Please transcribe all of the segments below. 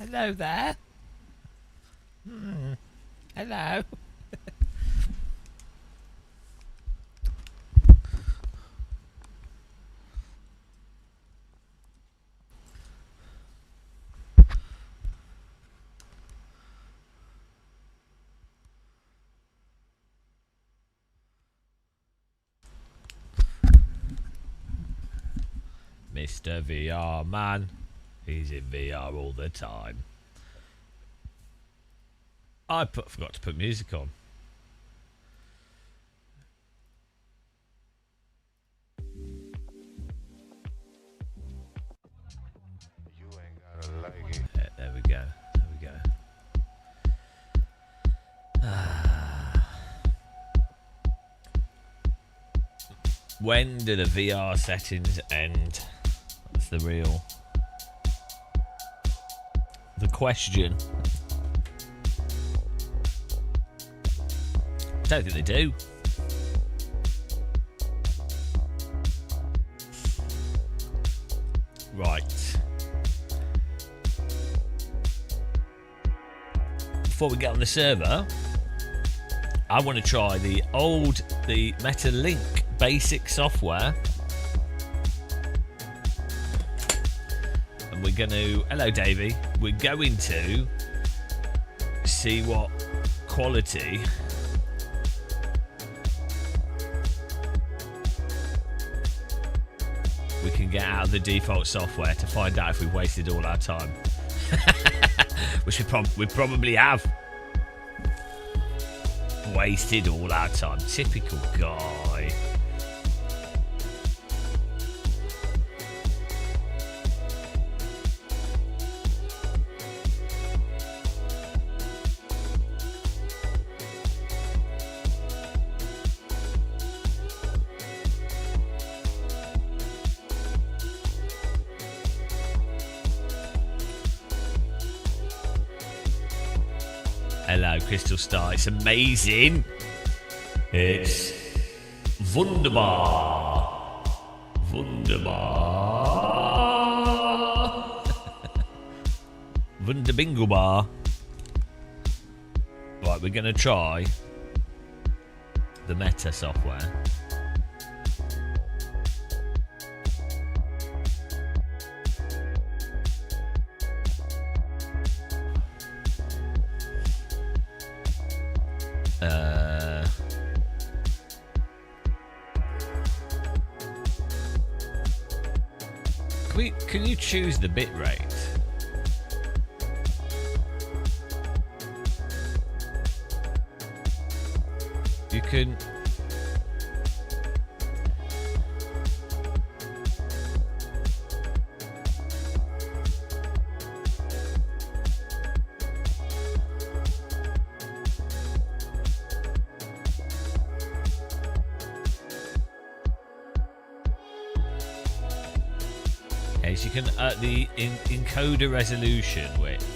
Hello there. Hello. Mr. VR man. He's in VR all the time. I forgot to put music on. You ain't gotta like it. Yeah, there we go. There we go. When do the VR settings end? That's the question. I don't think they do. Right. Before we get on the server, I want to try the Meta Link basic software. And we're going to... Hello, Davey. We're going to see what quality... we can get out of the default software to find out if we've wasted all our time. Which we probably have. Wasted all our time. Typical guy. Hello, Crystal Star. It's amazing. It's wunderbar. Wunderbar. Wunderbingelbar. Right, we're going to try the Meta software. Can you choose the bit rate? You can... So you can the encoder resolution width.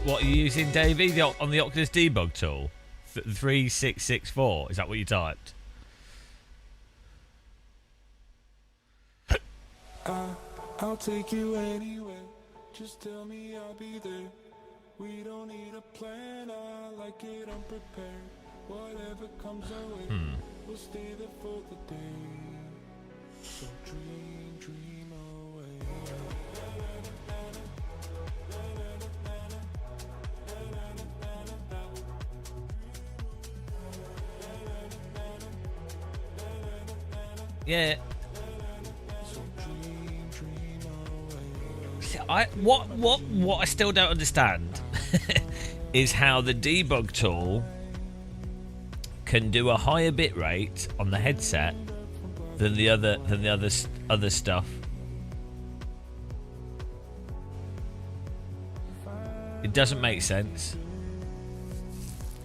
What are you using, Davey? On the Oculus debug tool? 3664. Is that what you typed? I'll take you anywhere. Just tell me I'll be there. We don't need a plan. I like it unprepared. Whatever comes our way, we'll stay there for the day. So dream away. Yeah. What I still don't understand is how the debug tool can do a higher bit rate on the headset than the other stuff. It doesn't make sense.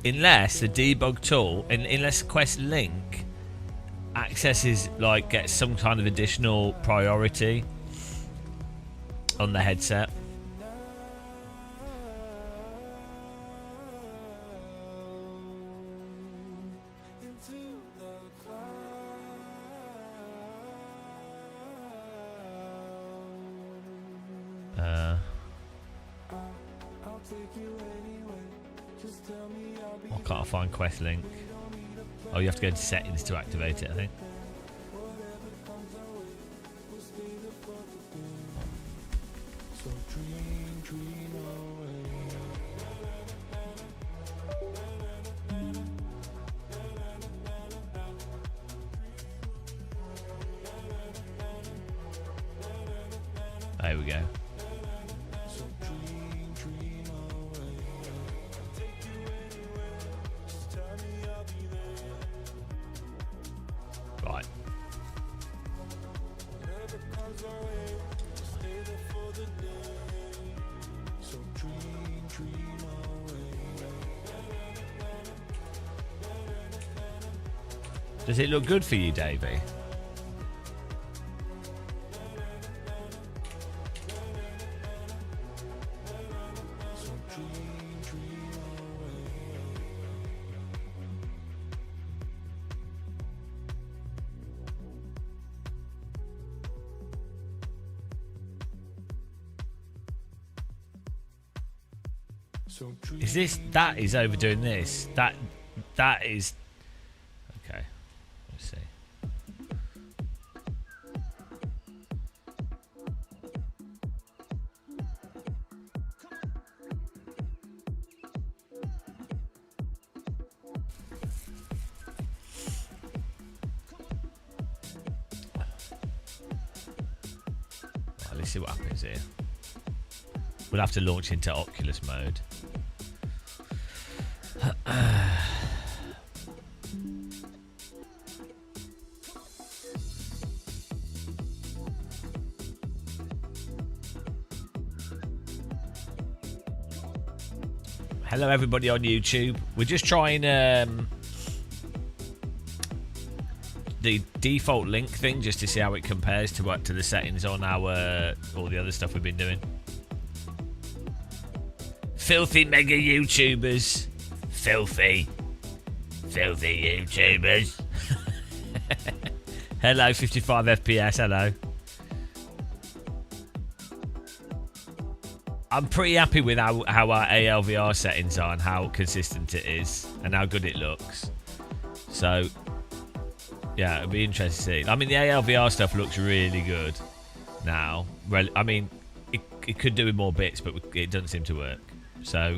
unless the debug tool, unless Quest Link accesses, like, gets some kind of additional priority on the headset. Why can't I find Quest Link? Oh, you have to go into settings to activate it, I think. There we go. Right. Does it look good for you, Davey? Is this, that is overdoing this? That is, okay, let's see. Right, let's see what happens here. We'll have to launch into Oculus mode. Hello everybody on YouTube. We're just trying the default link thing just to see how it compares to what, to the settings on our all the other stuff we've been doing. Filthy mega YouTubers. Filthy YouTubers. Hello 55 FPS, hello. I'm pretty happy with how our ALVR settings are and how consistent it is and how good it looks. So, yeah, it'll be interesting to see. I mean, the ALVR stuff looks really good now. Well, I mean, it could do with more bits, but it doesn't seem to work. So,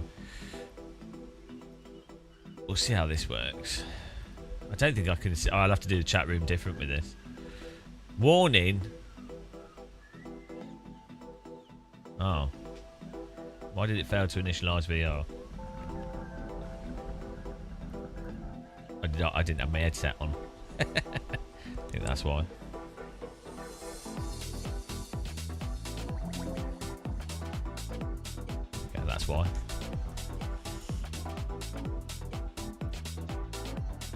we'll see how this works. I don't think I can see. I'll have to do the chat room different with this. Warning. Oh. Why did it fail to initialize VR? I didn't have my headset on. I think that's why. Okay, that's why.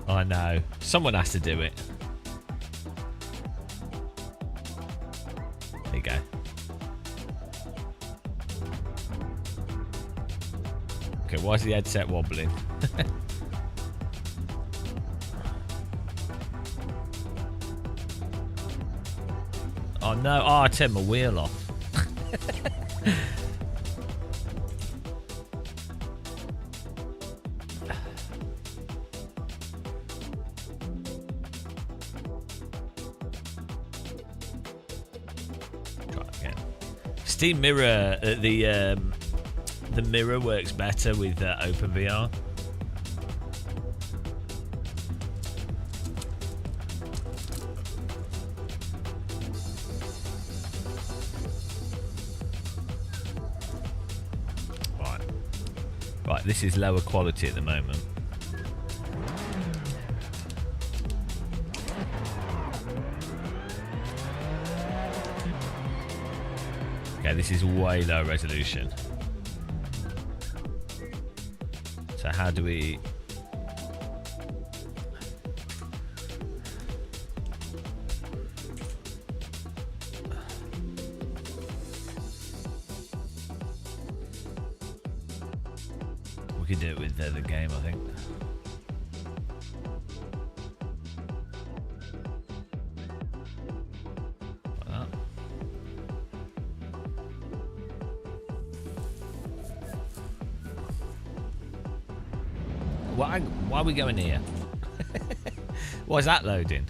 I know. Someone has to do it. There you go. Okay, why is the headset wobbling? Oh no, oh, I turned my wheel off. Try it again. Steam Mirror, the mirror works better with OpenVR. Right, this is lower quality at the moment. Okay, this is way low resolution. So how do we we could do it with the game, I think. Like that. Why are we going here? Why is that loading?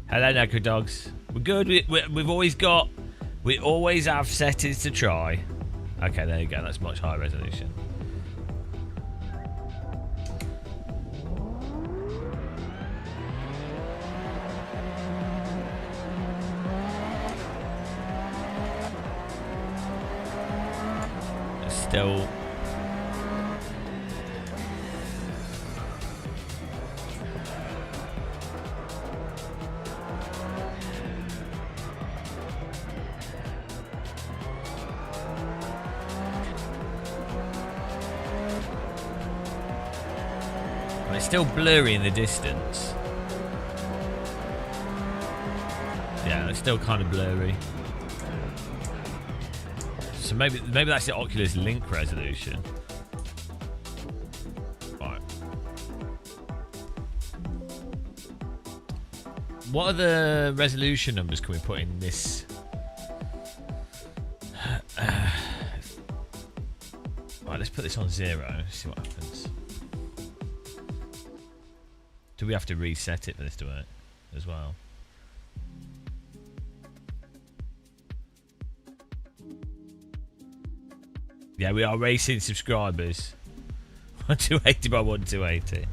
Hello, Necro Dogs. We're good. We've always got... We always have settings to try. Okay, there you go. That's much higher resolution. It's still... It's still blurry in the distance. Yeah, it's still kind of blurry. So maybe that's the Oculus Link resolution. Right. What other resolution numbers can we put in this? Right, let's put this on 0. See what happens. Do we have to reset it for this to work as well? Yeah, we are racing subscribers. 1280 by 1280.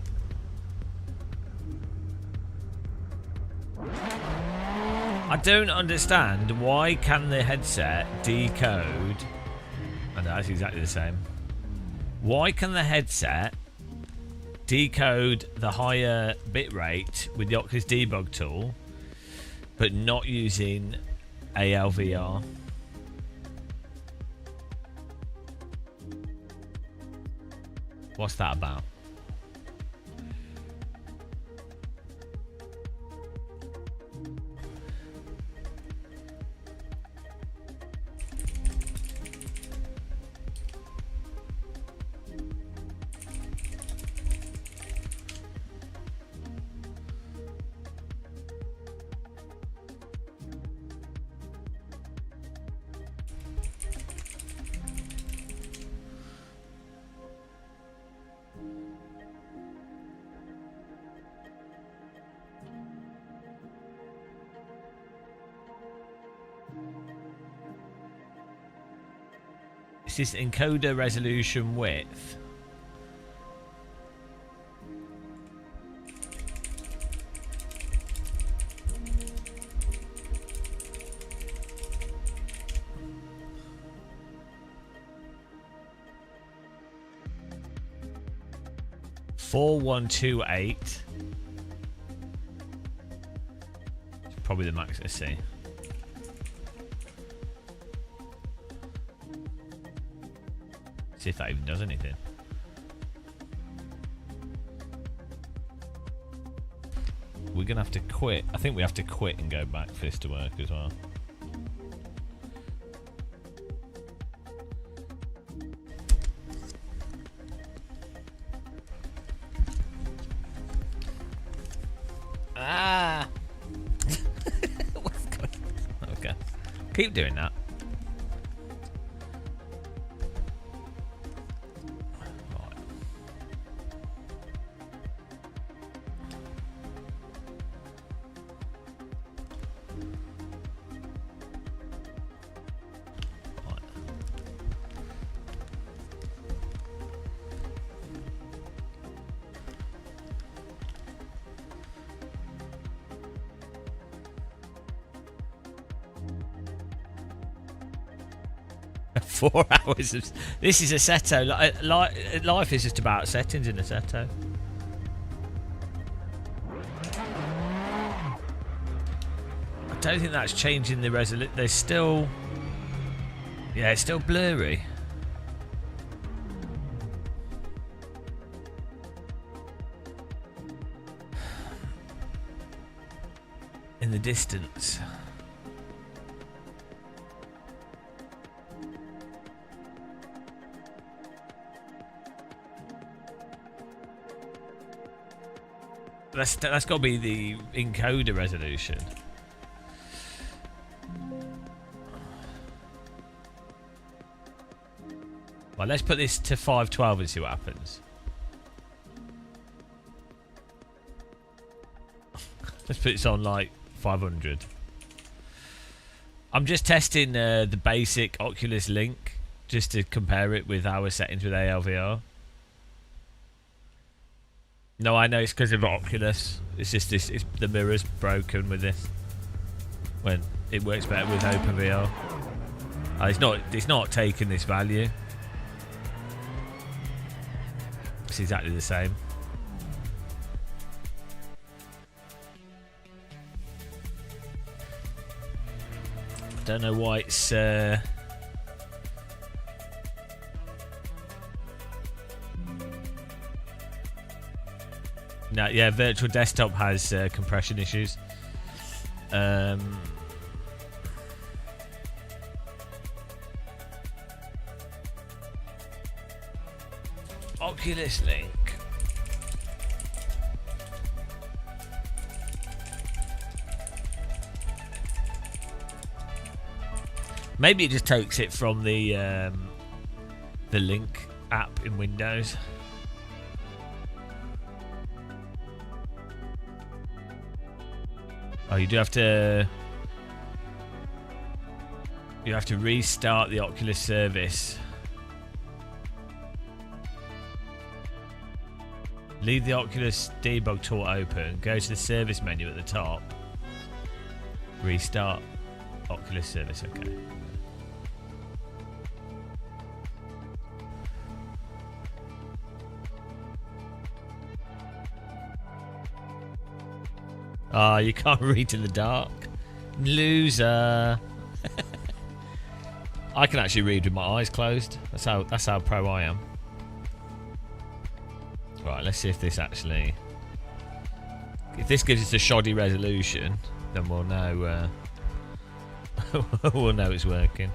I don't understand why can the headset decode... I know, that's exactly the same. Why can the headset decode the higher bitrate with the Oculus debug tool, but not using ALVR? What's that about? Is this encoder resolution width? $4128. It's probably the max. Let's see. See if that even does anything. We're gonna have to quit. I think we have to quit and go back for this to work as well. Ah! What's going on? Okay. Keep doing that. Right. 4 hours of... This is a Seto. Life is just about settings in a Seto. I don't think that's changing the resolution. There's still... Yeah, it's still blurry. distance. That's got to be the encoder resolution. Well, let's put this to 512 and see what happens. Let's put this on like 500. I'm just testing the basic Oculus Link just to compare it with our settings with ALVR. No, I know it's because of Oculus. It's just this. The mirror's broken with this. When it works better with OpenVR. It's not taking this value. It's exactly the same. I don't know why it's. No, yeah, Virtual Desktop has compression issues. Oculus Link. Maybe it just takes it from the Link app in Windows. Oh, you do have to. You have to restart the Oculus service. Leave the Oculus debug tool open. Go to the service menu at the top. Restart Oculus service. Okay. Ah, you can't read in the dark. Loser. I can actually read with my eyes closed. That's how pro I am. Right, let's see if this actually... If this gives us a shoddy resolution, then we'll know we'll know it's working.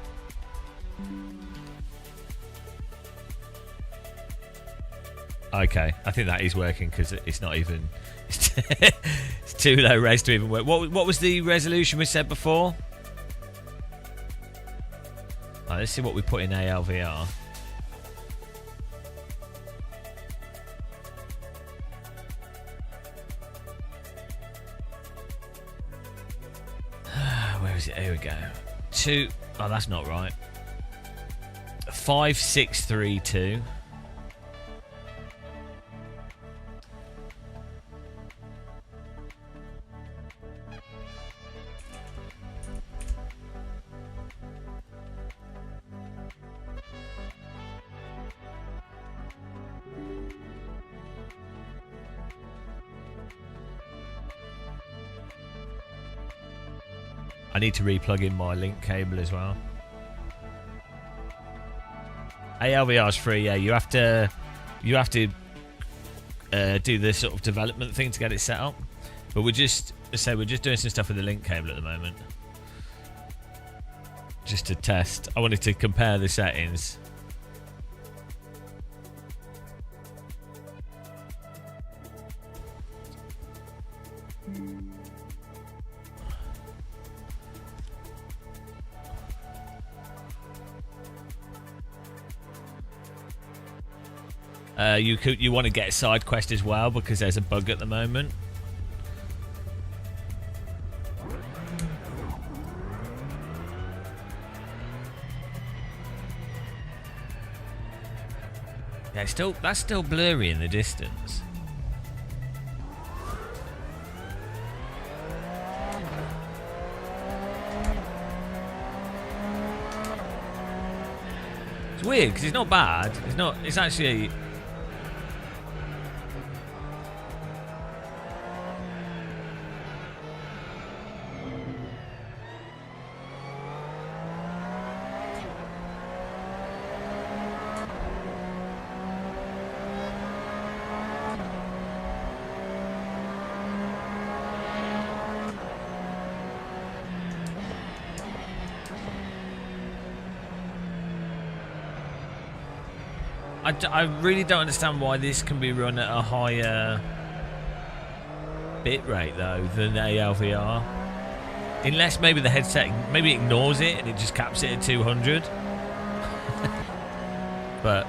Okay, I think that is working because it's not even... It's too low res to even work. What was the resolution we said before? Right, let's see what we put in ALVR. Where is it? Here we go. Oh, that's not right. 5632. I need to re-plug in my link cable as well. ALVR is free, yeah. You have to do this sort of development thing to get it set up. But we're just doing some stuff with the link cable at the moment, just to test. I wanted to compare the settings. You want to get a side quest as well because there's a bug at the moment. Yeah, that's still blurry in the distance. It's weird because it's not bad. It's actually. I really don't understand why this can be run at a higher bit rate though than ALVR. Unless maybe the headset maybe ignores it and it just caps it at 200. But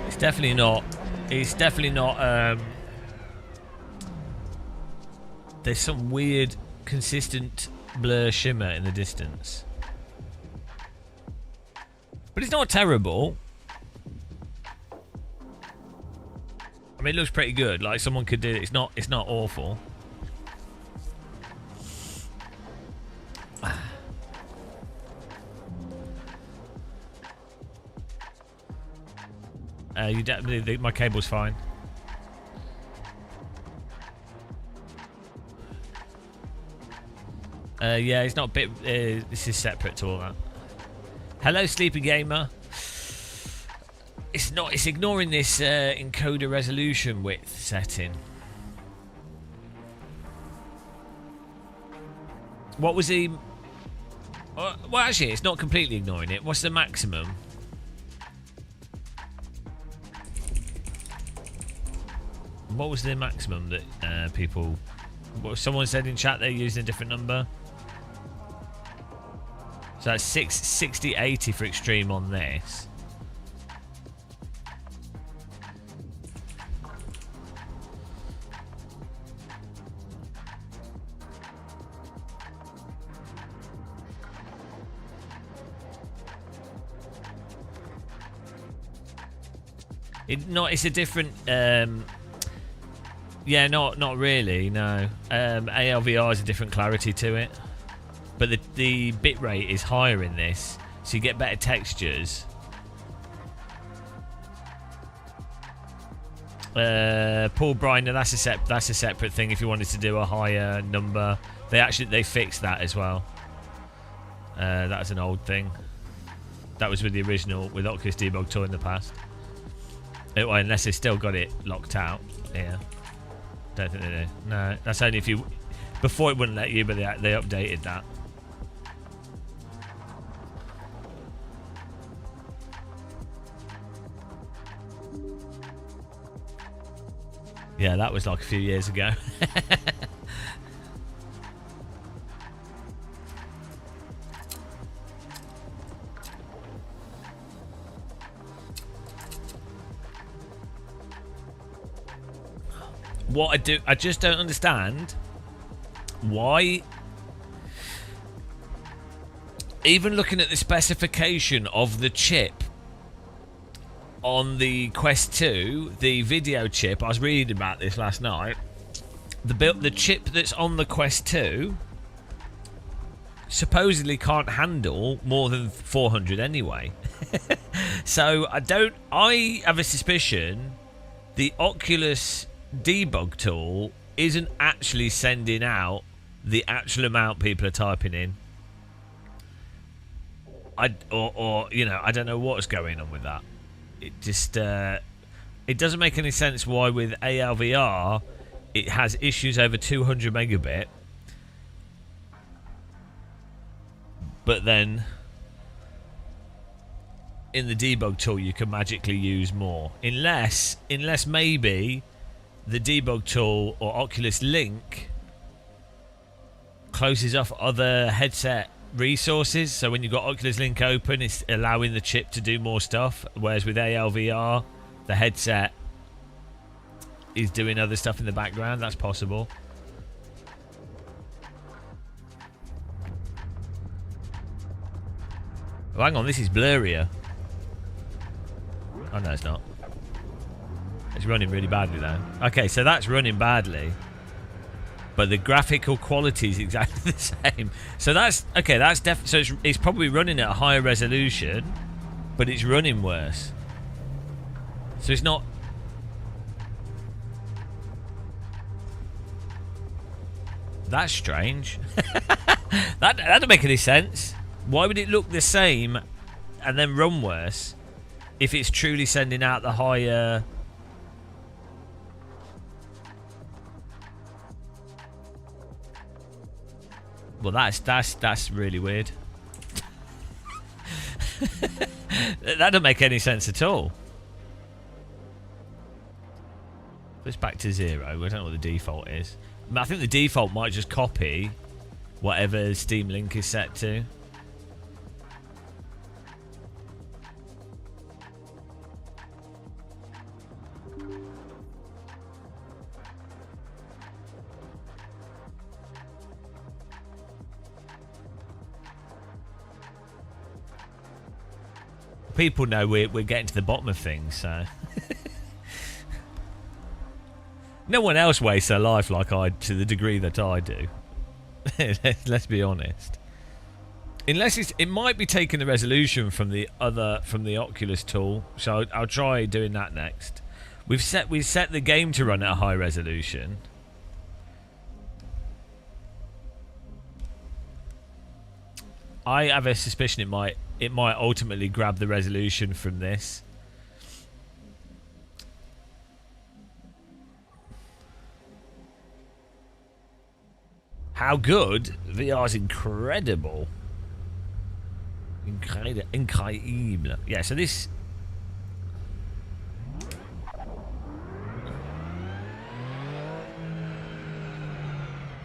it's definitely not. It's definitely not. There's some weird, consistent blur shimmer in the distance, but it's not terrible. I mean, it looks pretty good. Like someone could do it. It's not. It's not awful. You definitely. My cable's fine. Yeah, it's not bit. This is separate to all that. Hello, Sleepy Gamer. It's not. It's ignoring this encoder resolution width setting. What was the? Well, actually, it's not completely ignoring it. What's the maximum? What was the maximum that people... What someone said in chat they're using a different number? So that's 60/80 for extreme on this. It's a different... yeah, not really, no. ALVR has a different clarity to it. But the bitrate is higher in this, so you get better textures. Paul Briner, that's a separate thing if you wanted to do a higher number. They fixed that as well. That's an old thing. That was with the original, with Oculus Debug Tool in the past. Well, unless they still got it locked out. Yeah. Don't think they do. No, that's only if you... Before it wouldn't let you, but they updated that. Yeah, that was like a few years ago. What I just don't understand why, even looking at the specification of the chip on the Quest 2, the video chip, I was reading about this last night, the chip that's on the Quest 2 supposedly can't handle more than 400 anyway. So I have a suspicion the Oculus Debug Tool isn't actually sending out the actual amount people are typing in. Or you know, I don't know what's going on with that. It just it doesn't make any sense why with ALVR it has issues over 200 megabit, but then in the debug tool you can magically use more, unless maybe the debug tool or Oculus Link closes off other headset resources, so when you've got Oculus Link open it's allowing the chip to do more stuff, whereas with ALVR the headset is doing other stuff in the background. That's possible. Oh, hang on, this is blurrier. Oh no, it's not. It's running really badly though. Okay, so that's running badly, but the graphical quality is exactly the same. So that's okay. That's so it's probably running at a higher resolution, but it's running worse. So it's not... That's strange. That doesn't make any sense. Why would it look the same and then run worse if it's truly sending out the higher... Well, that's really weird. That doesn't make any sense at all. It's back to 0. I don't know what the default is. I think the default might just copy whatever Steam Link is set to. People know we're getting to the bottom of things, so... No one else wastes their life like I, to the degree that I do. Let's be honest. Unless it might be taking the resolution from the Oculus tool, so I'll try doing that next. We've set the game to run at a high resolution. I have a suspicion it might ultimately grab the resolution from this. How good? VR is incredible. Incredible. Yeah, so this...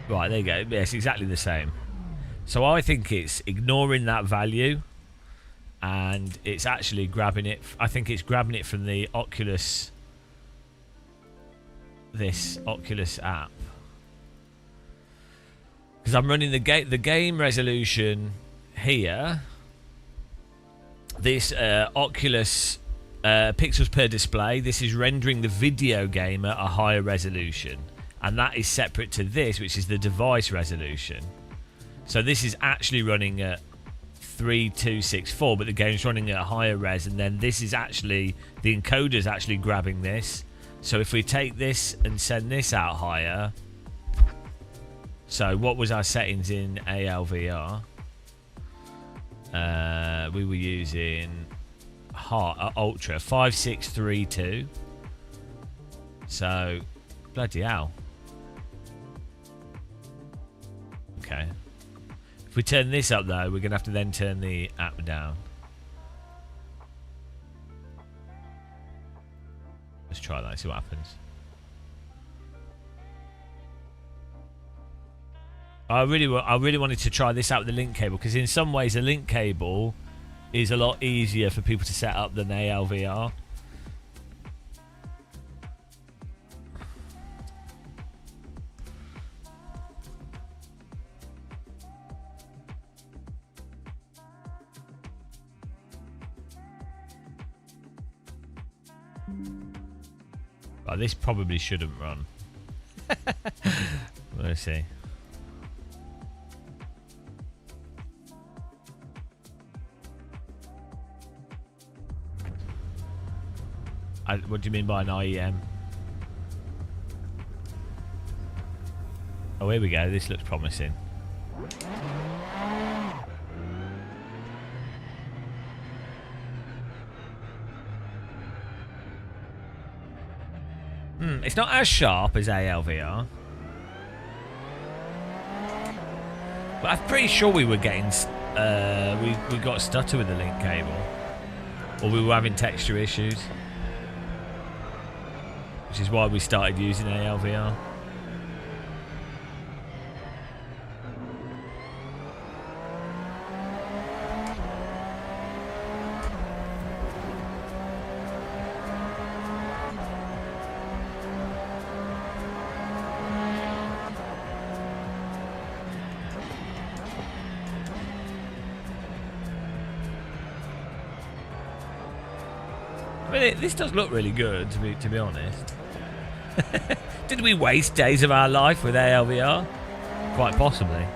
Right, there you go. Yes, exactly the same. So I think it's ignoring that value and it's actually grabbing it. I think it's grabbing it from the Oculus... This Oculus app. Because I'm running the game resolution here. This Oculus pixels per display. This is rendering the video game at a higher resolution, and that is separate to this, which is the device resolution. So this is actually running at 3264, but the game's running at a higher res, and then this is actually the encoder's actually grabbing this. So if we take this and send this out higher. So what was our settings in ALVR? We were using Ultra 5632. So bloody hell. Okay. If we turn this up though, we're gonna have to then turn the app down. Let's try that, see what happens. I really wanted to try this out with the link cable, because in some ways a link cable is a lot easier for people to set up than ALVR. Right, this probably shouldn't run. Let's see. What do you mean by an IEM? Oh, here we go. This looks promising. It's not as sharp as ALVR. But I'm pretty sure we were getting... we got stutter with the link cable. Or we were having texture issues. Which is why we started using ALVR. I mean, this does look really good, to be honest. Did we waste days of our life with ALVR? Quite possibly.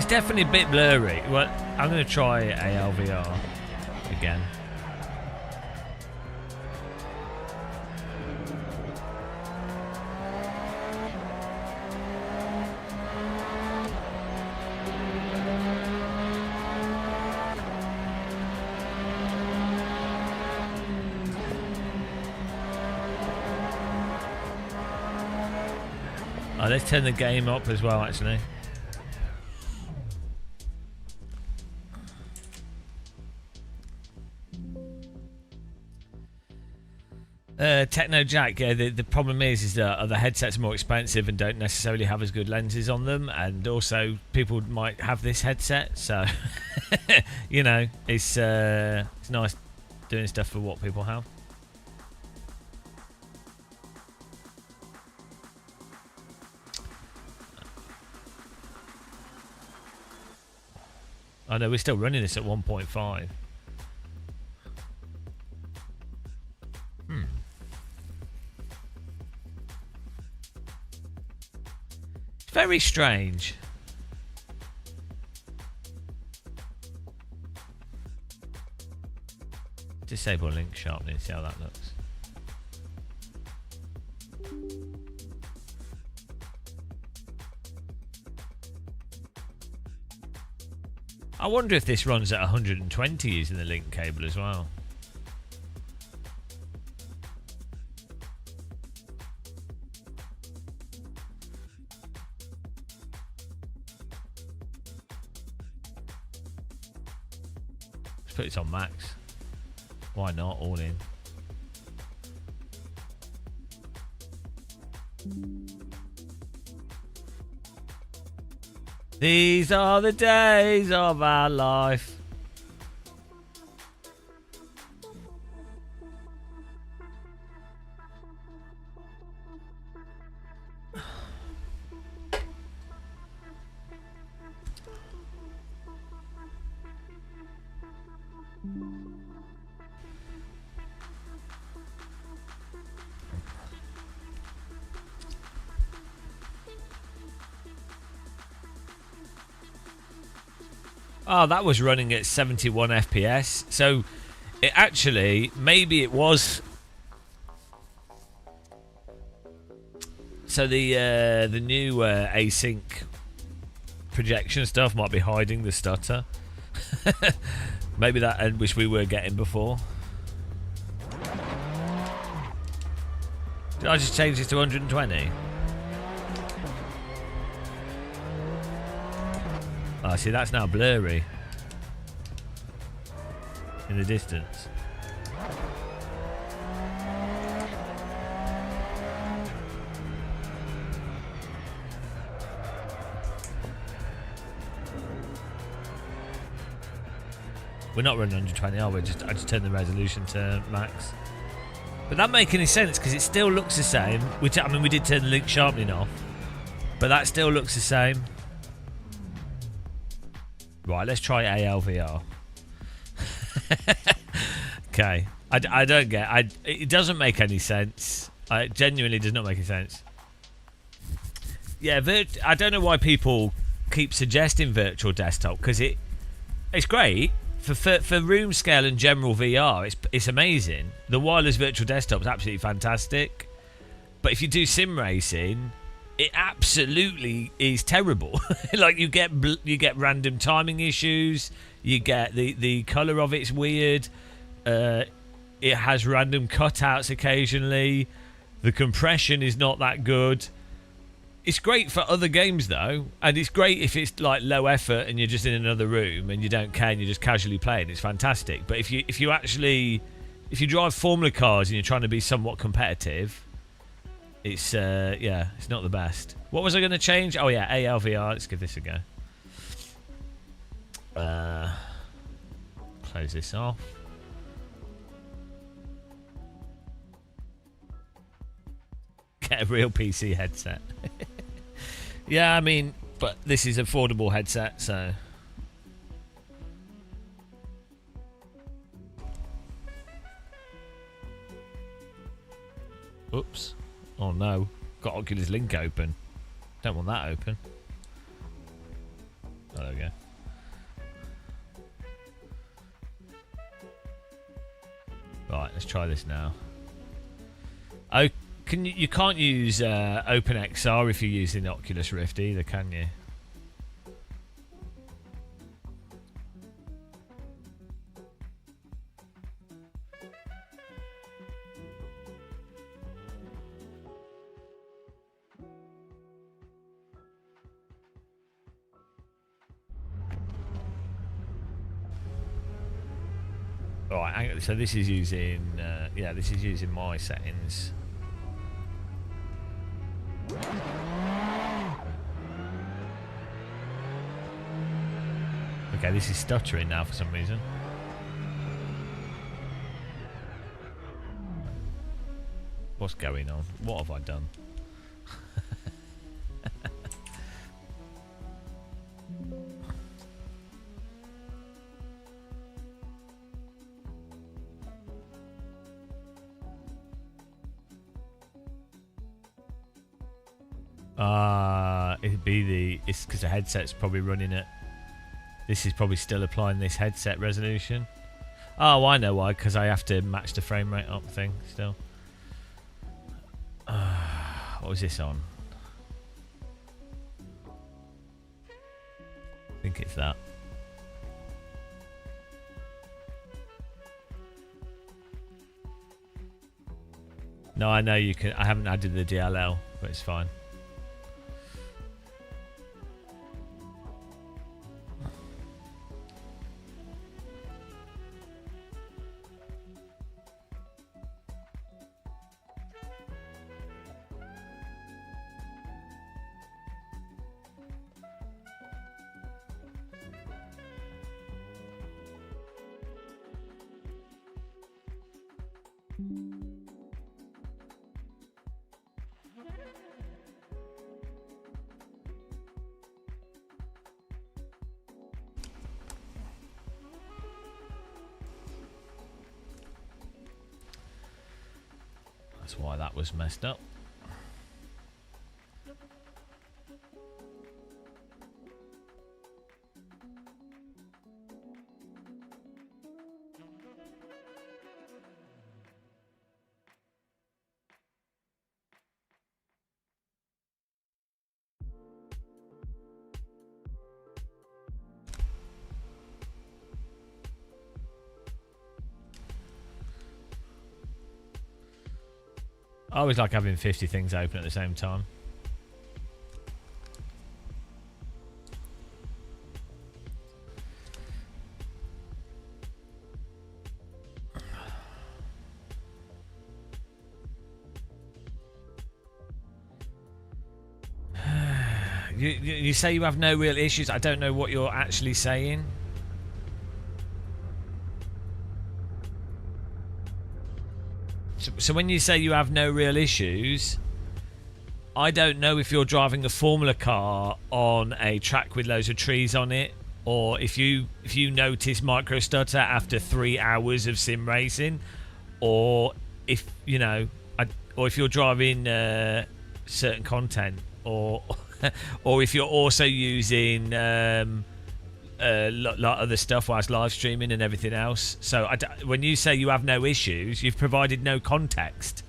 It's definitely a bit blurry. Well, I'm going to try ALVR again. Oh, let's turn the game up as well, actually. Techno Jack, yeah, the problem is that the headsets are more expensive and don't necessarily have as good lenses on them, and also people might have this headset, so you know, it's nice doing stuff for what people have. I know we're still running this at 1.5. It's very strange. Disable link sharpening, see how that looks. I wonder if this runs at 120 using the link cable as well. Let's put this on max. Why not? All in. These are the days of our life. Oh, that was running at 71 FPS. So, it actually, maybe it was. So the new async projection stuff might be hiding the stutter. Maybe that, which we were getting before. Did I just change this to 120? Oh, see, that's now blurry in the distance. We're not running 120, are we? I just turned the resolution to max. But that make any sense because it still looks the same. I mean, we did turn the link sharpening off, but that still looks the same. Right, let's try ALVR. Okay, I don't get. It doesn't make any sense. It genuinely does not make any sense. Yeah, I don't know why people keep suggesting virtual desktop because it's great for room scale and general VR. It's amazing. The wireless virtual desktop is absolutely fantastic. But if you do sim racing, it absolutely is terrible. Like you get random timing issues. You get the color of it's weird. It has random cutouts occasionally. The compression is not that good. It's great for other games though, and it's great if it's like low effort and you're just in another room and you don't care and you're just casually playing. It's fantastic. But if you drive Formula cars and you're trying to be somewhat competitive, it's it's not the best. What was I going to change? Oh yeah, ALVR. Let's give this a go. Close this off. Get a real PC headset. Yeah, I mean, but this is an affordable headset, so. Oops. Oh no. Got Oculus Link open. Don't want that open. Oh, there we Let's try this now. Oh, you can't use OpenXR if you're using the Oculus Rift either, can you? Alright, so this is using, yeah, this is using my settings. Okay, this is stuttering now for some reason. What's going on? What have I done? It'd be it's because the headset's probably running it. This is probably still applying this headset resolution. Oh, I know why, because I have to match the frame rate up thing still. What was this on? I think it's that. No, I know you can. I haven't added the DLL, but it's fine. That's why that was messed up. I always like having 50 things open at the same time. You say you have no real issues. I don't know what you're actually saying. So when you say you have no real issues, I don't know if you're driving a Formula car on a track with loads of trees on it, or if you notice micro stutter after 3 hours of sim racing, or if or if you're driving certain content, or or if you're also using like other stuff whilst live streaming and everything else. So when you say you have no issues, you've provided no context.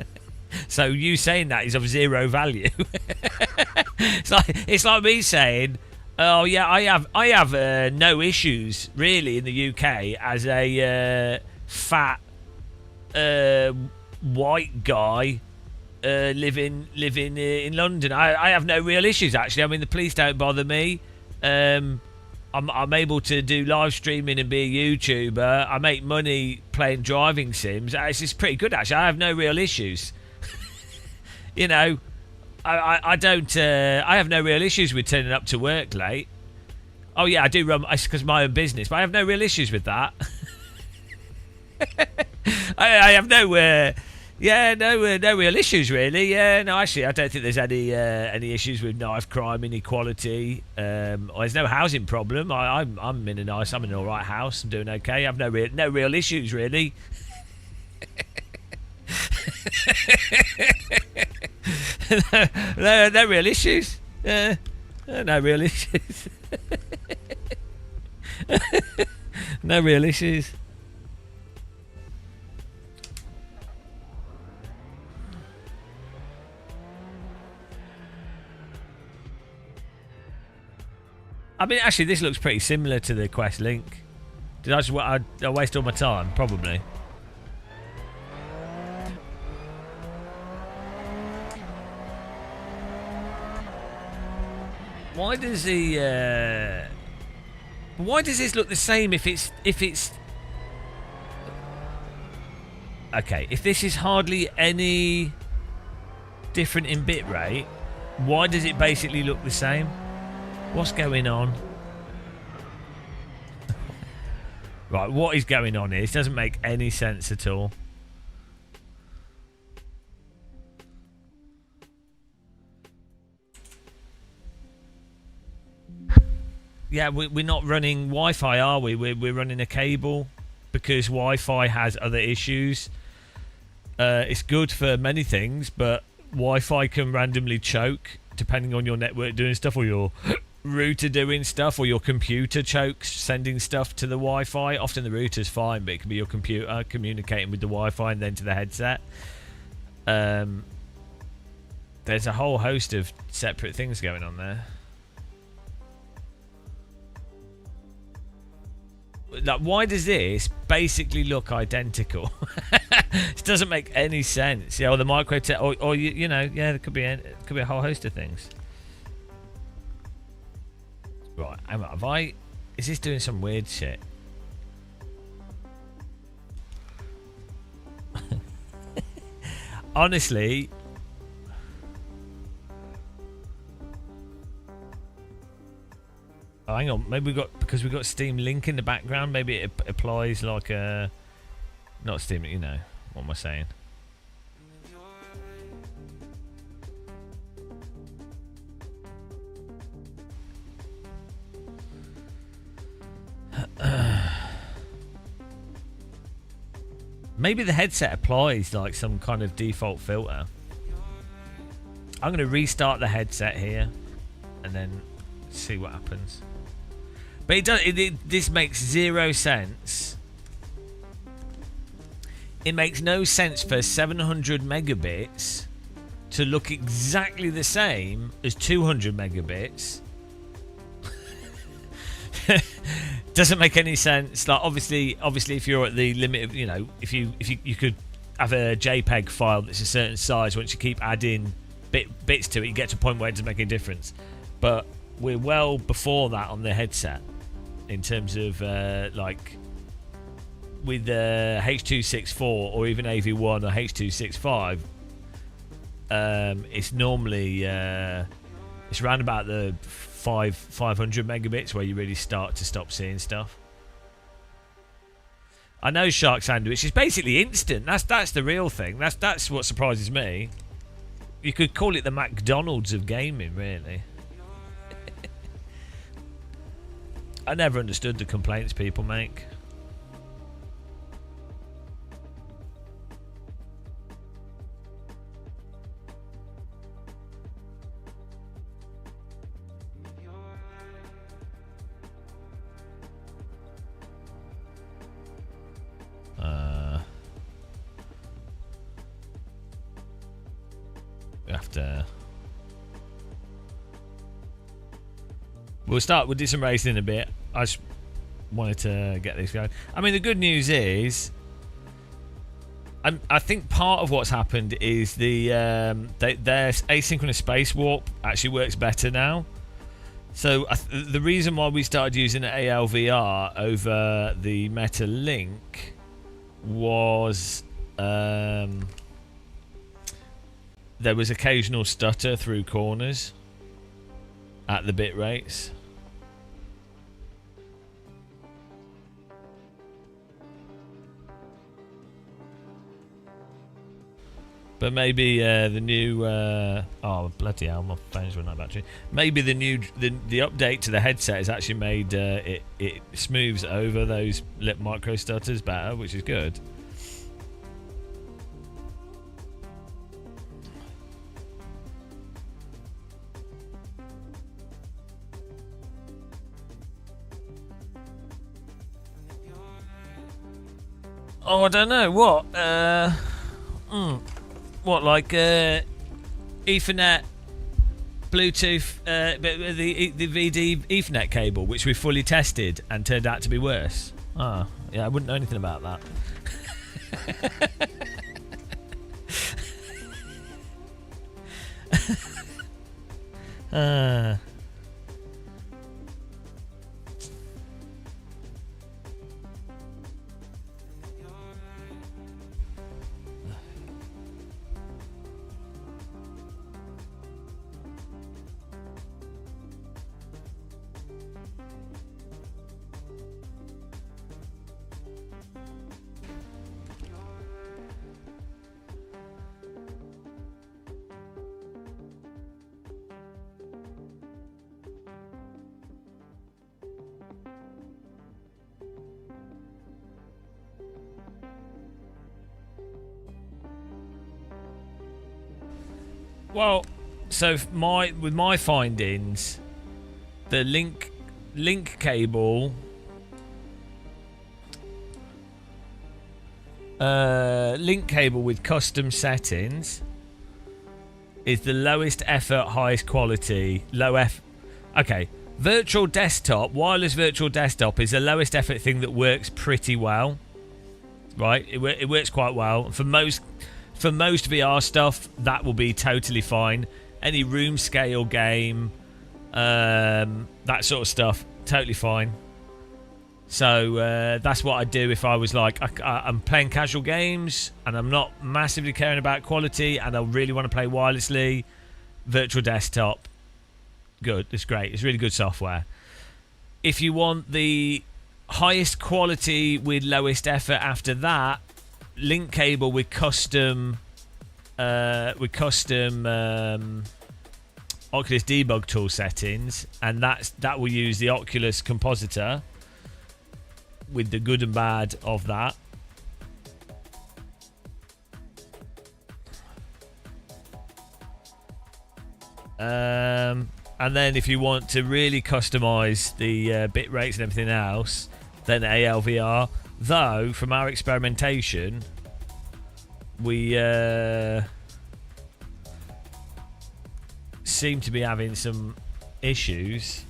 So you saying that is of zero value. It's like me saying, oh yeah, I have no issues really in the UK as a fat white guy living in London. I have no real issues actually. I mean, the police don't bother me. I'm able to do live streaming and be a YouTuber. I make money playing driving sims. It's pretty good actually. I have no real issues. You know, I don't. I have no real issues with turning up to work late. Oh yeah, I do run. It's because my own business, but I have no real issues with that. I have no real issues really. Yeah, no, actually, I don't think there's any issues with knife crime, inequality. There's no housing problem. I'm in an all right house. I'm doing okay. I have no real issues really. no real issues. No real issues. No real issues. I mean, actually, this looks pretty similar to the Quest Link. Did I waste all my time? Probably. Why does why does this look the same if it's okay, if this is hardly any different in bitrate, why does it basically look the same? What's going on? Right, what is going on here? This doesn't make any sense at all. Yeah, we're not running Wi-Fi, are we? We're running a cable because Wi-Fi has other issues. It's good for many things, but Wi-Fi can randomly choke depending on your network doing stuff, or your router doing stuff, or your computer chokes sending stuff to the Wi-Fi. Often the router's fine, but it can be your computer communicating with the Wi-Fi and then to the headset. There's a whole host of separate things going on there. Like, why does this basically look identical? It doesn't make any sense. Yeah, or the micro or you know, yeah, there could be a whole host of things. Right, have I? Is this doing some weird shit? Honestly. Oh, hang on, maybe because we got Steam Link in the background. Maybe it applies like a, not Steam. You know what am I saying? Maybe the headset applies like some kind of default filter. I'm going to restart the headset here and then see what happens. But it does. This makes zero sense. It makes no sense for 700 megabits to look exactly the same as 200 megabits. Doesn't make any sense. Like obviously, if you're at the limit of, you know, if you could have a JPEG file that's a certain size. Once you keep adding bits to it, you get to a point where it doesn't make any difference. But we're well before that on the headset in terms of like with H.264 or even AV1 or H.265. It's normally it's around about the 500 megabits where you really start to stop seeing stuff. I know Shark Sandwich is basically instant. That's the real thing. That's what surprises me. You could call it the McDonald's of gaming, really. I never understood the complaints people make. We have to. We'll do some racing in a bit. I just wanted to get this going. I mean, the good news is, I think part of what's happened is their asynchronous space warp actually works better now. So the reason why we started using ALVR over the Meta Link was there was occasional stutter through corners at the bit rates. But maybe the new oh bloody hell, my phone's running out of battery. Maybe the update to the headset has actually made it smooths over those lip micro stutters better, which is good. Oh, I don't know what. What, like Ethernet Bluetooth, the VD Ethernet cable, which we fully tested and turned out to be worse. Ah, yeah, I wouldn't know anything about that. Well, so with my findings, the link cable, with custom settings is the lowest effort, highest quality, Okay, wireless virtual desktop is the lowest effort thing that works pretty well, right? It works quite well for most VR stuff. That will be totally fine. Any room scale game, that sort of stuff, totally fine. So that's what I'd do if I was like, I'm playing casual games and I'm not massively caring about quality and I really want to play wirelessly. Virtual desktop, good. It's great. It's really good software. If you want the highest quality with lowest effort after that, link cable with custom Oculus debug tool settings, and that will use the Oculus compositor with the good and bad of that. And then if you want to really customize the bit rates and everything else, then ALVR. Though from our experimentation, we seem to be having some issues.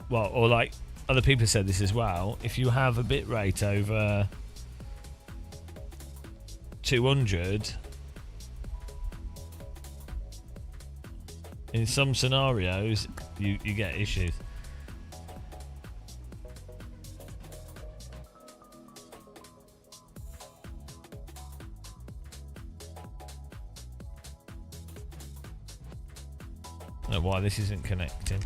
Well, or like other people said this as well. If you have a bit rate over 200, in some scenarios, you get issues. I don't know why this isn't connecting.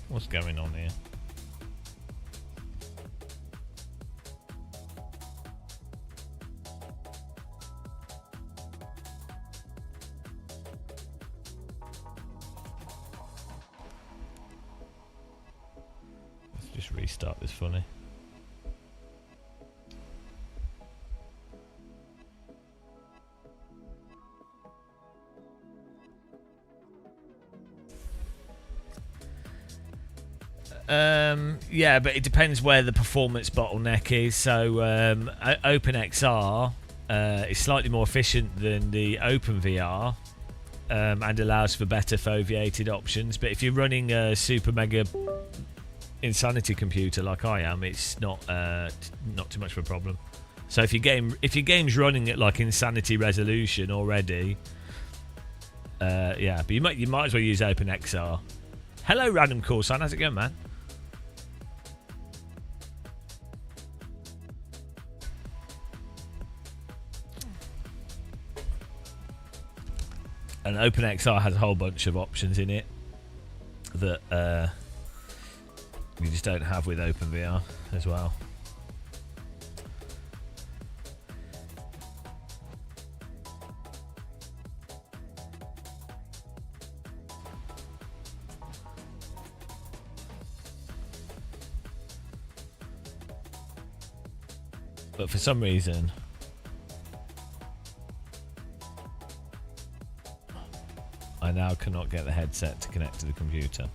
What's going on here? Let's just restart this funny. Yeah, but it depends where the performance bottleneck is. So OpenXR is slightly more efficient than the OpenVR and allows for better foveated options. But if you're running a super mega Insanity computer like I am, it's not too much of a problem. So if your game's running at like Insanity resolution already, yeah, but you might as well use OpenXR. Hello, Random Call Sign. How's it going, man? And OpenXR has a whole bunch of options in it that you just don't have with OpenVR as well. But for some reason, I now cannot get the headset to connect to the computer.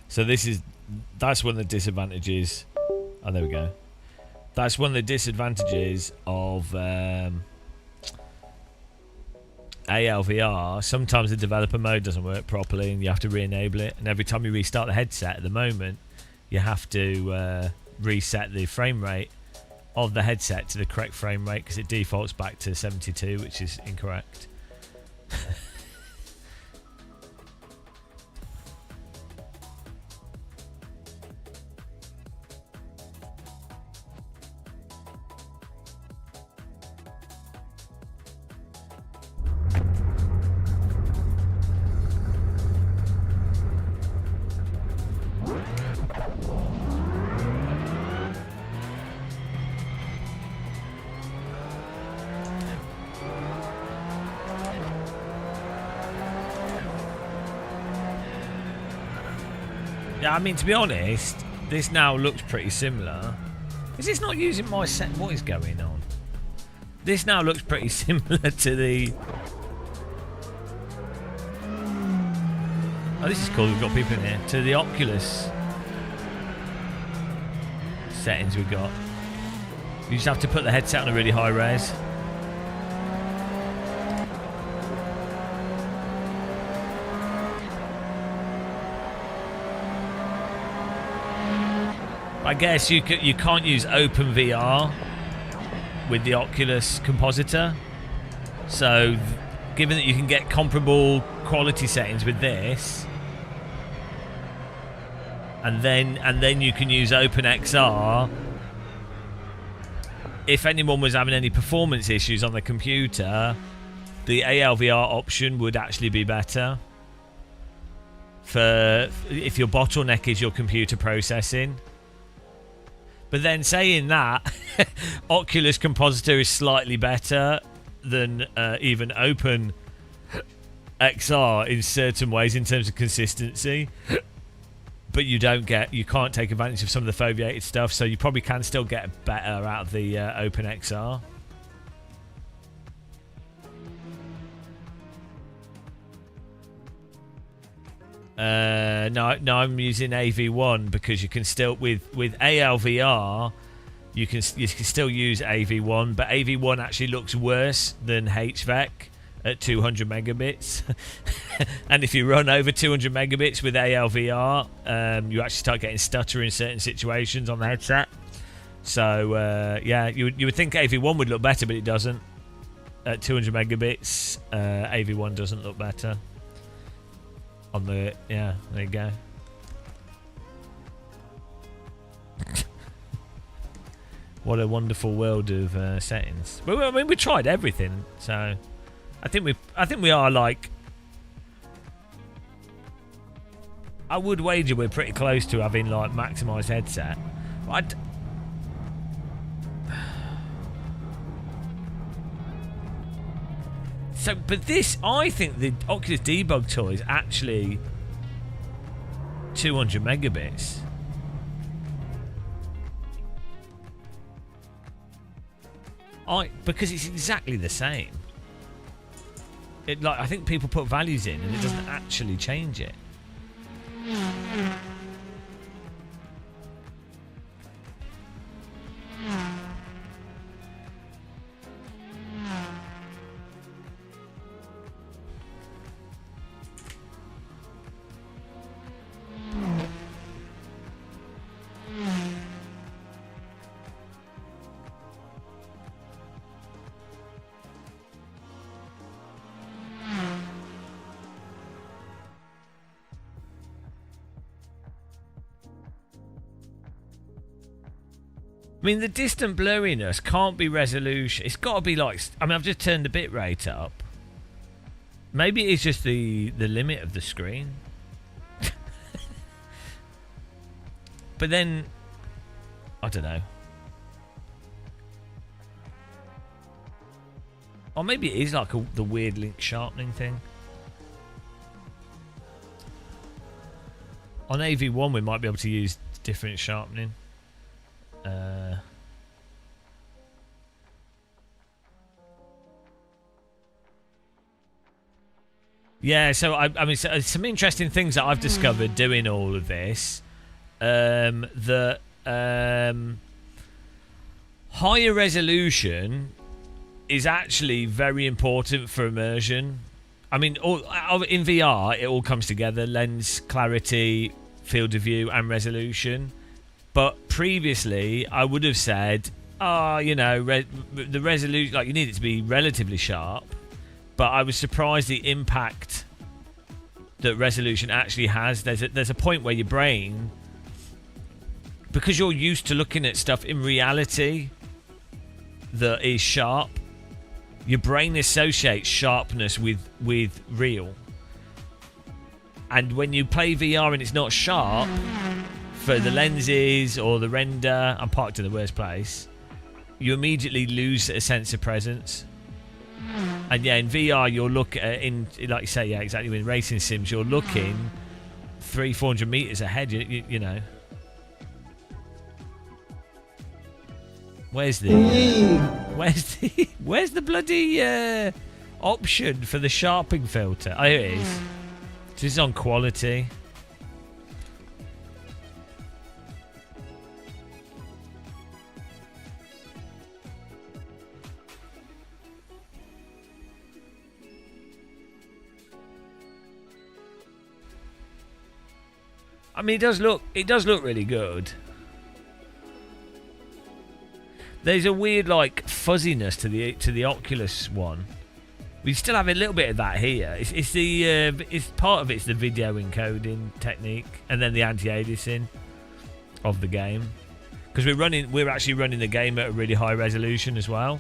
So this is that's one of the disadvantages. Oh, there we go. That's one of the disadvantages of ALVR. Sometimes the developer mode doesn't work properly and you have to re-enable it. And every time you restart the headset at the moment, you have to reset the frame rate of the headset to the correct frame rate because it defaults back to 72, which is incorrect. Yeah, I mean, to be honest, this now looks pretty similar. Is this not using my set? What is going on? This now looks pretty similar to the... Oh, this is cool. We've got people in here. To the Oculus settings we've got. You just have to put the headset on a really high res. I guess you can't use OpenVR with the Oculus compositor. So, given that you can get comparable quality settings with this, and then you can use OpenXR. If anyone was having any performance issues on the computer, the ALVR option would actually be better. For if your bottleneck is your computer processing. But then saying that, Oculus Compositor is slightly better than even Open XR in certain ways in terms of consistency. But you can't take advantage of some of the foveated stuff, so you probably can still get better out of the Open XR. No, I'm using AV1 because you can still with ALVR you can still use AV1, but AV1 actually looks worse than HVAC at 200 megabits. And if you run over 200 megabits with ALVR, you actually start getting stutter in certain situations on the headset. So yeah, you would think AV1 would look better, but it doesn't. At 200 megabits, AV1 doesn't look better. On the there you go. What a wonderful world of settings. But I mean, we tried everything, so I think we are like. I would wager we're pretty close to having like maximised headset. But so, but this, I think the Oculus Debug tool is actually 200 megabits. Because it's exactly the same. I think people put values in and it doesn't actually change it. I mean, the distant blurriness can't be resolution. It's got to be like... I mean, I've just turned the bitrate up. Maybe it's just the limit of the screen. But then... I don't know. Or maybe it is like the weird link sharpening thing. On AV1, we might be able to use different sharpening. Yeah, so I mean, so some interesting things that I've discovered doing all of this. that higher resolution is actually very important for immersion. I mean, in VR, it all comes together: lens clarity, field of view, and resolution. But previously, I would have said, the resolution, like, you need it to be relatively sharp. But I was surprised the impact that resolution actually has. There's a point where your brain, because you're used to looking at stuff in reality that is sharp, your brain associates sharpness with real. And when you play VR and it's not sharp for the lenses or the render, I'm parked in the worst place, you immediately lose a sense of presence. And yeah, in VR, you're looking like you say, yeah, exactly. In racing sims, you're looking 300-400 meters ahead. You know. Where's the bloody option for the sharpening filter? Oh, here it is. This is on quality. I mean, it does look really good. There's a weird, like, fuzziness to the Oculus one. We still have a little bit of that here. It's part of it's the video encoding technique, and then the anti-aliasing of the game, because we're actually running the game at a really high resolution as well.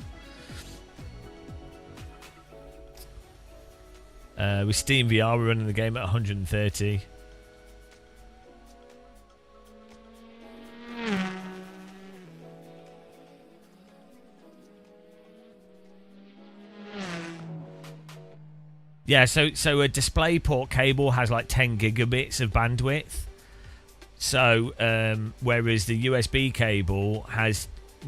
With Steam VR, we're running the game at 130. Yeah, so a DisplayPort cable has like 10 gigabits of bandwidth. So whereas the USB cable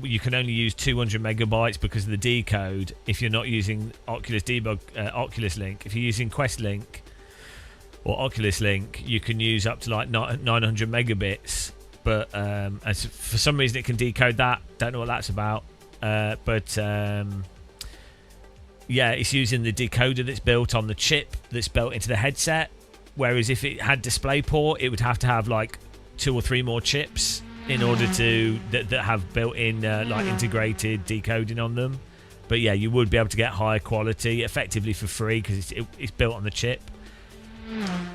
you can only use 200 megabytes because of the decode. If you're not using Oculus Link, if you're using Quest Link or Oculus Link, you can use up to like 900 megabits. But as for some reason it can decode that. Don't know what that's about. Yeah, it's using the decoder that's built on the chip that's built into the headset. Whereas if it had DisplayPort, it would have to have like 2 or 3 more chips in order to that have built-in like integrated decoding on them. But yeah, you would be able to get higher quality effectively for free because it's built on the chip.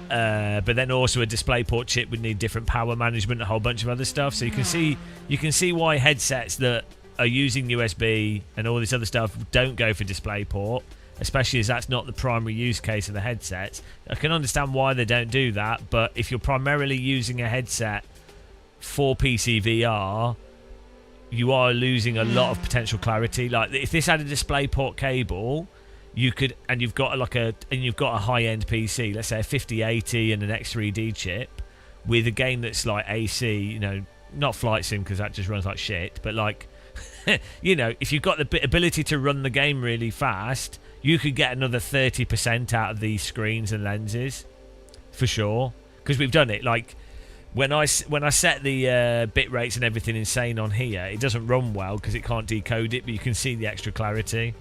But then also a DisplayPort chip would need different power management and a whole bunch of other stuff. So you can see why headsets that are using USB and all this other stuff don't go for DisplayPort, especially as that's not the primary use case of the headsets. I can understand why they don't do that, but if you're primarily using a headset for PC VR, you are losing a lot of potential clarity. Like if this had a DisplayPort cable, you could, and you've got a high-end PC, let's say a 5080 and an X3D chip, with a game that's like AC, not Flight Sim because that just runs like shit, but like, if you've got the ability to run the game really fast, you could get another 30% out of these screens and lenses, for sure. Because we've done it. Like when I set the bit rates and everything insane on here, it doesn't run well because it can't decode it, but you can see the extra clarity.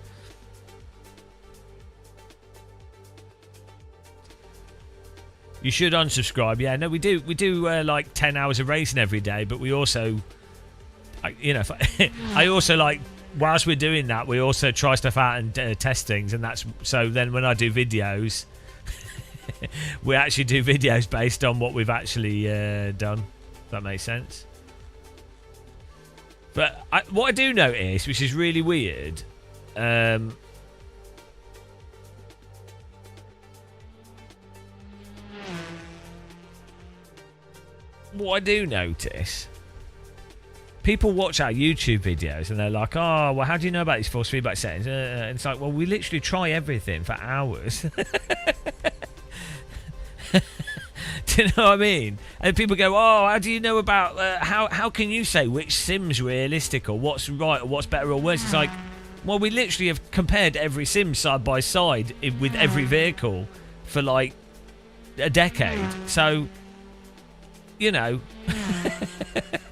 You should unsubscribe. Yeah, no, we do like 10 hours of racing every day, but we also, I also like, whilst we're doing that, we also try stuff out and test things, and that's so then when I do videos, we actually do videos based on what we've actually done. If that makes sense. But what I do notice, which is really weird, what I do notice, people watch our YouTube videos and they're like, oh, well, how do you know about these force feedback settings? And it's like, well, we literally try everything for hours. Do you know what I mean? And people go, oh, how do you know about, how can you say which sim's realistic or what's right or what's better or worse? It's like, well, we literally have compared every sim side by side with every vehicle for like a decade. So you know,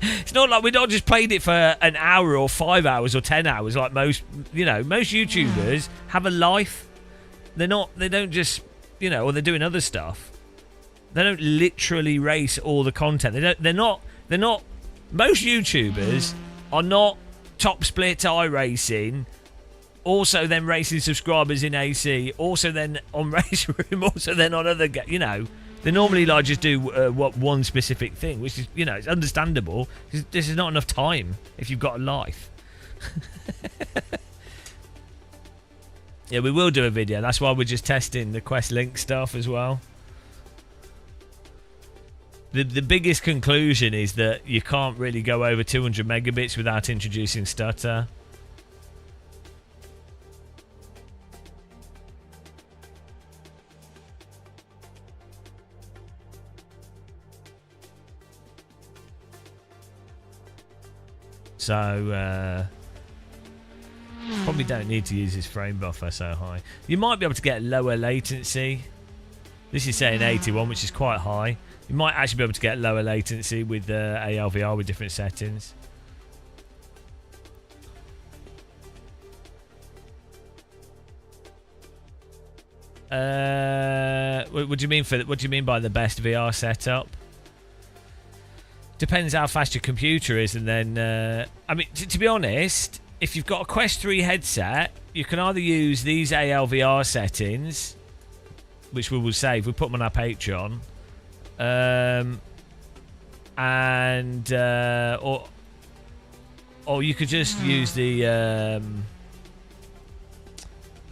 it's not like we're not just playing it for an hour or 5 hours or 10 hours like most, you know, most YouTubers have a life. They don't just, you know, or they're doing other stuff. They don't literally race all the content. They're not, most YouTubers are not top split iRacing, also then racing subscribers in AC, also then on Race Room, also then on other, you know. They normally like just do one specific thing, which is, you know, it's understandable. This is not enough time if you've got a life. Yeah, we will do a video. That's why we're just testing the Quest Link stuff as well. The biggest conclusion is that you can't really go over 200 megabits without introducing stutter. So, probably don't need to use this frame buffer so high. You might be able to get lower latency. This is saying 81, which is quite high. You might actually be able to get lower latency with ALVR with different settings. What do you mean what do you mean by the best VR setup? Depends how fast your computer is, and then I mean, to be honest, if you've got a Quest 3 headset, you can either use these ALVR settings, which we will save. We put them on our Patreon, and or you could just use the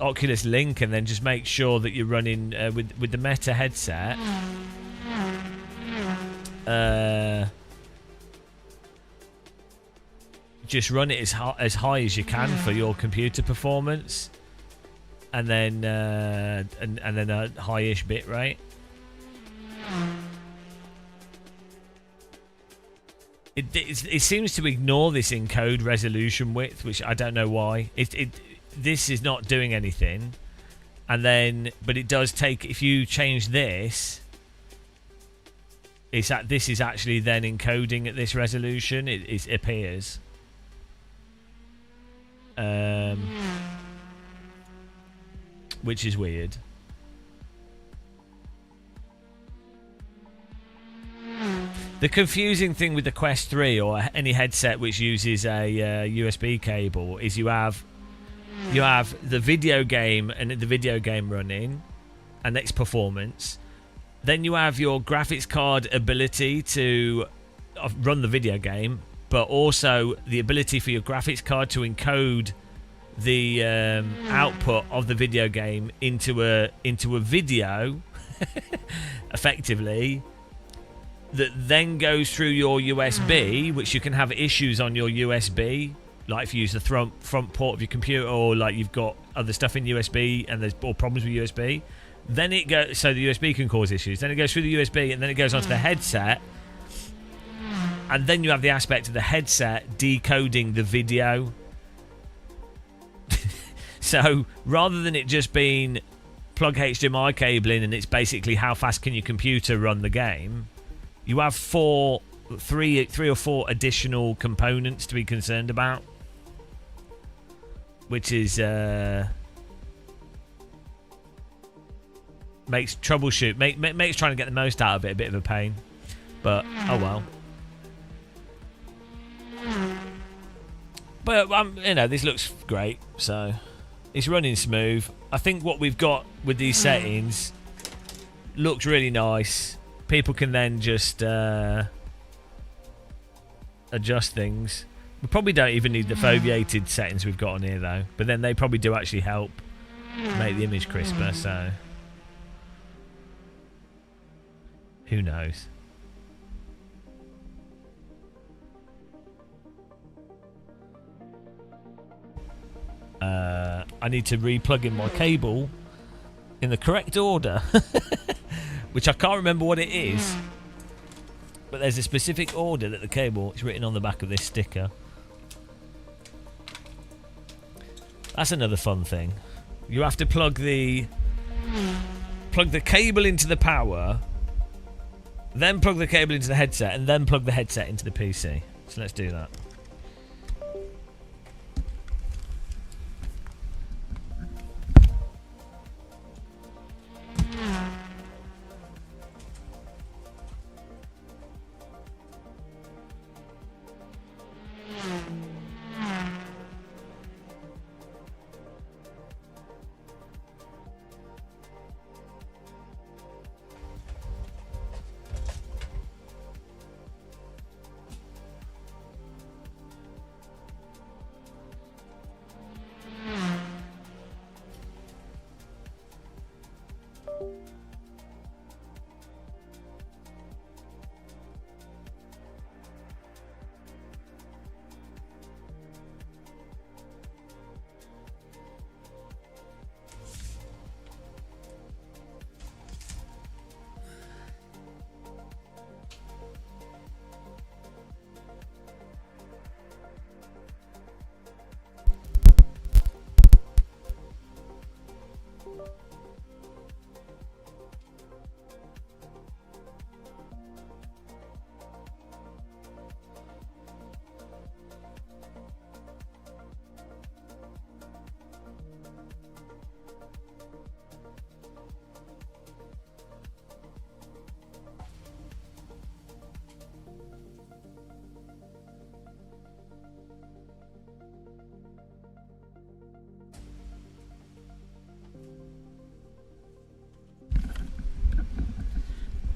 Oculus Link, and then just make sure that you're running with the Meta headset. Just run it as high as you can for your computer performance, and then and then a high-ish bit rate. It seems to ignore this encode resolution width, which I don't know why. This is not doing anything, and then but it does take, if you change this, it's that this is actually then encoding at this resolution. It appears. Which is weird. The confusing thing with the Quest 3 or any headset which uses a USB cable is you have the video game and the video game running and its performance. Then you have your graphics card ability to run the video game, but also the ability for your graphics card to encode the output of the video game into a video effectively, that then goes through your USB, which you can have issues on your USB, like if you use the front port of your computer, or like you've got other stuff in USB and there's all problems with USB. Then it goes, so the USB can cause issues. Then it goes through the USB and then it goes onto the headset. And then you have the aspect of the headset decoding the video. So rather than it just being plug HDMI cable in and it's basically how fast can your computer run the game, you have three or four additional components to be concerned about, which is makes troubleshoot makes trying to get the most out of it a bit of a pain. But oh well. But you know, this looks great, so it's running smooth. I think what we've got with these settings looks really nice. People can then just adjust things. We probably don't even need the foveated settings we've got on here though, but then they probably do actually help make the image crisper, so who knows. I need to re-plug in my cable in the correct order, which I can't remember what it is, but there's a specific order that the cable is written on the back of this sticker. That's another fun thing. You have to plug the cable into the power, then plug the cable into the headset, and then plug the headset into the PC. So let's do that.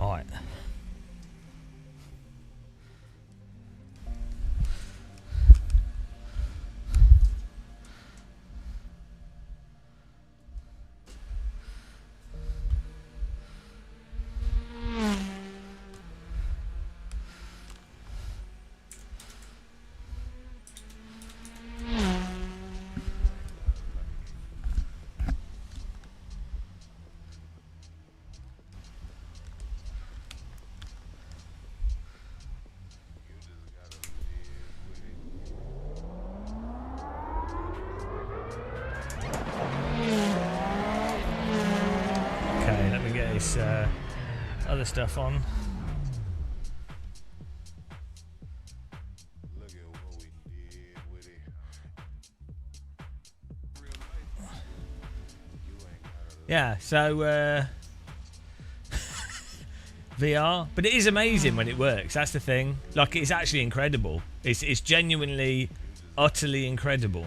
All right. Okay, let me get this other stuff on. Look at what we did with it. You ain't gotta Yeah, so VR, but it is amazing when it works. That's the thing. Like, it's actually incredible. It's genuinely, utterly incredible.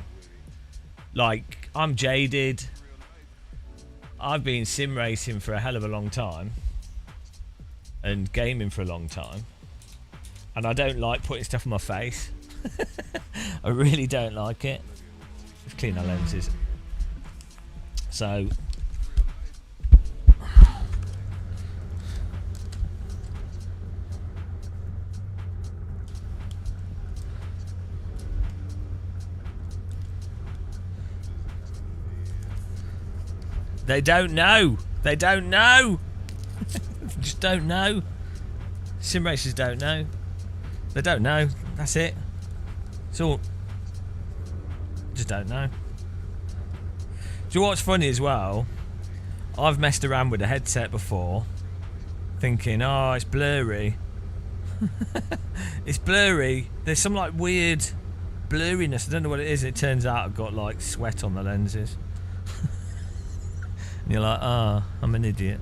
Like, I'm jaded. I've been sim racing for a hell of a long time and gaming for a long time, and I don't like putting stuff on my face. I really don't like it. Let's clean our lenses. So they don't know. They don't know. Just don't know. SimRacers don't know. They don't know. That's it. It's all. Just don't know. Do you know what's funny as well? I've messed around with a headset before, thinking, oh, it's blurry. It's blurry. There's some like weird blurriness. I don't know what it is. It turns out I've got like sweat on the lenses. And you're like, ah, oh, I'm an idiot.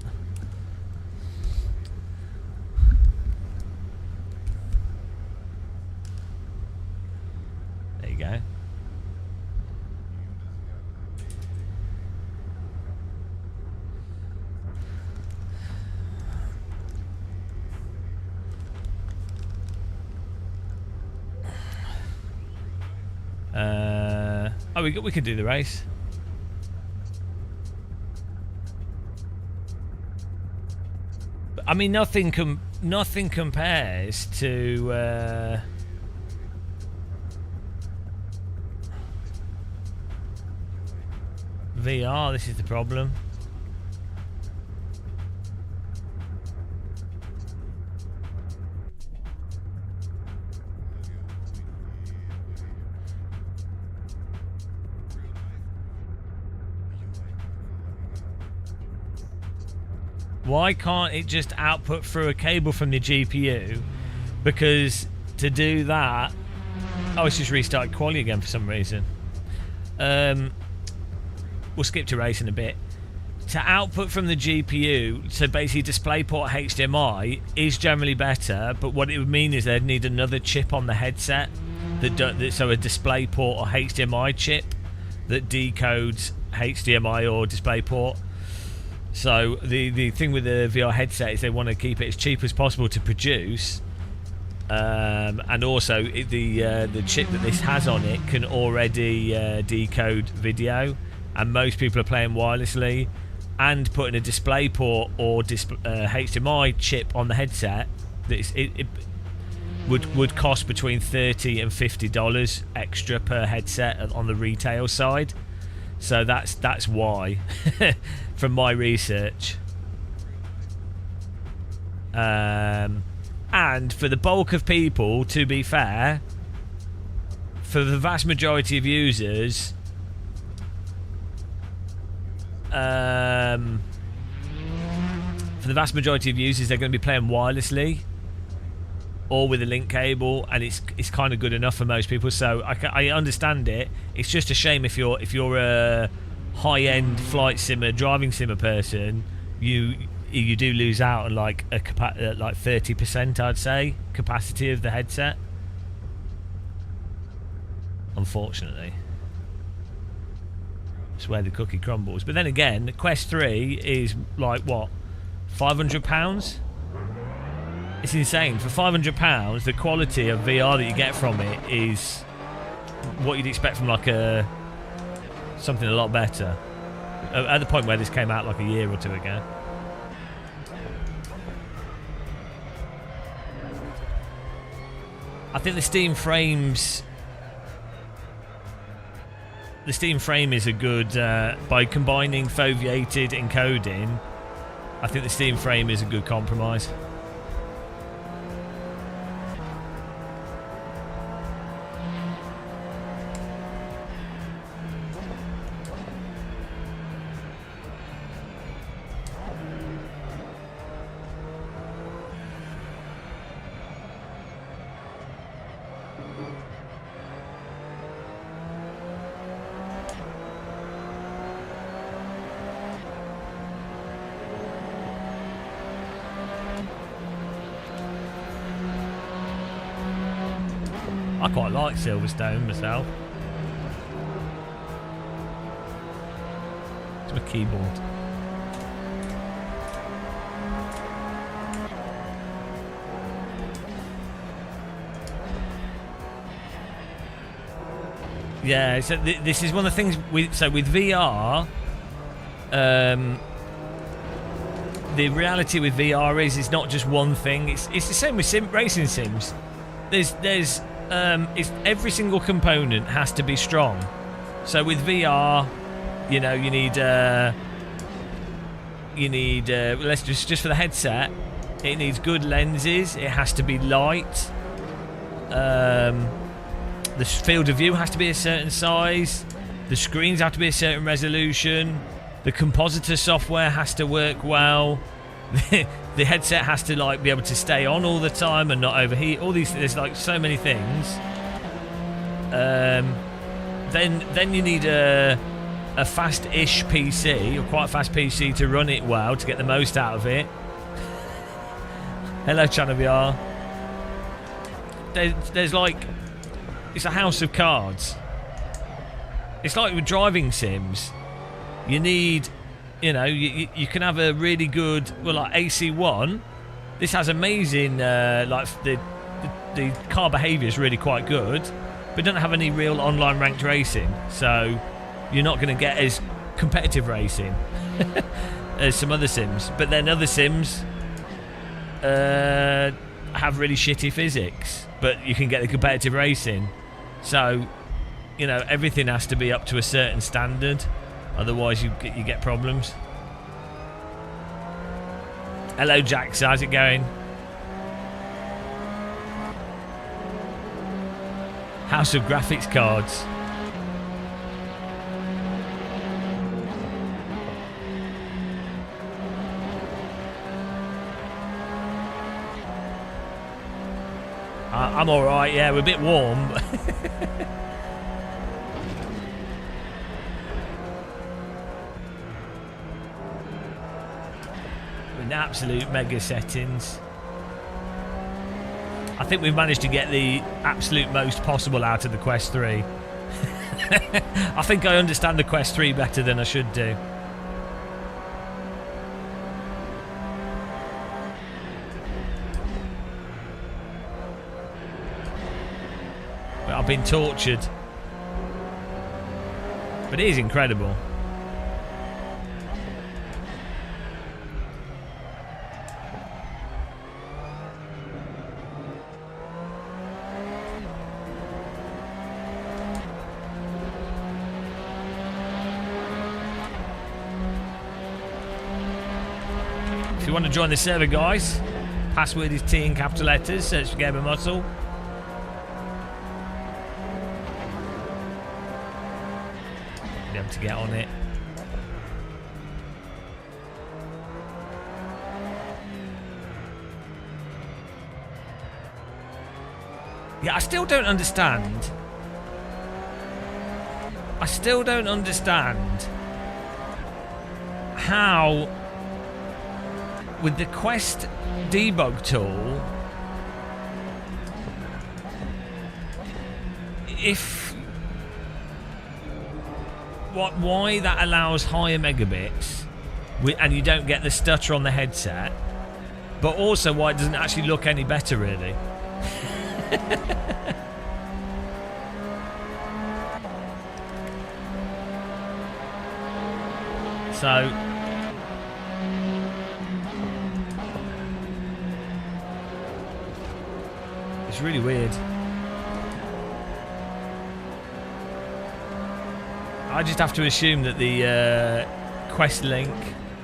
There you go. Oh, we can do the race. I mean, nothing compares to VR. This is the problem. Why can't it just output through a cable from the GPU? Because to do that... Oh, it's just restarted quali again for some reason. We'll skip to racing a bit. To output from the GPU, so basically DisplayPort HDMI is generally better, but what it would mean is they'd need another chip on the headset, so a DisplayPort or HDMI chip that decodes HDMI or DisplayPort. So the thing with the VR headset is they want to keep it as cheap as possible to produce, and also the chip that this has on it can already decode video, and most people are playing wirelessly, and putting a DisplayPort or HDMI chip on the headset it would cost between $30 and $50 extra per headset on the retail side. So that's why, from my research. And for the bulk of people, to be fair, for the vast majority of users, they're going to be playing wirelessly or with a link cable, and it's kind of good enough for most people. So I understand it. It's just a shame if you're a high-end flight simmer, driving simmer person, you do lose out on like 30%, I'd say, capacity of the headset. Unfortunately, that's where the cookie crumbles. But then again, the Quest 3 is like what, £500? It's insane. For £500, the quality of VR that you get from it is what you'd expect from like something a lot better. At the point where this came out like a year or two ago. I think the Steam frame is a good, by combining foveated encoding, I think the Steam frame is a good compromise. I quite like Silverstone myself. It's my keyboard. Yeah, so this is one of the things with VR. The reality with VR is it's not just one thing. It's the same with racing sims. There's every single component has to be strong. So with VR, you know, you need let's just for the headset, it needs good lenses. It has to be light. The field of view has to be a certain size. The screens have to be a certain resolution. The compositor software has to work well. The headset has to like be able to stay on all the time and not overheat. All these, there's like so many things. Then you need a fast-ish PC, or quite a fast PC, to run it well, to get the most out of it. Hello, Channel VR. There's like, it's a house of cards. It's like with driving sims. You need, you know, you can have a really good, well, like AC1. This has amazing, like the car behaviour is really quite good, but don't have any real online ranked racing. So you're not going to get as competitive racing as some other sims. But then other sims have really shitty physics, but you can get the competitive racing. So, you know, everything has to be up to a certain standard. Otherwise, you get problems. Hello, Jax. How's it going? House of graphics cards. I'm all right. Yeah, we're a bit warm. In absolute mega settings. I think we've managed to get the absolute most possible out of the Quest 3. I think I understand the Quest 3 better than I should do. But I've been tortured. But it is incredible. If you want to join the server, guys, password is T in capital letters, search for Gamer Muscle. Be able to get on it. Yeah, I still don't understand. I still don't understand how, with the Quest debug tool, why that allows higher megabits and you don't get the stutter on the headset, but also why it doesn't actually look any better, really. So it's really weird. I just have to assume that the Quest Link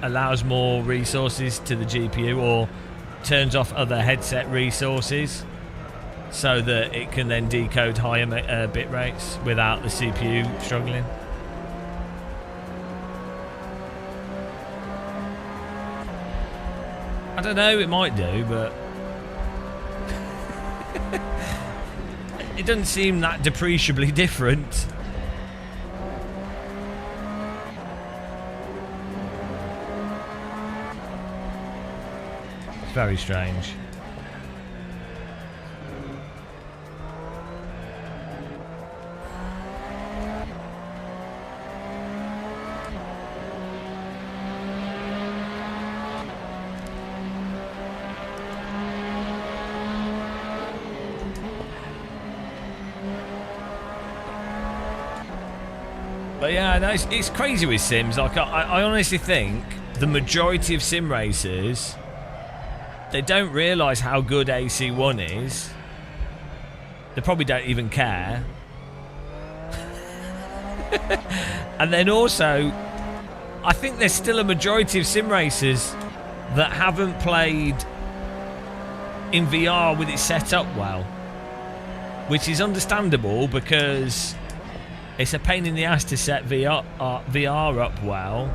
allows more resources to the GPU or turns off other headset resources so that it can then decode higher bit rates without the CPU struggling. I don't know, it might do, but it doesn't seem that depreciably different. It's very strange. But yeah, no, it's crazy with Sims. Like, I honestly think the majority of sim racers, they don't realise how good AC1 is. They probably don't even care. And then also, I think there's still a majority of sim racers that haven't played in VR with it set up well, which is understandable because it's a pain in the ass to set VR up well.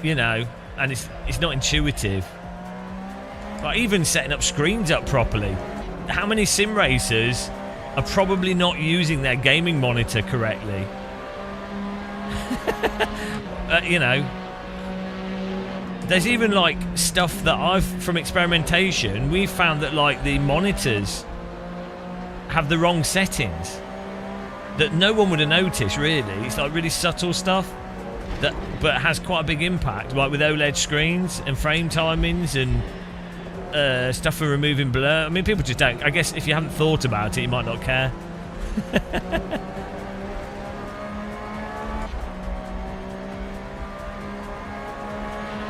You know, and it's not intuitive. Like, even setting up screens up properly. How many sim racers are probably not using their gaming monitor correctly? You know, there's even like stuff that from experimentation, we've found that like the monitors have the wrong settings that no one would have noticed, really. It's like really subtle stuff that but has quite a big impact, like with OLED screens and frame timings and stuff for removing blur. I mean, people just don't. I guess if you haven't thought about it, you might not care.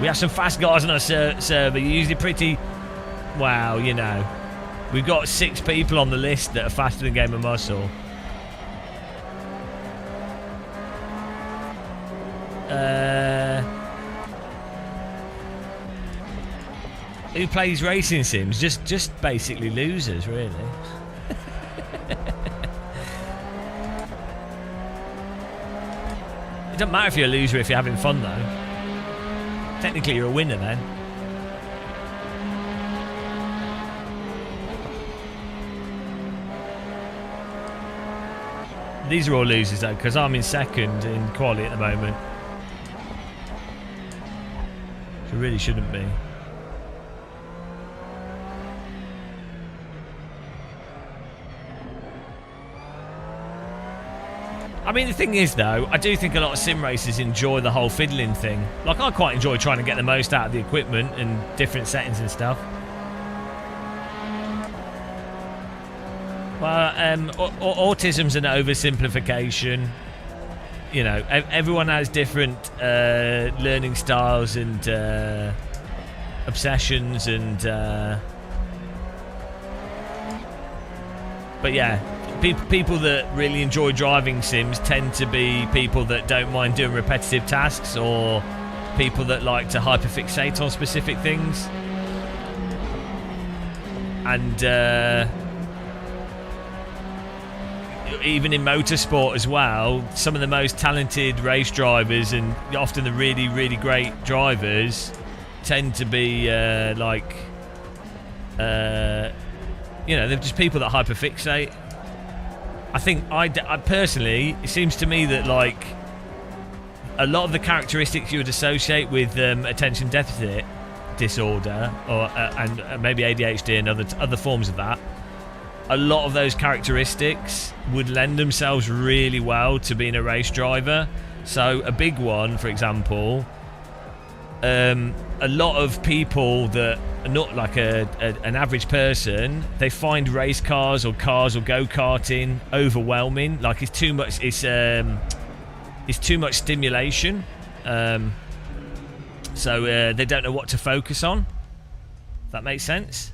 We have some fast guys on our server, usually pretty, well, you know. We've got 6 people on the list that are faster than Gamer Muscle. Who plays racing sims? Just basically losers, really. It doesn't matter if you're a loser if you're having fun, though. Technically, you're a winner then. These are all losers though, because I'm in second in quali at the moment. So really shouldn't be. I mean, the thing is, though, I do think a lot of sim racers enjoy the whole fiddling thing. Like, I quite enjoy trying to get the most out of the equipment and different settings and stuff. Well, autism's an oversimplification. You know, everyone has different learning styles and obsessions and... But yeah, people that really enjoy driving sims tend to be people that don't mind doing repetitive tasks, or people that like to hyperfixate on specific things. And even in motorsport as well, some of the most talented race drivers and often the really, really great drivers tend to be you know, they're just people that hyperfixate. I think I personally, it seems to me that like a lot of the characteristics you would associate with attention deficit disorder, or and maybe ADHD and other forms of that, a lot of those characteristics would lend themselves really well to being a race driver. So a big one, for example, a lot of people that are not like an average person, they find race cars or go-karting overwhelming. Like it's too much. It's too much stimulation. So they don't know what to focus on. If that makes sense.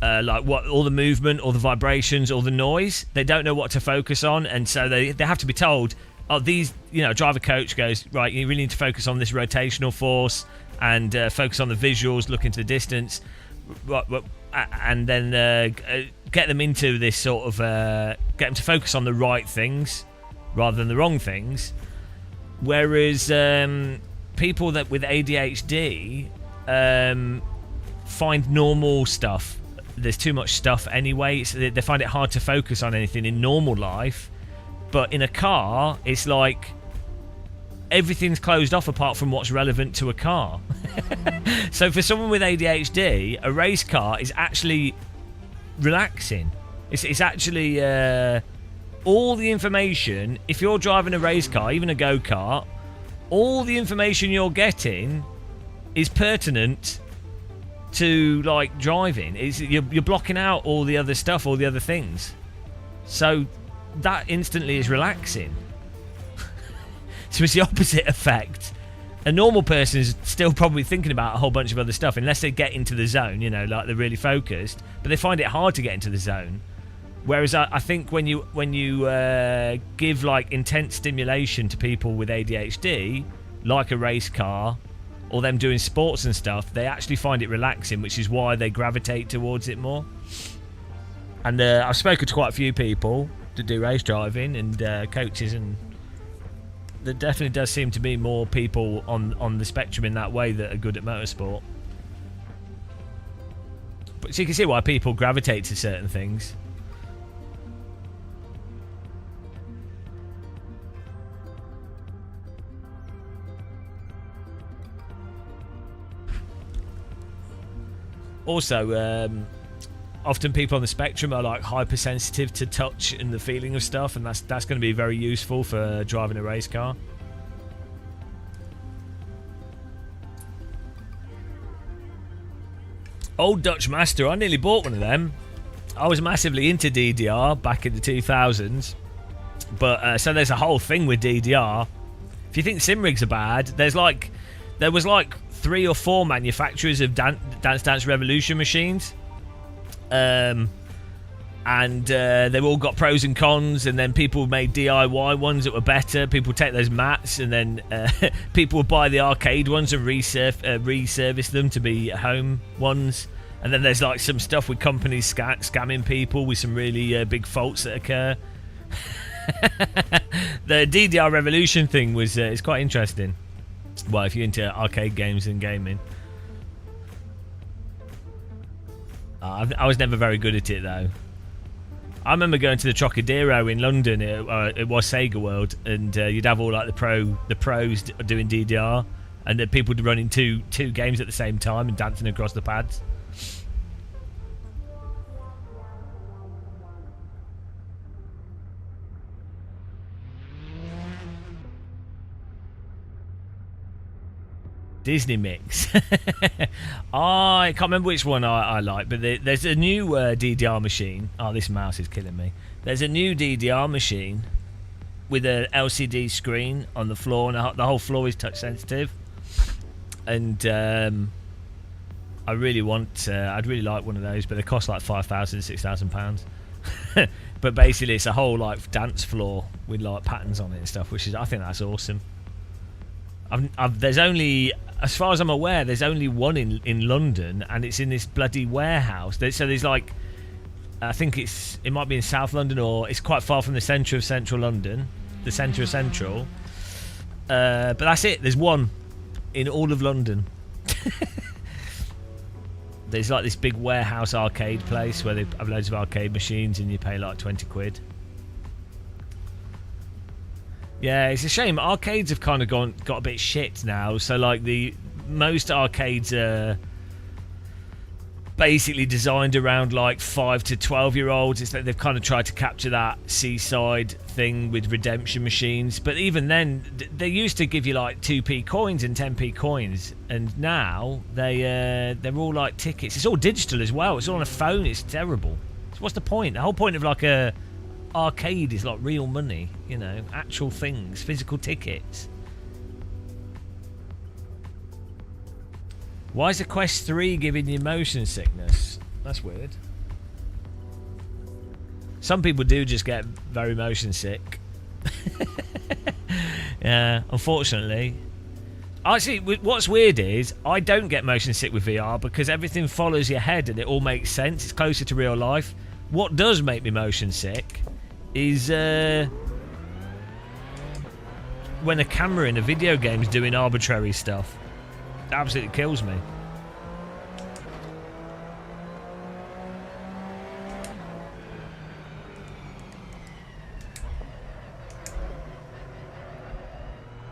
Like what, all the movement, all the vibrations, all the noise, they don't know what to focus on, and so they have to be told, oh, these, you know, driver coach goes, right, you really need to focus on this rotational force and focus on the visuals, look into the distance, and then get them into this sort of get them to focus on the right things rather than the wrong things. Whereas people that with ADHD find normal stuff, there's too much stuff anyway, so they find it hard to focus on anything in normal life. But in a car, it's like everything's closed off apart from what's relevant to a car. So for someone with ADHD, a race car is actually relaxing. It's actually all the information. If you're driving a race car, even a go-kart, all the information you're getting is pertinent to like driving. You're blocking out all the other stuff, all the other things. So that instantly is relaxing. So it's the opposite effect. A normal person is still probably thinking about a whole bunch of other stuff unless they get into the zone, you know, like they're really focused, but they find it hard to get into the zone. Whereas I think when you give like intense stimulation to people with ADHD, like a race car or them doing sports and stuff, they actually find it relaxing, which is why they gravitate towards it more. And I've spoken to quite a few people that do race driving and coaches, and there definitely does seem to be more people on the spectrum in that way that are good at motorsport. But so you can see why people gravitate to certain things. Also, often people on the spectrum are like hypersensitive to touch and the feeling of stuff, and that's going to be very useful for driving a race car. Old Dutch Master, I nearly bought one of them. I was massively into DDR back in the 2000s, but so there's a whole thing with DDR. If you think sim rigs are bad, there was like 3 or 4 manufacturers of Dance Dance Revolution machines. And they've all got pros and cons, and then people made DIY ones that were better. People take those mats, and then people would buy the arcade ones and resurface them to be home ones. And then there's like some stuff with companies scamming people with some really big faults that occur. The DDR Revolution thing was is quite interesting. Well, if you're into arcade games and gaming. I was never very good at it though. I remember going to the Trocadero in London. It was Sega World, and you'd have all like the pros doing DDR, and the people running two games at the same time and dancing across the pads. Disney Mix. I can't remember which one I like, but there's a new DDR machine. Oh, this mouse is killing me. There's a new DDR machine with an LCD screen on the floor, and the whole floor is touch sensitive. And I really want, I'd really like one of those, but they cost like £5,000, £6,000. But basically, it's a whole like dance floor with like patterns on it and stuff, which is, I think that's awesome. There's only, as far as I'm aware, there's only one in London, and it's in this bloody warehouse. So there's like, I think it might be in South London, or it's quite far from the centre of central London, the centre of central. But that's it. There's one in all of London. There's like this big warehouse arcade place where they have loads of arcade machines, and you pay like 20 quid. Yeah, it's a shame. Arcades have kind of got a bit shit now. So like most arcades are basically designed around like 5 to 12-year-olds. It's like they've kind of tried to capture that seaside thing with redemption machines. But even then, they used to give you like 2p coins and 10p coins, and now they're all like tickets. It's all digital as well. It's all on a phone. It's terrible. So what's the point? The whole point of like a arcade is like real money, you know, actual things, physical tickets. Why is the Quest 3 giving you motion sickness? That's weird. Some people do just get very motion sick. Yeah, unfortunately. Actually, what's weird is I don't get motion sick with VR because everything follows your head and it all makes sense. It's closer to real life. What does make me motion sick is when a camera in a video game is doing arbitrary stuff. It absolutely kills me.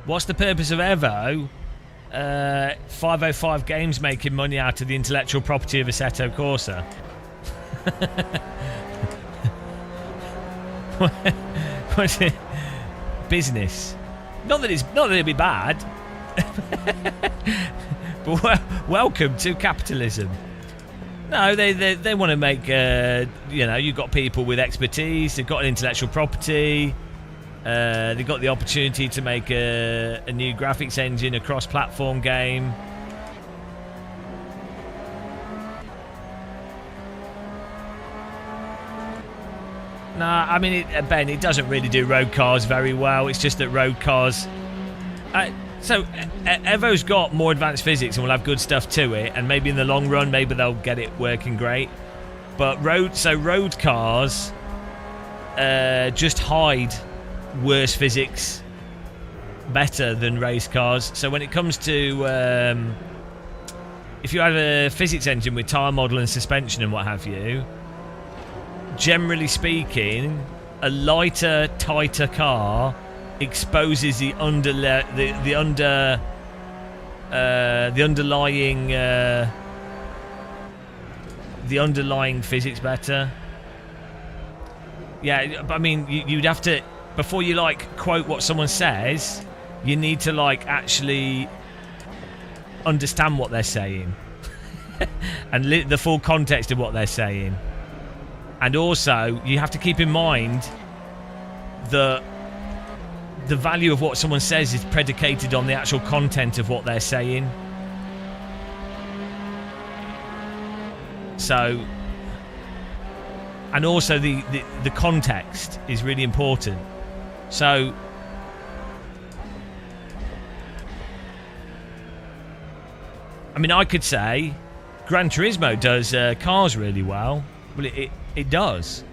What's the purpose of Evo? 505 Games making money out of the intellectual property of Assetto Corsa. What's it? Business. Not that it'd be bad. But welcome to capitalism. No, they want to make. You know, you've got people with expertise. They've got an intellectual property. They've got the opportunity to make a new graphics engine, a cross-platform game. Nah, I mean, Ben, it doesn't really do road cars very well. It's just that road cars... So, Evo's got more advanced physics and will have good stuff to it, and maybe in the long run, maybe they'll get it working great. But road cars just hide worse physics better than race cars. So when it comes to... if you have a physics engine with tyre model and suspension and what have you... Generally speaking, a lighter, tighter car exposes the underlying physics better. Yeah, I mean, you'd have to, before you like quote what someone says, you need to like actually understand what they're saying and the full context of what they're saying. And also, you have to keep in mind that the value of what someone says is predicated on the actual content of what they're saying. So, and also the context is really important. So, I mean, I could say Gran Turismo does cars really well. Well, it does.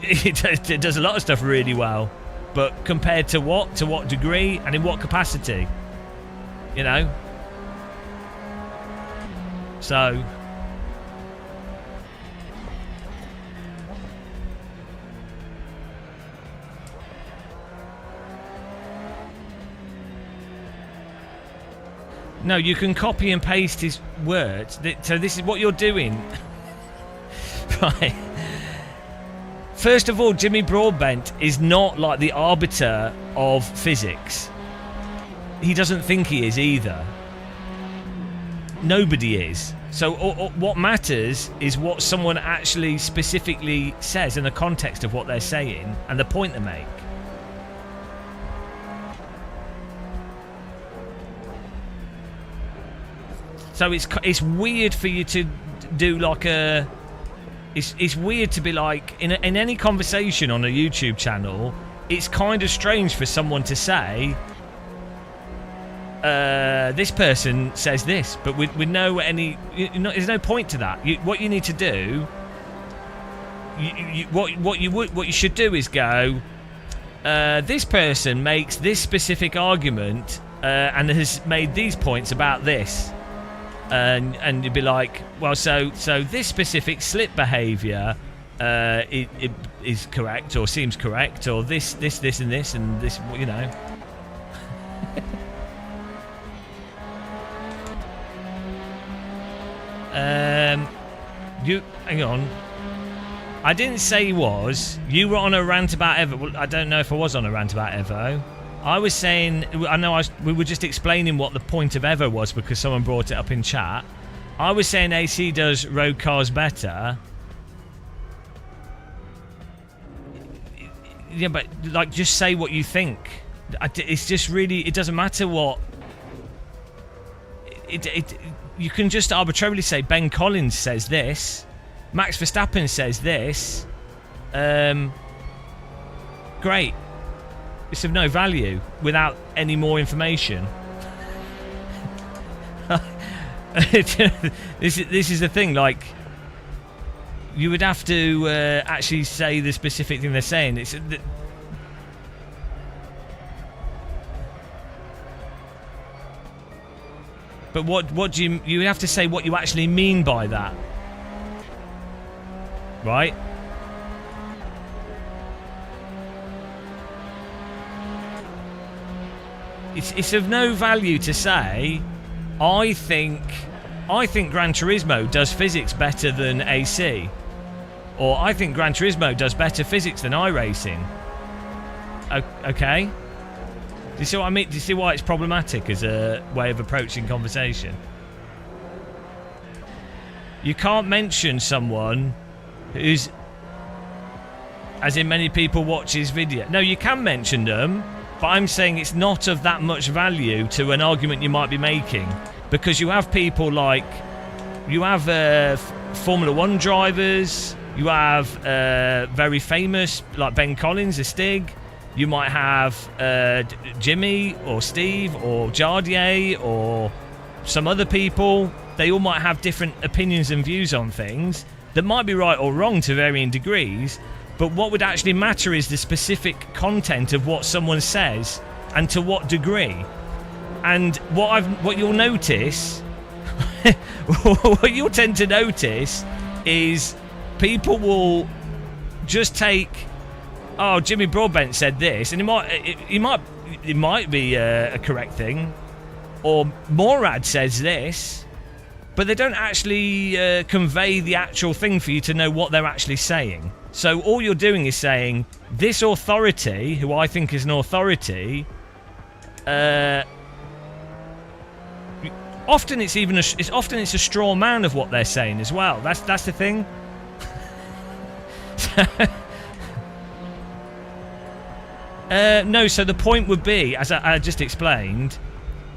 It does a lot of stuff really well, but compared to what? To what degree? And in what capacity? You know? So... No, you can copy and paste his words. So this is what you're doing. Right. First of all, Jimmy Broadbent is not like the arbiter of physics. He doesn't think he is either. Nobody is. So what matters is what someone actually specifically says in the context of what they're saying and the point they make. So it's weird for you to do like a... It's weird to be like, in any conversation on a YouTube channel, it's kind of strange for someone to say, this person says this, but with no any... there's no point to that. What you need to do... What you should do is go, this person makes this specific argument and has made these points about this. And you'd be like, well, so this specific slip behaviour it is correct or seems correct, or this and this and this, you know. You hang on. I didn't say he was. You were on a rant about Evo. Well, I don't know if I was on a rant about Evo. I was saying, we were just explaining what the point of Evo was because someone brought it up in chat. I was saying AC does road cars better. Yeah, but like, just say what you think. It's just really, it doesn't matter what. You can just arbitrarily say Ben Collins says this, Max Verstappen says this. Great. It's of no value without any more information. This is the thing. Like, you would have to actually say the specific thing they're saying. But what do you have to say what you actually mean by that, right? It's of no value to say, I think Gran Turismo does physics better than AC, or I think Gran Turismo does better physics than iRacing. Okay? Do you see what I mean? Do you see why it's problematic as a way of approaching conversation? You can't mention someone who's, as in many people watch his video. No, you can mention them, but I'm saying it's not of that much value to an argument you might be making, because you have people like, you have Formula 1 drivers, you have very famous like Ben Collins, the Stig. You might have Jimmy or Steve or Jardier or some other people. They all might have different opinions and views on things that might be right or wrong to varying degrees. But what would actually matter is the specific content of what someone says and to what degree. And what you'll notice, what you'll tend to notice is people will just take, oh, Jimmy Broadbent said this, and it might be a correct thing, or Morad says this, but they don't actually convey the actual thing for you to know what they're actually saying. So all you're doing is saying, this authority, who I think is an authority, often it's a straw man of what they're saying as well. That's the thing. No, so the point would be, as I just explained,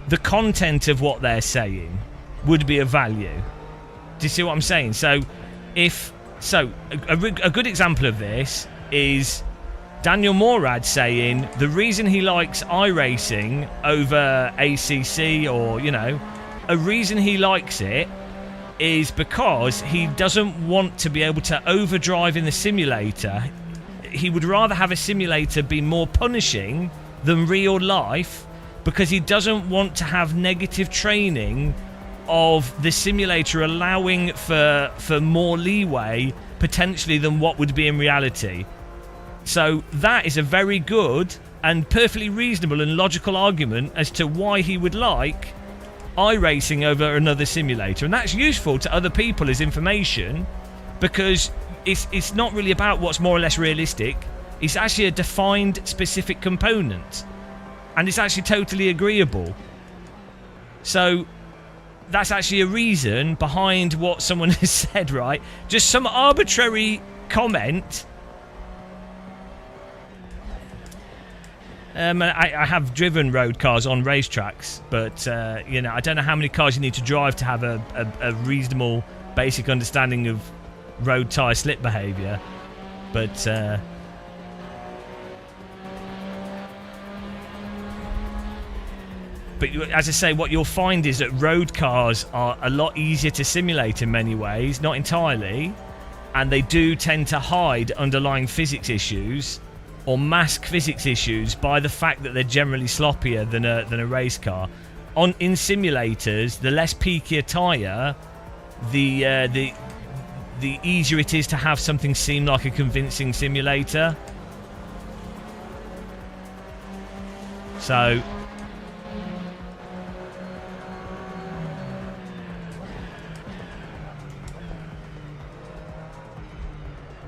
the content of what they're saying would be of value. Do you see what I'm saying? So, a good example of this is Daniel Morad saying the reason he likes iRacing over ACC, or, you know, a reason he likes it is because he doesn't want to be able to overdrive in the simulator. He would rather have a simulator be more punishing than real life, because he doesn't want to have negative training of the simulator allowing for more leeway potentially than what would be in reality. So that is a very good and perfectly reasonable and logical argument as to why he would like iRacing over another simulator, and that's useful to other people as information, because it's not really about what's more or less realistic. It's actually a defined specific component, and it's actually totally agreeable. So that's actually a reason behind what someone has said, right? Just some arbitrary comment. I have driven road cars on racetracks, but you know, I don't know how many cars you need to drive to have a reasonable basic understanding of road tyre slip behaviour. But as I say, what you'll find is that road cars are a lot easier to simulate in many ways, not entirely, and they do tend to hide underlying physics issues or mask physics issues by the fact that they're generally sloppier than a race car. In simulators, the less peaky a tyre, the easier it is to have something seem like a convincing simulator. So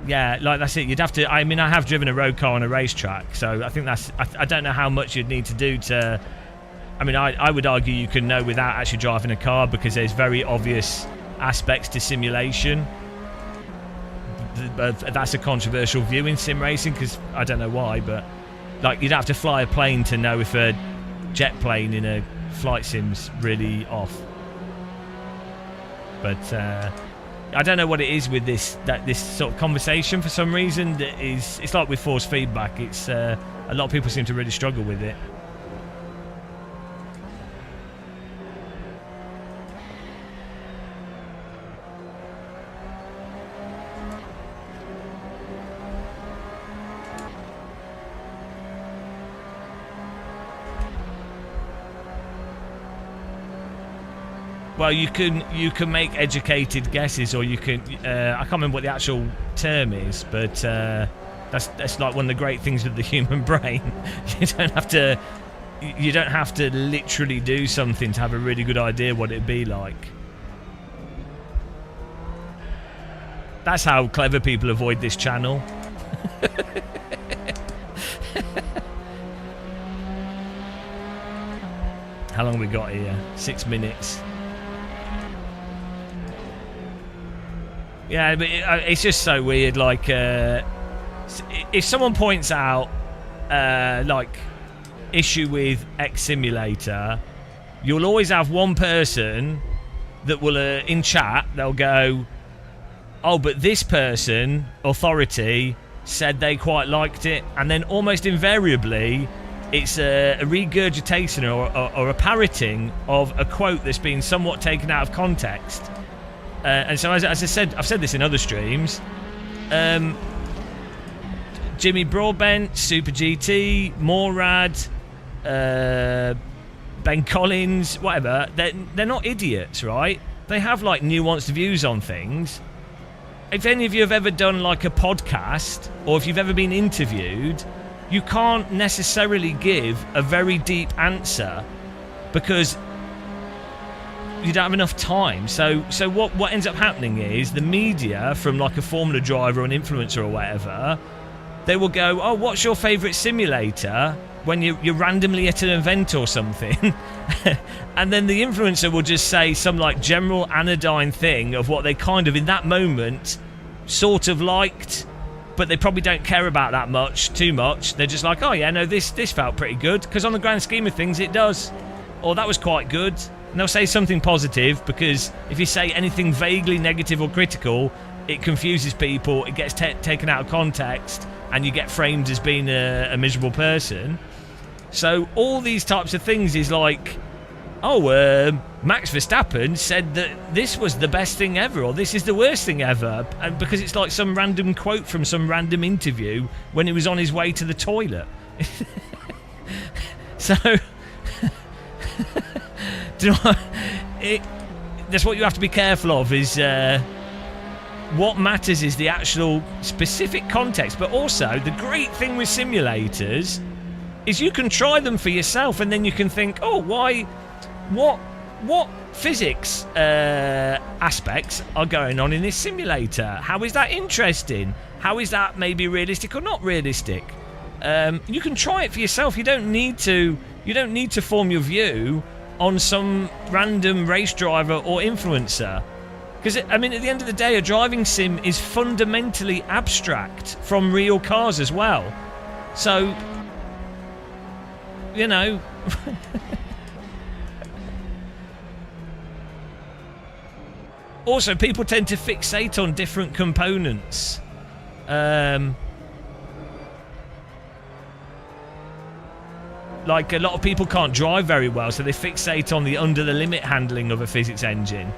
yeah, like that's it. You'd have to. I mean, I have driven a road car on a racetrack, so I think that's. I don't know how much you'd need to do to. I mean, I would argue you can know without actually driving a car, because there's very obvious aspects to simulation. That's a controversial view in sim racing, because I don't know why, but like you'd have to fly a plane to know if a jet plane in a flight sim's really off. But I don't know what it is with this sort of conversation. For some reason, it's like with force feedback. It's a lot of people seem to really struggle with it. Well, you can make educated guesses, or you can. I can't remember what the actual term is, but that's like one of the great things with the human brain. You don't have to literally do something to have a really good idea what it'd be like. That's how clever people avoid this channel. How long have we got here? 6 minutes. Yeah, but it's just so weird. Like, if someone points out, like, issue with X simulator, you'll always have one person that will, in chat, they'll go, oh, but this person, authority, said they quite liked it. And then almost invariably, it's a regurgitation or a parroting of a quote that's been somewhat taken out of context. And so, as I said, I've said this in other streams. Jimmy Broadbent, Super GT, Morad, Ben Collins, whatever. They're not idiots, right? They have like nuanced views on things. If any of you have ever done like a podcast, or if you've ever been interviewed, you can't necessarily give a very deep answer because you don't have enough time. So what ends up happening is the media, from like a Formula driver or an influencer or whatever, they will go, oh, what's your favourite simulator, when you're randomly at an event or something. And then the influencer will just say some like general anodyne thing of what they kind of in that moment sort of liked, but they probably don't care about that too much. They're just like, oh yeah, no, this felt pretty good, because on the grand scheme of things it does. Or that was quite good. And they'll say something positive, because if you say anything vaguely negative or critical, it confuses people, it gets taken out of context, and you get framed as being a miserable person. So all these types of things is like, oh, Max Verstappen said that this was the best thing ever, or this is the worst thing ever, and because it's like some random quote from some random interview when he was on his way to the toilet. So... that's what you have to be careful of, is what matters is the actual specific context. But also the great thing with simulators is you can try them for yourself, and then you can think, oh, what what physics aspects are going on in this simulator? How is that interesting? How is that maybe realistic or not realistic? You can try it for yourself. You don't need to form your view on some random race driver or influencer. Because, I mean, at the end of the day, a driving sim is fundamentally abstract from real cars as well. So, you know... Also, people tend to fixate on different components. Like, a lot of people can't drive very well, so they fixate on the under-the-limit handling of a physics engine.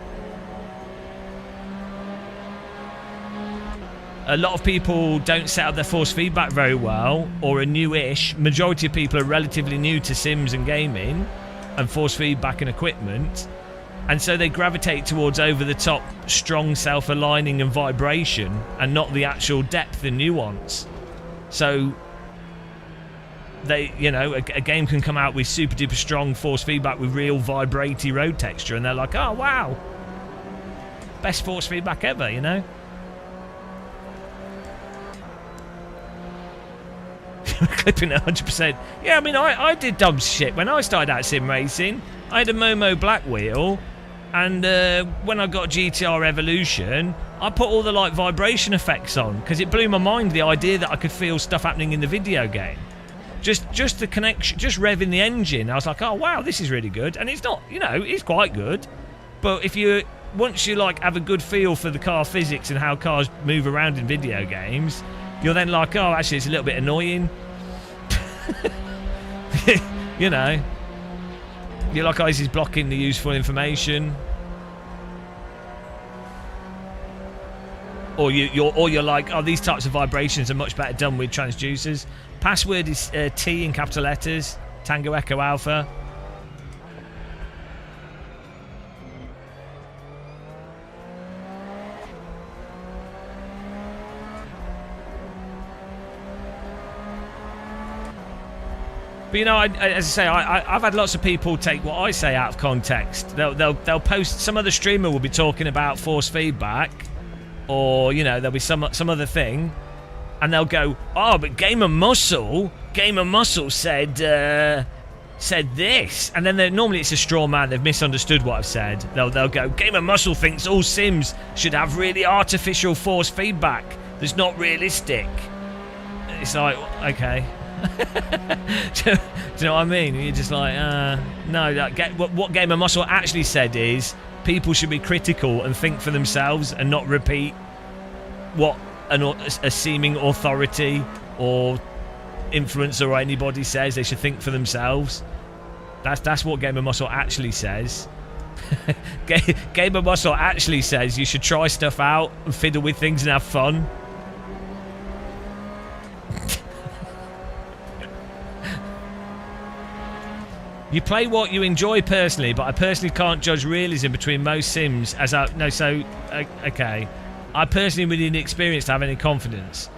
A lot of people don't set up their force feedback very well, or are newish. Majority of people are relatively new to sims and gaming and force feedback and equipment, and so they gravitate towards over-the-top strong self-aligning and vibration, and not the actual depth and nuance. So they, you know, a game can come out with super duper strong force feedback with real vibratey road texture, and they're like, oh wow, best force feedback ever, you know. Clipping 100%. Yeah, I mean, I did dumb shit when I started out sim racing. I had a Momo black wheel, and when I got GTR Evolution, I put all the like vibration effects on because it blew my mind, the idea that I could feel stuff happening in the video game. Just the connection, just revving the engine. I was like, oh wow, this is really good. And it's not, you know, it's quite good. But once you like have a good feel for the car physics and how cars move around in video games, you're then like, oh, actually, it's a little bit annoying. You know, you're like, oh, this is blocking the useful information. Or you're like, oh, these types of vibrations are much better done with transducers. Password is T in capital letters, Tango Echo Alpha. But you know, as I say, I've had lots of people take what I say out of context. They'll post, some other streamer will be talking about force feedback, or you know, there'll be some other thing, and they'll go, oh, but Gamer Muscle said this, and then normally it's a straw man. They've misunderstood what I've said. They'll go, Gamer Muscle thinks all sims should have really artificial force feedback that's not realistic. It's like, okay. Do you know what I mean? You're just like, no. What Gamer Muscle actually said is people should be critical and think for themselves and not repeat what a seeming authority or influencer or anybody says. They should think for themselves. That's what Gamer Muscle actually says. Gamer Muscle actually says you should try stuff out and fiddle with things and have fun. You play what you enjoy personally, but I personally can't judge realism between most sims okay. I personally really inexperienced to have any confidence.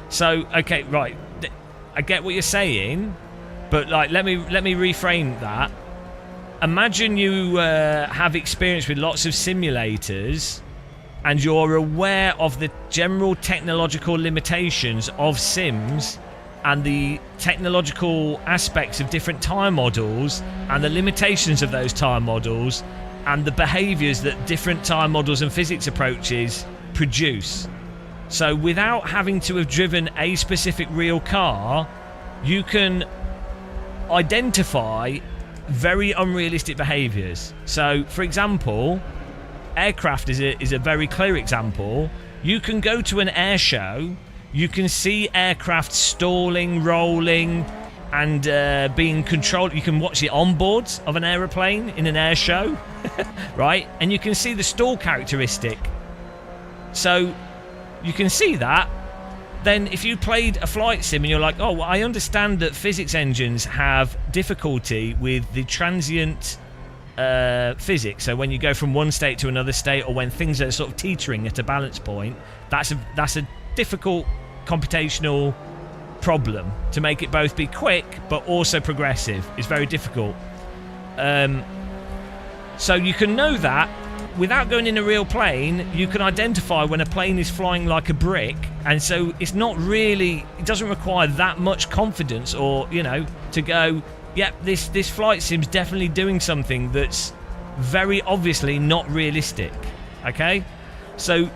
So, okay, right. I get what you're saying, but like let me reframe that. Imagine you have experience with lots of simulators and you're aware of the general technological limitations of sims and the technological aspects of different tire models and the limitations of those tire models and the behaviours that different tire models and physics approaches produce. So without having to have driven a specific real car, you can identify very unrealistic behaviours. So, for example, aircraft is a very clear example. You can go to an air show, you can see aircraft stalling, rolling, and being controlled. You can watch the onboards of an aeroplane in an air show, right? And you can see the stall characteristic. So you can see that. Then if you played a flight sim and you're like, oh, well, I understand that physics engines have difficulty with the transient physics. So when you go from one state to another state, or when things are sort of teetering at a balance point, that's a difficult computational problem to make it both be quick but also progressive. It's very difficult. So you can know that without going in a real plane. You can identify when a plane is flying like a brick, and so it's not really, it doesn't require that much confidence, or you know, to go, yep, this flight sim's definitely doing something that's very obviously not realistic. Okay, so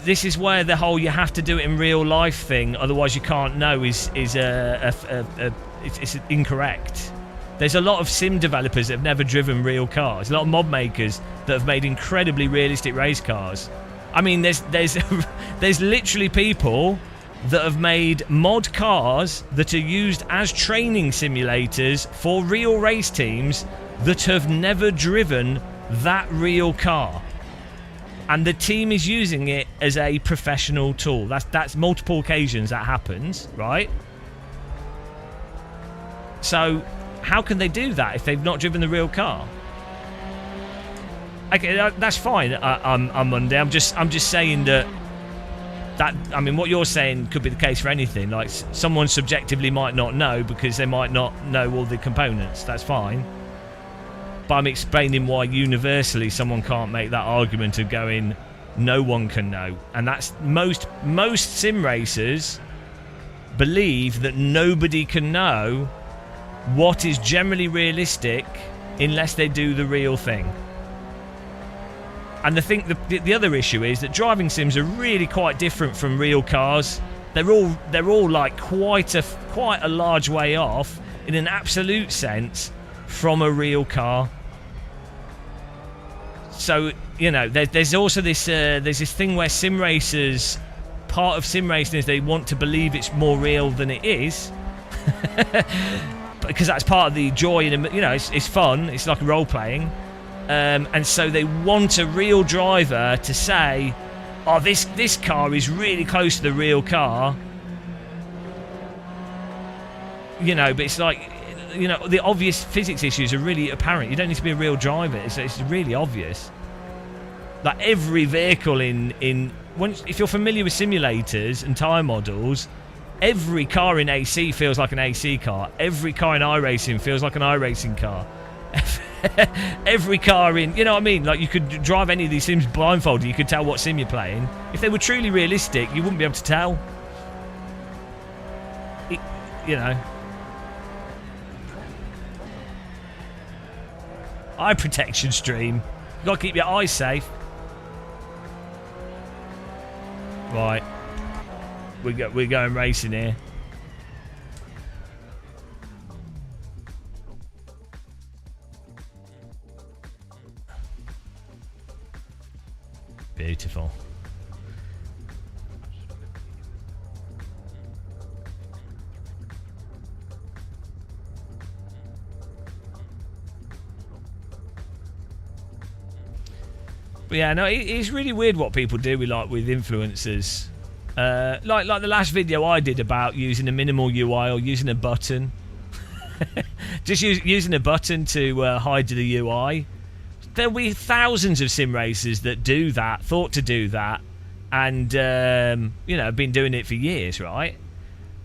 this is where the whole you have to do it in real life thing, otherwise you can't know, is it's incorrect. There's a lot of sim developers that have never driven real cars. A lot of mod makers that have made incredibly realistic race cars. I mean, there's there's literally people that have made mod cars that are used as training simulators for real race teams that have never driven that real car. And the team is using it as a professional tool. That's multiple occasions that happens, right? So how can they do that if they've not driven the real car? Okay, that's fine. I'm Monday. I'm just saying that I mean, what you're saying could be the case for anything. Like, someone subjectively might not know because they might not know all the components. That's fine. But I'm explaining why universally someone can't make that argument of going, no one can know. And that's most sim racers believe that nobody can know what is generally realistic unless they do the real thing. And the other issue is that driving sims are really quite different from real cars. They're all like quite a large way off in an absolute sense from a real car. So, you know, there's also this there's this thing where sim racers, part of sim racing is they want to believe it's more real than it is. Because that's part of the joy, and you know, it's fun, it's like role playing, and so they want a real driver to say, oh, this car is really close to the real car, you know. But it's like, you know, the obvious physics issues are really apparent. You don't need to be a real driver. It's really obvious. Like every vehicle if you're familiar with simulators and tyre models, every car in AC feels like an AC car. Every car in iRacing feels like an iRacing car. Every car in, you know what I mean? Like, you could drive any of these sims blindfolded, you could tell what sim you're playing. If they were truly realistic, you wouldn't be able to tell. You know. Eye protection stream. You gotta keep your eyes safe. Right. We're going racing here. Beautiful. But yeah, no, it's really weird what people do with influencers. Like the last video I did about using a minimal UI or using a button. Just using a button to hide the UI. There'll be thousands of sim racers that do that, thought to do that, and you know, been doing it for years, right?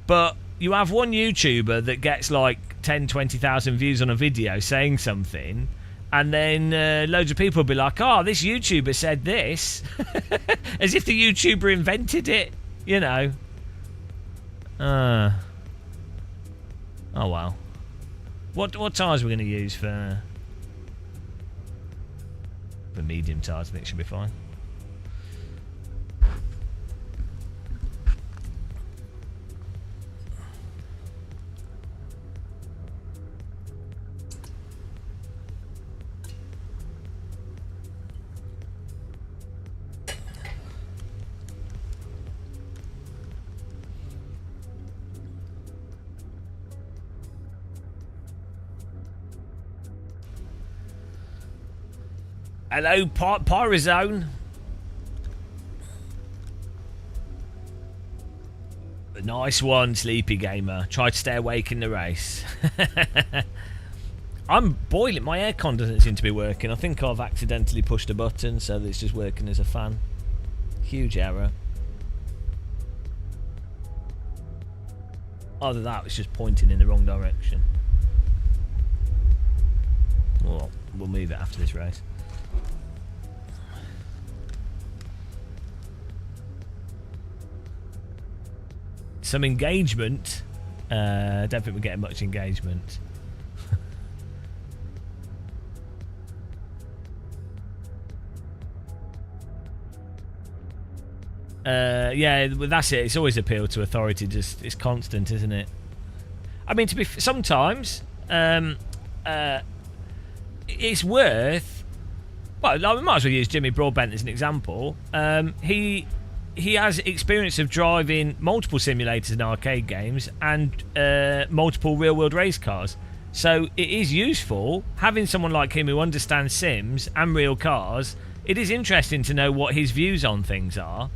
But you have one YouTuber that gets like 10, 20,000 views on a video saying something, and then loads of people will be like, oh, this YouTuber said this. As if the YouTuber invented it, you know. Oh well. What tyres are we going to use for medium tyres? I think it should be fine. Hello, Pyrazone. Nice one, Sleepy Gamer. Try to stay awake in the race. I'm boiling. My aircon doesn't seem to be working. I think I've accidentally pushed a button so that it's just working as a fan. Huge error. Either that, it's just pointing in the wrong direction. Well, we'll move it after this race. Some engagement. I don't think we're getting much engagement. Yeah, that's it. It's always appeal to authority. Just it's constant, isn't it? I mean, sometimes it's worth. Well, I might as well use Jimmy Broadbent as an example. He has experience of driving multiple simulators and arcade games and multiple real-world race cars. So it is useful having someone like him who understands sims and real cars. It is interesting to know what his views on things are.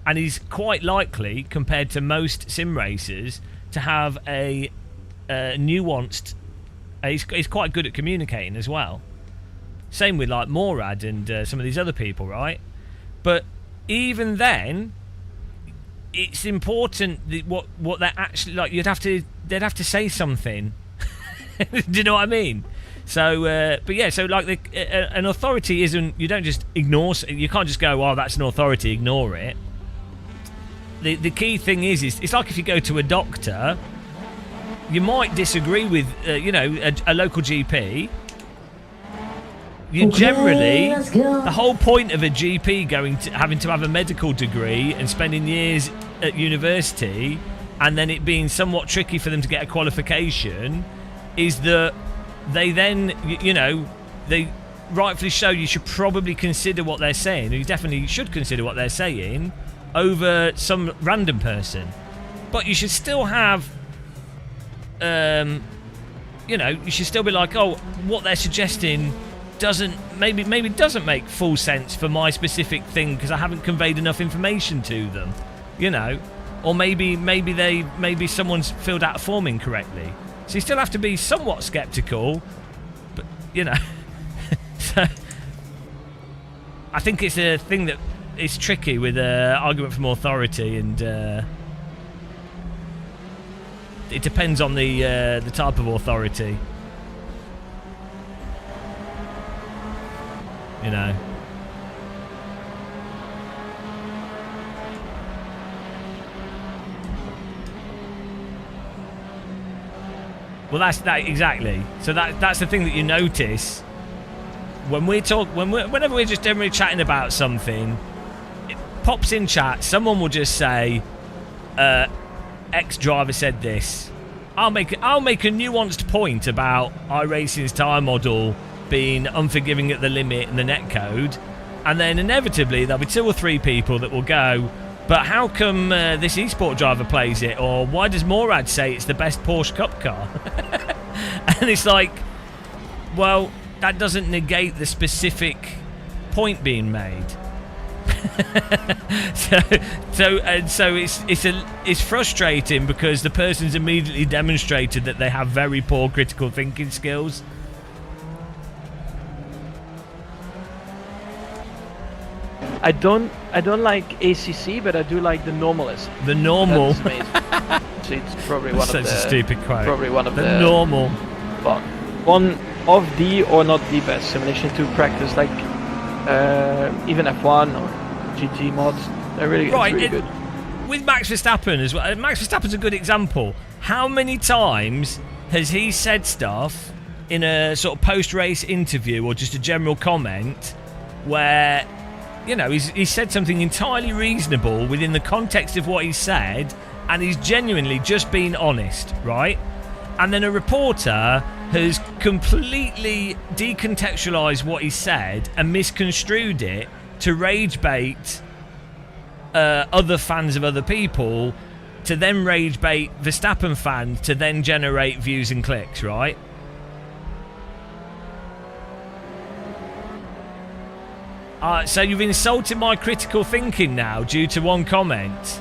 And he's quite likely, compared to most sim racers, to have a nuanced. He's quite good at communicating as well. Same with like Morad and some of these other people, right? But even then, it's important that what they're actually like. They'd have to say something. Do you know what I mean? So, but yeah, so like an authority isn't. You don't just ignore. You can't just go, "Oh, that's an authority. Ignore it." The key thing is it's like if you go to a doctor, you might disagree with a local GP. You generally, the whole point of a GP having to have a medical degree and spending years at university, and then it being somewhat tricky for them to get a qualification, is that they then they rightfully so you should probably consider what they're saying. You definitely should consider what they're saying over some random person, but you should still have you should still be like, oh, what they're suggesting doesn't make full sense for my specific thing because I haven't conveyed enough information to them, or maybe someone's filled out a form incorrectly. So you still have to be somewhat skeptical, but so I think it's a thing that it's tricky with argument from authority, and it depends on the type of authority. Well, that's that exactly. So that's the thing that you notice when whenever we're just generally chatting about something. Pops in chat, someone will just say, X driver said this. I'll make a nuanced point about iRacing's tyre model being unforgiving at the limit in the netcode, and then inevitably there'll be 2 or 3 people that will go, but how come this esport driver plays it, or why does Morad say it's the best Porsche Cup car? And it's like, well, that doesn't negate the specific point being made. so it's frustrating because the person's immediately demonstrated that they have very poor critical thinking skills. I don't like ACC, but I do like the normalist. The normal. That's amazing. So it's probably one Such of the a stupid quote. Probably one of the normal. Well, one of the or not the best simulation to practice, like even F1 or GT mods. They're really, right, it's really good. With Max Verstappen as well. Max Verstappen's a good example. How many times has he said stuff in a sort of post-race interview or just a general comment where, he's said something entirely reasonable within the context of what he said, and he's genuinely just been honest, right? And then a reporter has completely decontextualised what he said and misconstrued it to rage bait other fans of other people, to then rage bait Verstappen fans, to then generate views and clicks, right? So you've insulted my critical thinking now due to one comment.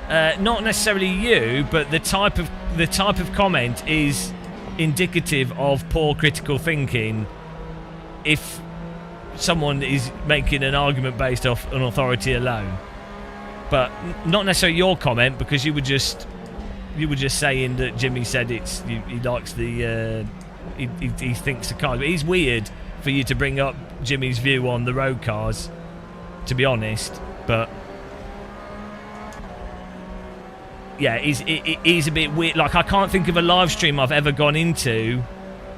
Not necessarily you, but the type of comment is indicative of poor critical thinking. If someone is making an argument based off an authority alone, but not necessarily your comment, because you were just You were just saying that Jimmy said he likes the he thinks the cars. But he's weird for you to bring up Jimmy's view on the road cars, to be honest. But yeah, he's a bit weird. Like, I can't think of a live stream I've ever gone into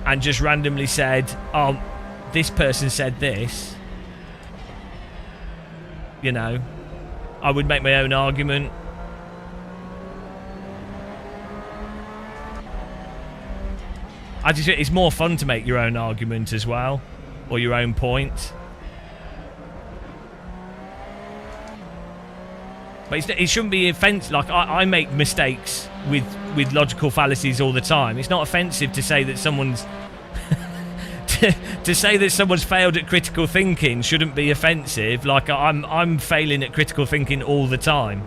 and just randomly said, "Oh, this person said this." You know, I would make my own argument. I just, it's more fun to make your own argument as well, or your own point. But it shouldn't be offensive. Like, I make mistakes with logical fallacies all the time. It's not offensive to say that someone's to say that someone's failed at critical thinking shouldn't be offensive. Like, I'm failing at critical thinking all the time.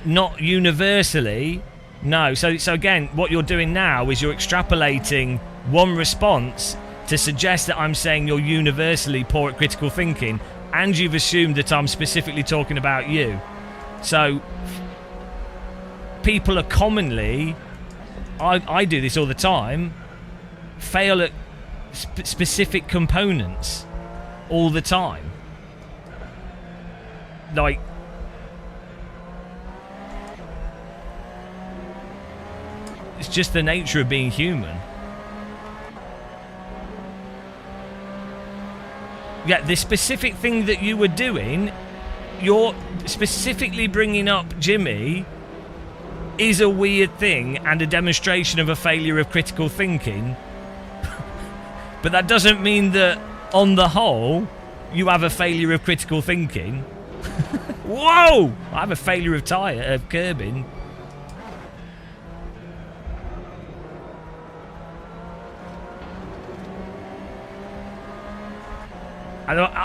Not universally, no. So again, what you're doing now is you're extrapolating one response to suggest that I'm saying you're universally poor at critical thinking, and you've assumed that I'm specifically talking about you. So people are commonly, I do this all the time, fail at specific components all the time. Like, it's just the nature of being human. Yeah, the specific thing that you were doing, you're specifically bringing up Jimmy, is a weird thing and a demonstration of a failure of critical thinking. But that doesn't mean that, on the whole, you have a failure of critical thinking. Whoa! I have a failure of curbing.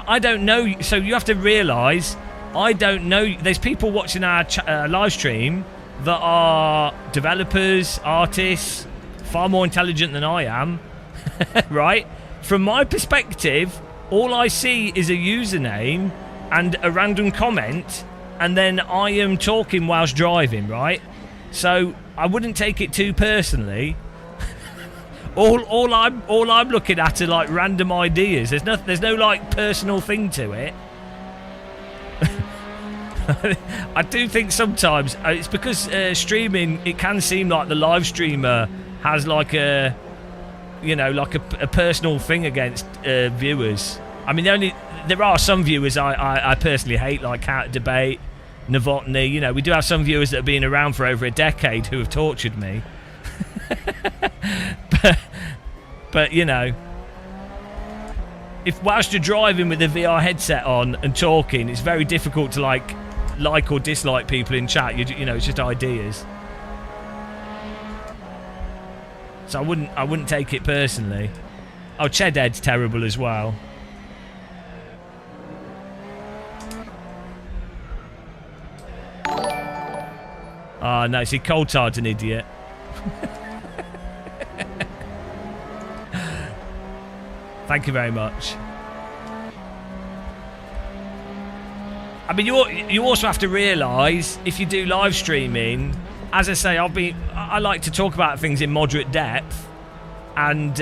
I don't know, so you have to realise, I don't know. There's people watching our live stream that are developers, artists, far more intelligent than I am, right? From my perspective, all I see is a username and a random comment, and then I am talking whilst driving, right? So I wouldn't take it too personally. All I'm looking at are like random ideas. There's no like personal thing to it. I do think sometimes it's because streaming, it can seem like the live streamer has like a, you know, like a personal thing against viewers. I mean, there are some viewers I personally hate, like Cat Debate, Novotny. You know, we do have some viewers that have been around for over a decade who have tortured me. But you know, if whilst you're driving with a VR headset on and talking, it's very difficult to like or dislike people in chat. You know, it's just ideas. So I wouldn't take it personally. Oh, Chedhead's terrible as well. Oh no, see, Coulthard's an idiot. Thank you very much. I mean, you also have to realise, if you do live streaming, as I say, I like to talk about things in moderate depth, and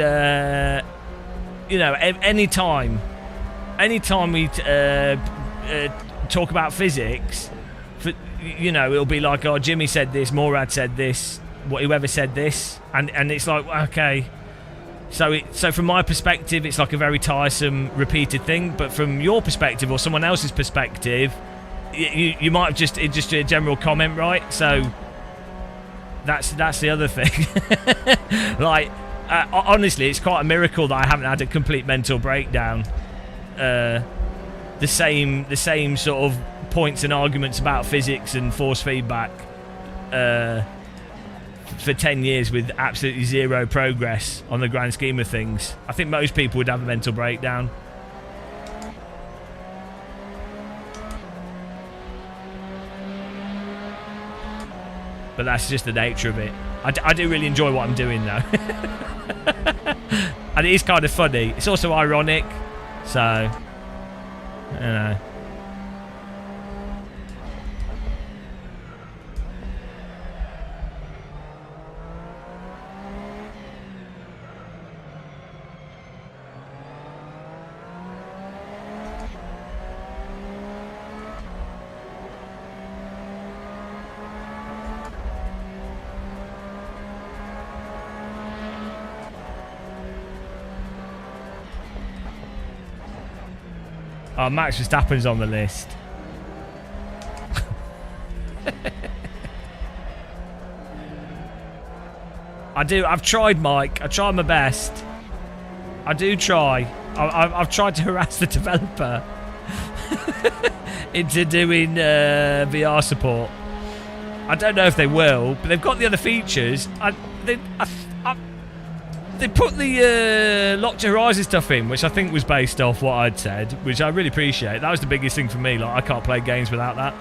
you know, anytime we talk about physics, you know, it'll be like, oh, Jimmy said this, Morad said this, whoever said this, and it's like, okay. So from my perspective, it's like a very tiresome, repeated thing. But from your perspective or someone else's perspective, you might have it's just a general comment, right? So that's the other thing. Like, honestly, it's quite a miracle that I haven't had a complete mental breakdown. The same sort of points and arguments about physics and force feedback for 10 years with absolutely zero progress on the grand scheme of things. I think most people would have a mental breakdown. But that's just the nature of it. I do really enjoy what I'm doing though. And it is kind of funny. It's also ironic. So, you know. Oh, Max Verstappen's on the list. I've tried, Mike. I tried my best. I do try. I've tried to harass the developer into doing VR support. I don't know if they will, but they've got the other features. They put the Locked Horizon stuff in, which I think was based off what I'd said, which I really appreciate. That was the biggest thing for me. Like, I can't play games without that.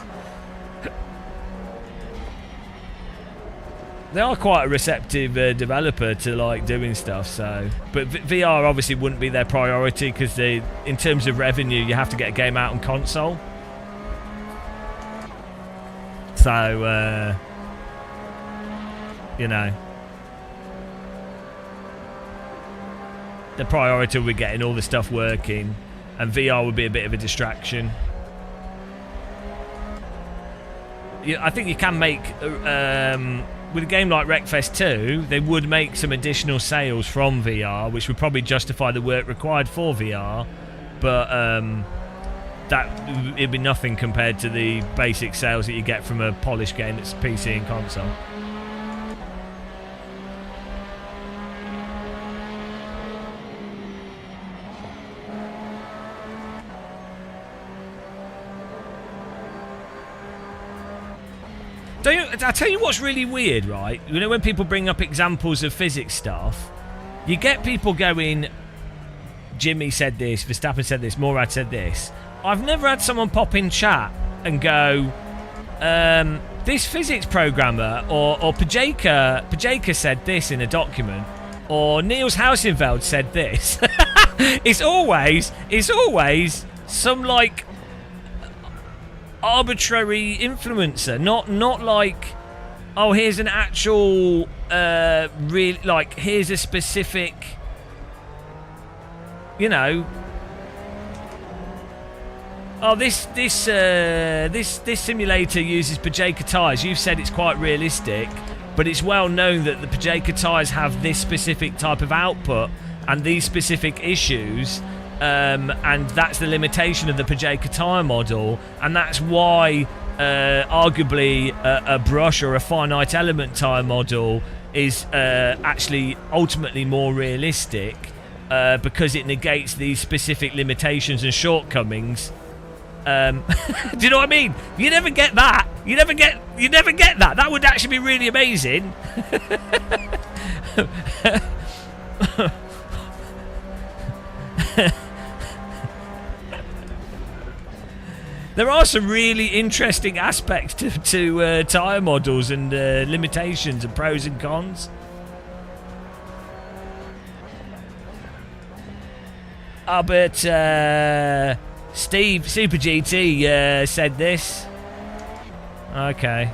They are quite a receptive developer to like doing stuff. So, but VR obviously wouldn't be their priority because in terms of revenue, you have to get a game out on console. So, you know. The priority will be getting all the stuff working, and VR would be a bit of a distraction. I think you can make, with a game like Wreckfest 2, they would make some additional sales from VR, which would probably justify the work required for VR, but it'd be nothing compared to the basic sales that you get from a polished game that's PC and console. I'll tell you what's really weird, right? You know, when people bring up examples of physics stuff, you get people going, Jimmy said this, Verstappen said this, Morad said this. I've never had someone pop in chat and go, this physics programmer or Pajeka said this in a document, or Niels Hausenfeld said this. It's always some like arbitrary influencer, not like, oh, here's an actual real, like, here's a specific, you know, oh, this simulator uses Pajeka tyres. You've said it's quite realistic, but it's well known that the Pajeka tyres have this specific type of output and these specific issues. And that's the limitation of the Pajeka tyre model, and that's why arguably a brush or a finite element tyre model is actually ultimately more realistic because it negates these specific limitations and shortcomings. Do you know what I mean? You never get that. You never get that. That would actually be really amazing. There are some really interesting aspects to tyre models and limitations and pros and cons. But Steve Super GT said this. Okay.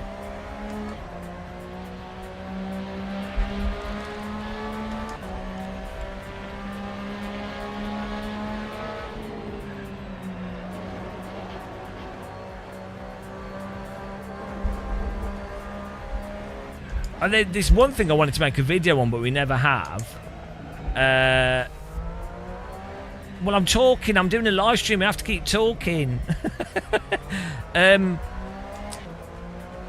And there's one thing I wanted to make a video on, but we never have. Well, I'm talking. I'm doing a live stream. I have to keep talking.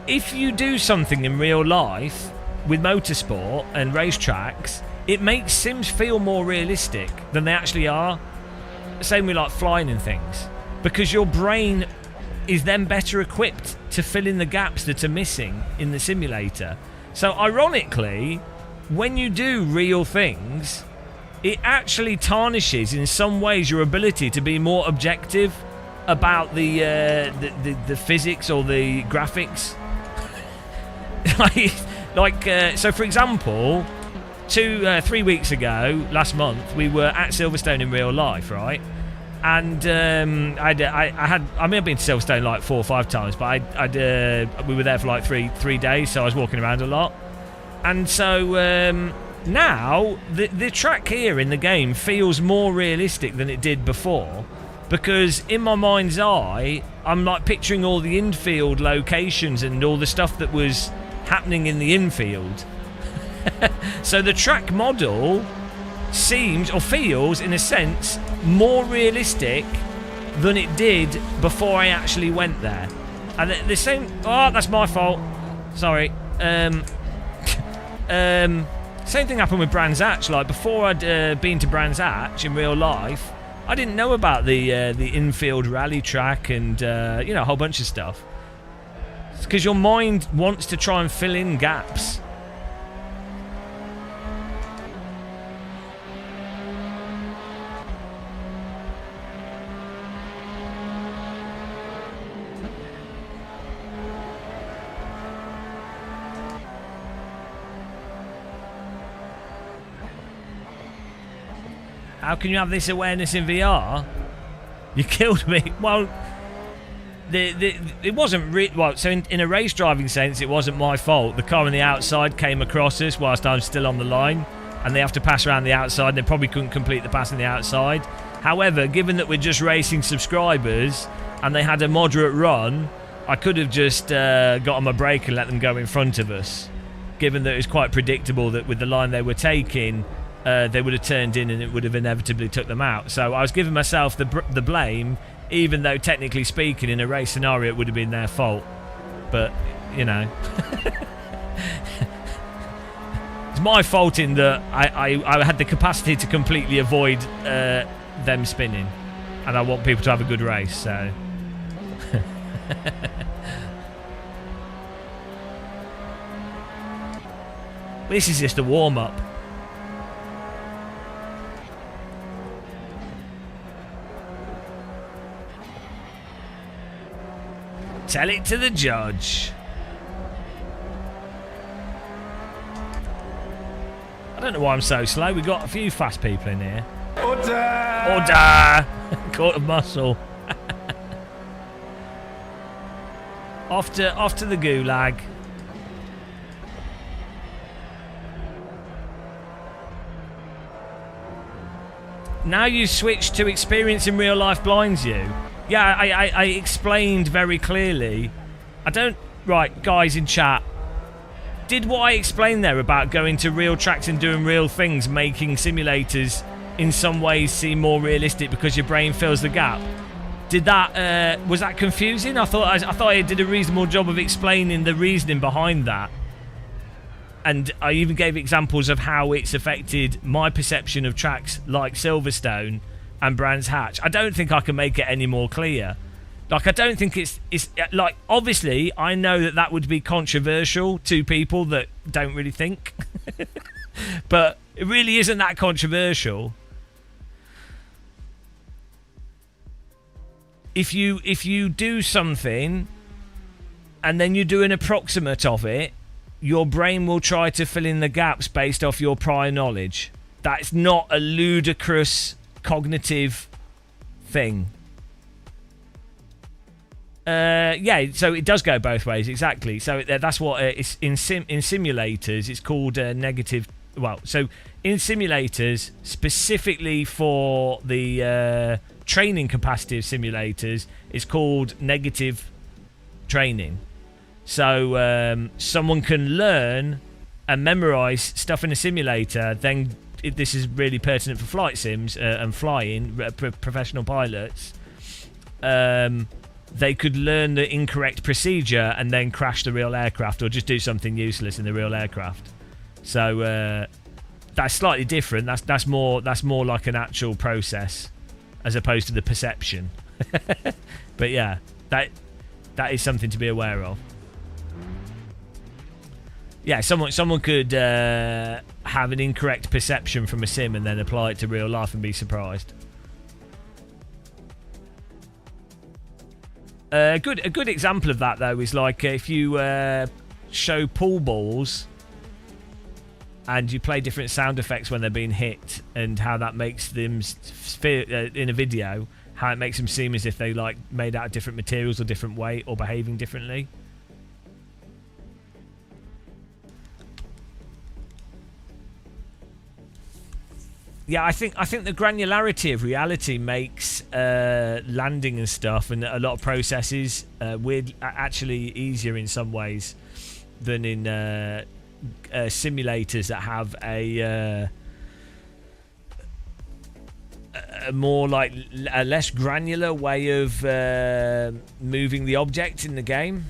If you do something in real life with motorsport and racetracks, it makes sims feel more realistic than they actually are. Same with like flying and things, because your brain is then better equipped to fill in the gaps that are missing in the simulator. So ironically, when you do real things, it actually tarnishes in some ways your ability to be more objective about the physics or the graphics. So for example, 3 weeks ago, last month, we were at Silverstone in real life, right? And I mean, I've been to Silverstone like 4 or 5 times, but we were there for like three days, so I was walking around a lot. And so now the track here in the game feels more realistic than it did before, because in my mind's eye, I'm like picturing all the infield locations and all the stuff that was happening in the infield. So the track model seems or feels, in a sense, more realistic than it did before I actually went there. And the same. Oh, that's my fault. Sorry. Same thing happened with Brands Hatch. Like before I'd been to Brands Hatch in real life, I didn't know about the infield rally track and a whole bunch of stuff. It's because your mind wants to try and fill in gaps. How can you have this awareness in VR? You killed me. Well, it wasn't well. So in a race driving sense, it wasn't my fault. The car on the outside came across us whilst I was still on the line, and they have to pass around the outside. And they probably couldn't complete the pass on the outside. However, given that we're just racing subscribers and they had a moderate run, I could have just got on my brake and let them go in front of us. Given that it was quite predictable that with the line they were taking, they would have turned in and it would have inevitably took them out. So I was giving myself the blame, even though technically speaking in a race scenario it would have been their fault. But, you know. It's my fault in that I had the capacity to completely avoid them spinning. And I want people to have a good race, so... This is just a warm-up. Tell it to the judge. I don't know why I'm so slow. We've got a few fast people in here. Order! Caught a muscle. off to the gulag. Now you switch to experience in real life blinds you. Yeah, I explained very clearly. I don't... Right, guys in chat. Did what I explained there about going to real tracks and doing real things, making simulators in some ways seem more realistic because your brain fills the gap? Did that... was that confusing? I thought I did a reasonable job of explaining the reasoning behind that. And I even gave examples of how it's affected my perception of tracks like Silverstone and Brands Hatch. I don't think I can make it any more clear. Like, I don't think it's like, obviously, I know that would be controversial to people that don't really think. But it really isn't that controversial. If you do something and then you do an approximate of it, your brain will try to fill in the gaps based off your prior knowledge. That's not a ludicrous cognitive thing. Yeah, so it does go both ways, exactly. So that's what it's in simulators. It's called negative. Well, so in simulators, specifically for the training capacity of simulators, it's called negative training. So someone can learn and memorize stuff in a simulator. Then this is really pertinent for flight sims and flying professional pilots. They could learn the incorrect procedure and then crash the real aircraft or just do something useless in the real aircraft. So that's slightly different. That's more like an actual process as opposed to the perception. But yeah, that is something to be aware of. Yeah, someone could have an incorrect perception from a sim and then apply it to real life and be surprised. A good example of that though is like if you show pool balls and you play different sound effects when they're being hit and how that makes them in a video, how it makes them seem as if they like made out of different materials or different weight or behaving differently. Yeah, I think the granularity of reality makes landing and stuff and a lot of processes actually easier in some ways than in simulators that have a more like a less granular way of moving the object in the game.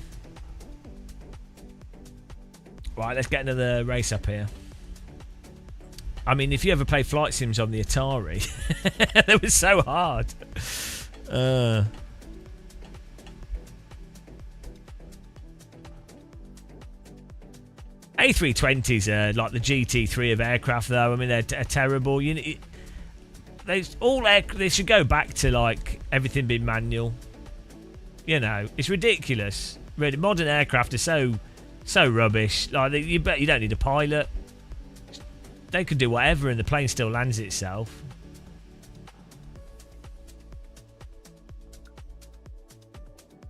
Right, let's get another race up here. I mean, if you ever play flight sims on the Atari, they were so hard. A320s are like the GT3 of aircraft, though. I mean, they're terrible. They should go back to like everything being manual. You know, it's ridiculous. Really, modern aircraft are so rubbish. Like you don't need a pilot. They could do whatever and the plane still lands itself.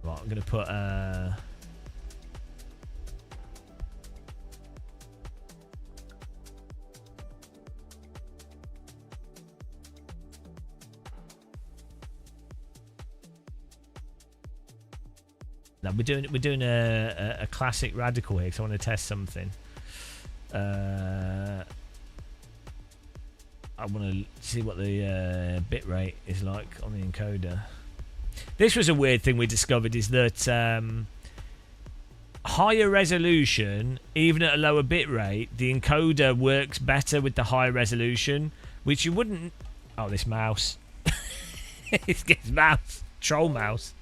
Right, I'm going to put... No, we're doing a classic radical here because I want to test something. I want to see what the bit rate is like on the encoder. This was a weird thing we discovered, is that higher resolution, even at a lower bit rate, the encoder works better with the higher resolution, which you wouldn't... Oh, this mouse. It's mouse. Troll mouse.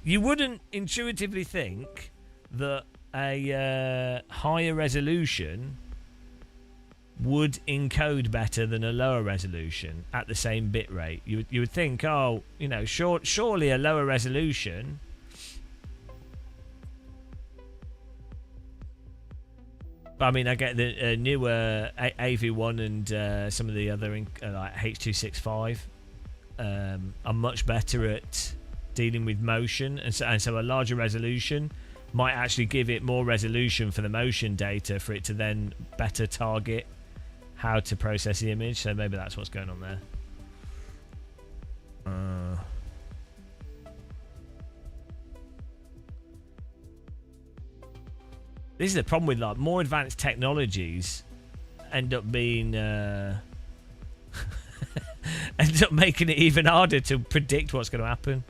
You wouldn't intuitively think that a higher resolution would encode better than a lower resolution at the same bit rate. You would think, oh, you know, surely a lower resolution but I mean, I get the newer AV1 and some of the other like H.265 are much better at dealing with motion, and so a larger resolution might actually give it more resolution for the motion data for it to then better target how to process the image. So maybe that's what's going on there. This is the problem with like more advanced technologies end up being end up making it even harder to predict what's going to happen.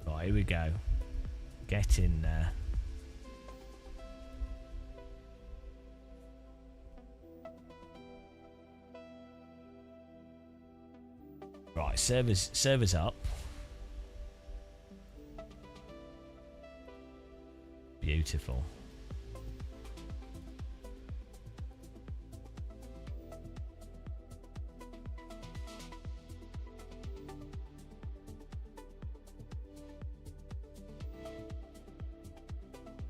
Right, here we go. Get in there. Right, servers up. Beautiful.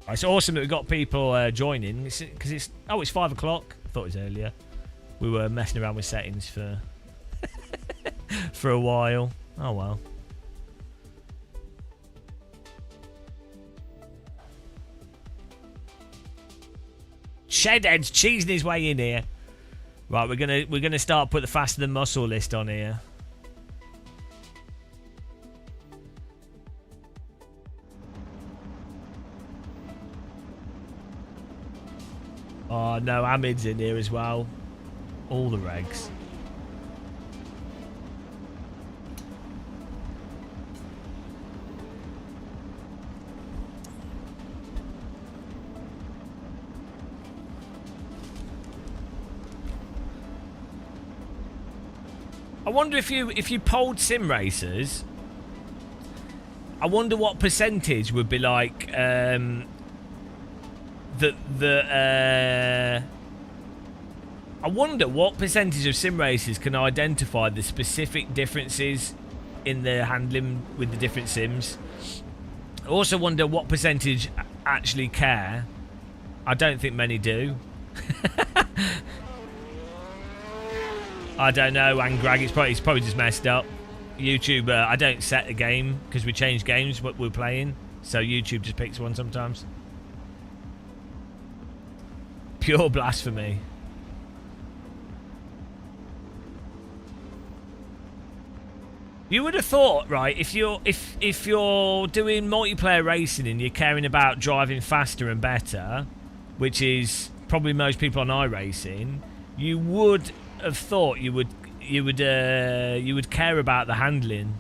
It's awesome that we've got people joining because it's 5 o'clock. I thought it was earlier. We were messing around with settings for for a while. Oh well. Shedhead's cheesing his way in here. Right, we're gonna start put the faster than muscle list on here. Oh no, Hamid's in here as well. All the regs. I wonder if you polled SimRacers, I wonder what percentage would be like I wonder what percentage of SimRacers can identify the specific differences in their handling with the different sims. I also wonder what percentage actually care. I don't think many do. I don't know, Angrag, he's probably just messed up. YouTube, I don't set a game because we change games what we're playing, so YouTube just picks one sometimes. Pure blasphemy. You would have thought, right, if you're doing multiplayer racing and you're caring about driving faster and better, which is probably most people on iRacing, you would have thought you would care about the handling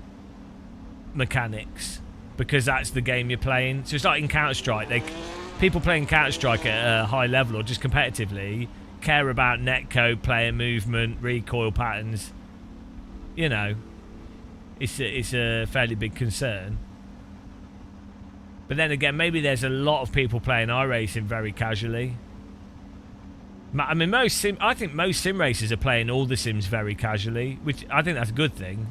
mechanics because that's the game you're playing. So it's like in Counter-Strike, people playing Counter-Strike at a high level or just competitively care about netcode, player movement, recoil patterns. You know, it's a fairly big concern. But then again, maybe there's a lot of people playing iRacing very casually. I mean, I think most sim racers are playing all the sims very casually, which I think that's a good thing.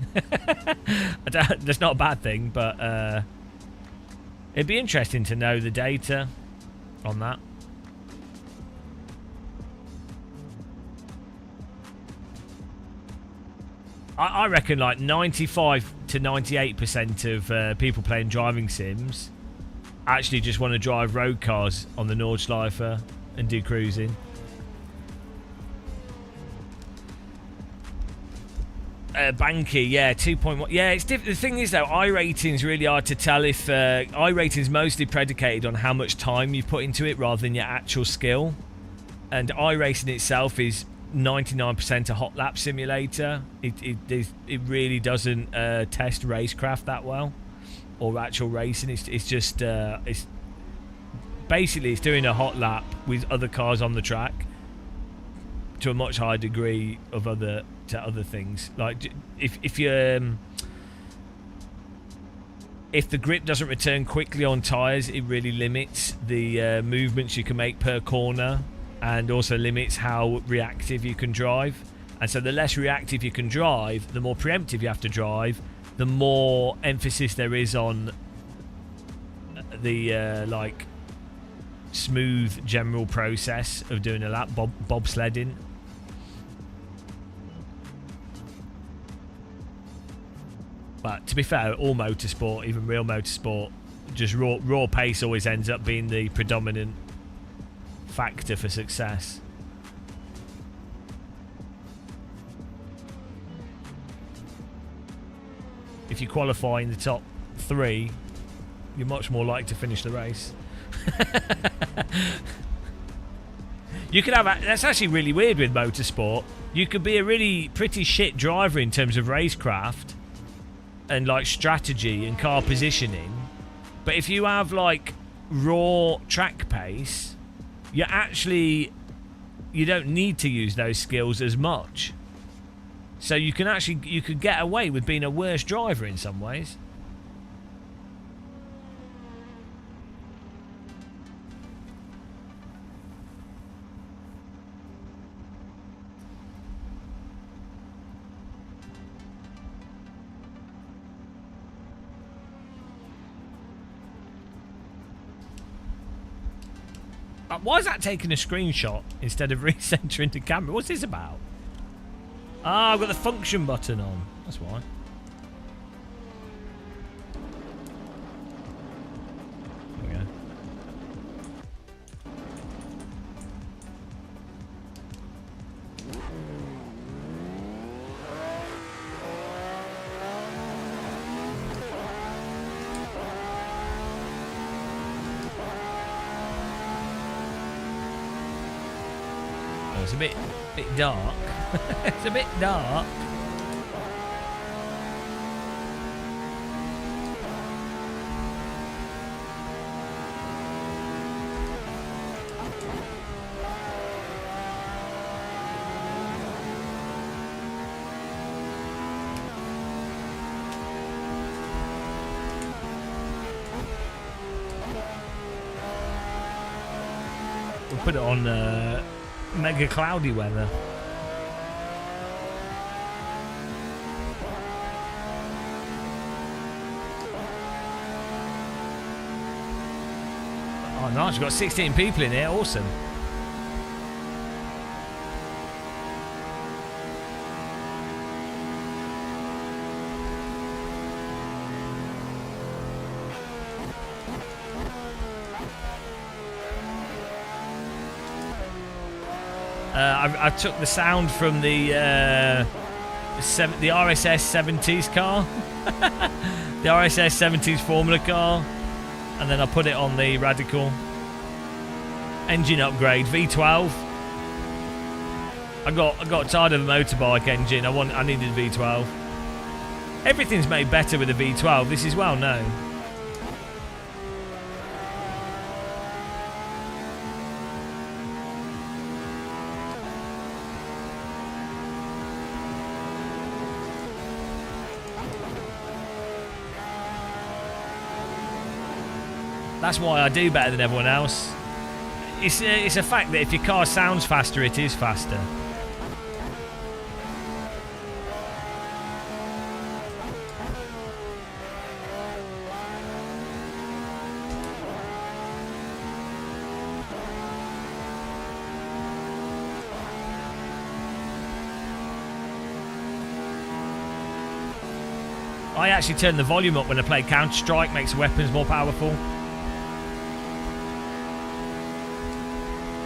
That's not a bad thing, but it'd be interesting to know the data on that. I reckon like 95 to 98% of people playing driving sims actually just want to drive road cars on the Nordschleife and do cruising. Banky, yeah, 2.1. Yeah, it's different. The thing is, though, iRating's really hard to tell if iRating's mostly predicated on how much time you've put into it rather than your actual skill. And iRacing itself is 99% a hot lap simulator. It really doesn't test racecraft that well, or actual racing. It's just it's basically it's doing a hot lap with other cars on the track to a much higher degree of other things. Like if the grip doesn't return quickly on tyres, it really limits the movements you can make per corner, and also limits how reactive you can drive. And so the less reactive you can drive, the more preemptive you have to drive, the more emphasis there is on the like smooth general process of doing a lap, bobsledding. But to be fair, all motorsport, even real motorsport, just raw pace always ends up being the predominant factor for success. If you qualify in the top 3, you're much more likely to finish the race. You could have that's actually really weird with motorsport. You could be a really pretty shit driver in terms of racecraft and like strategy and car positioning, but if you have like raw track pace, you don't need to use those skills as much. So you could get away with being a worse driver in some ways. Why is that taking a screenshot instead of recentering the camera? What's this about? Ah, I've got the function button on. That's why. There we go. It's a bit dark. It's a bit dark. We'll put it on mega cloudy weather. Oh nice, we've got 16 people in here, awesome. I took the sound from the RSS 70s car, the RSS 70s Formula car, and then I put it on the Radical. Engine upgrade, V12. I got tired of the motorbike engine. I needed V12. Everything's made better with a V12. This is well known. That's why I do better than everyone else. It's a fact that if your car sounds faster, it is faster. I actually turn the volume up when I play Counter-Strike, makes weapons more powerful.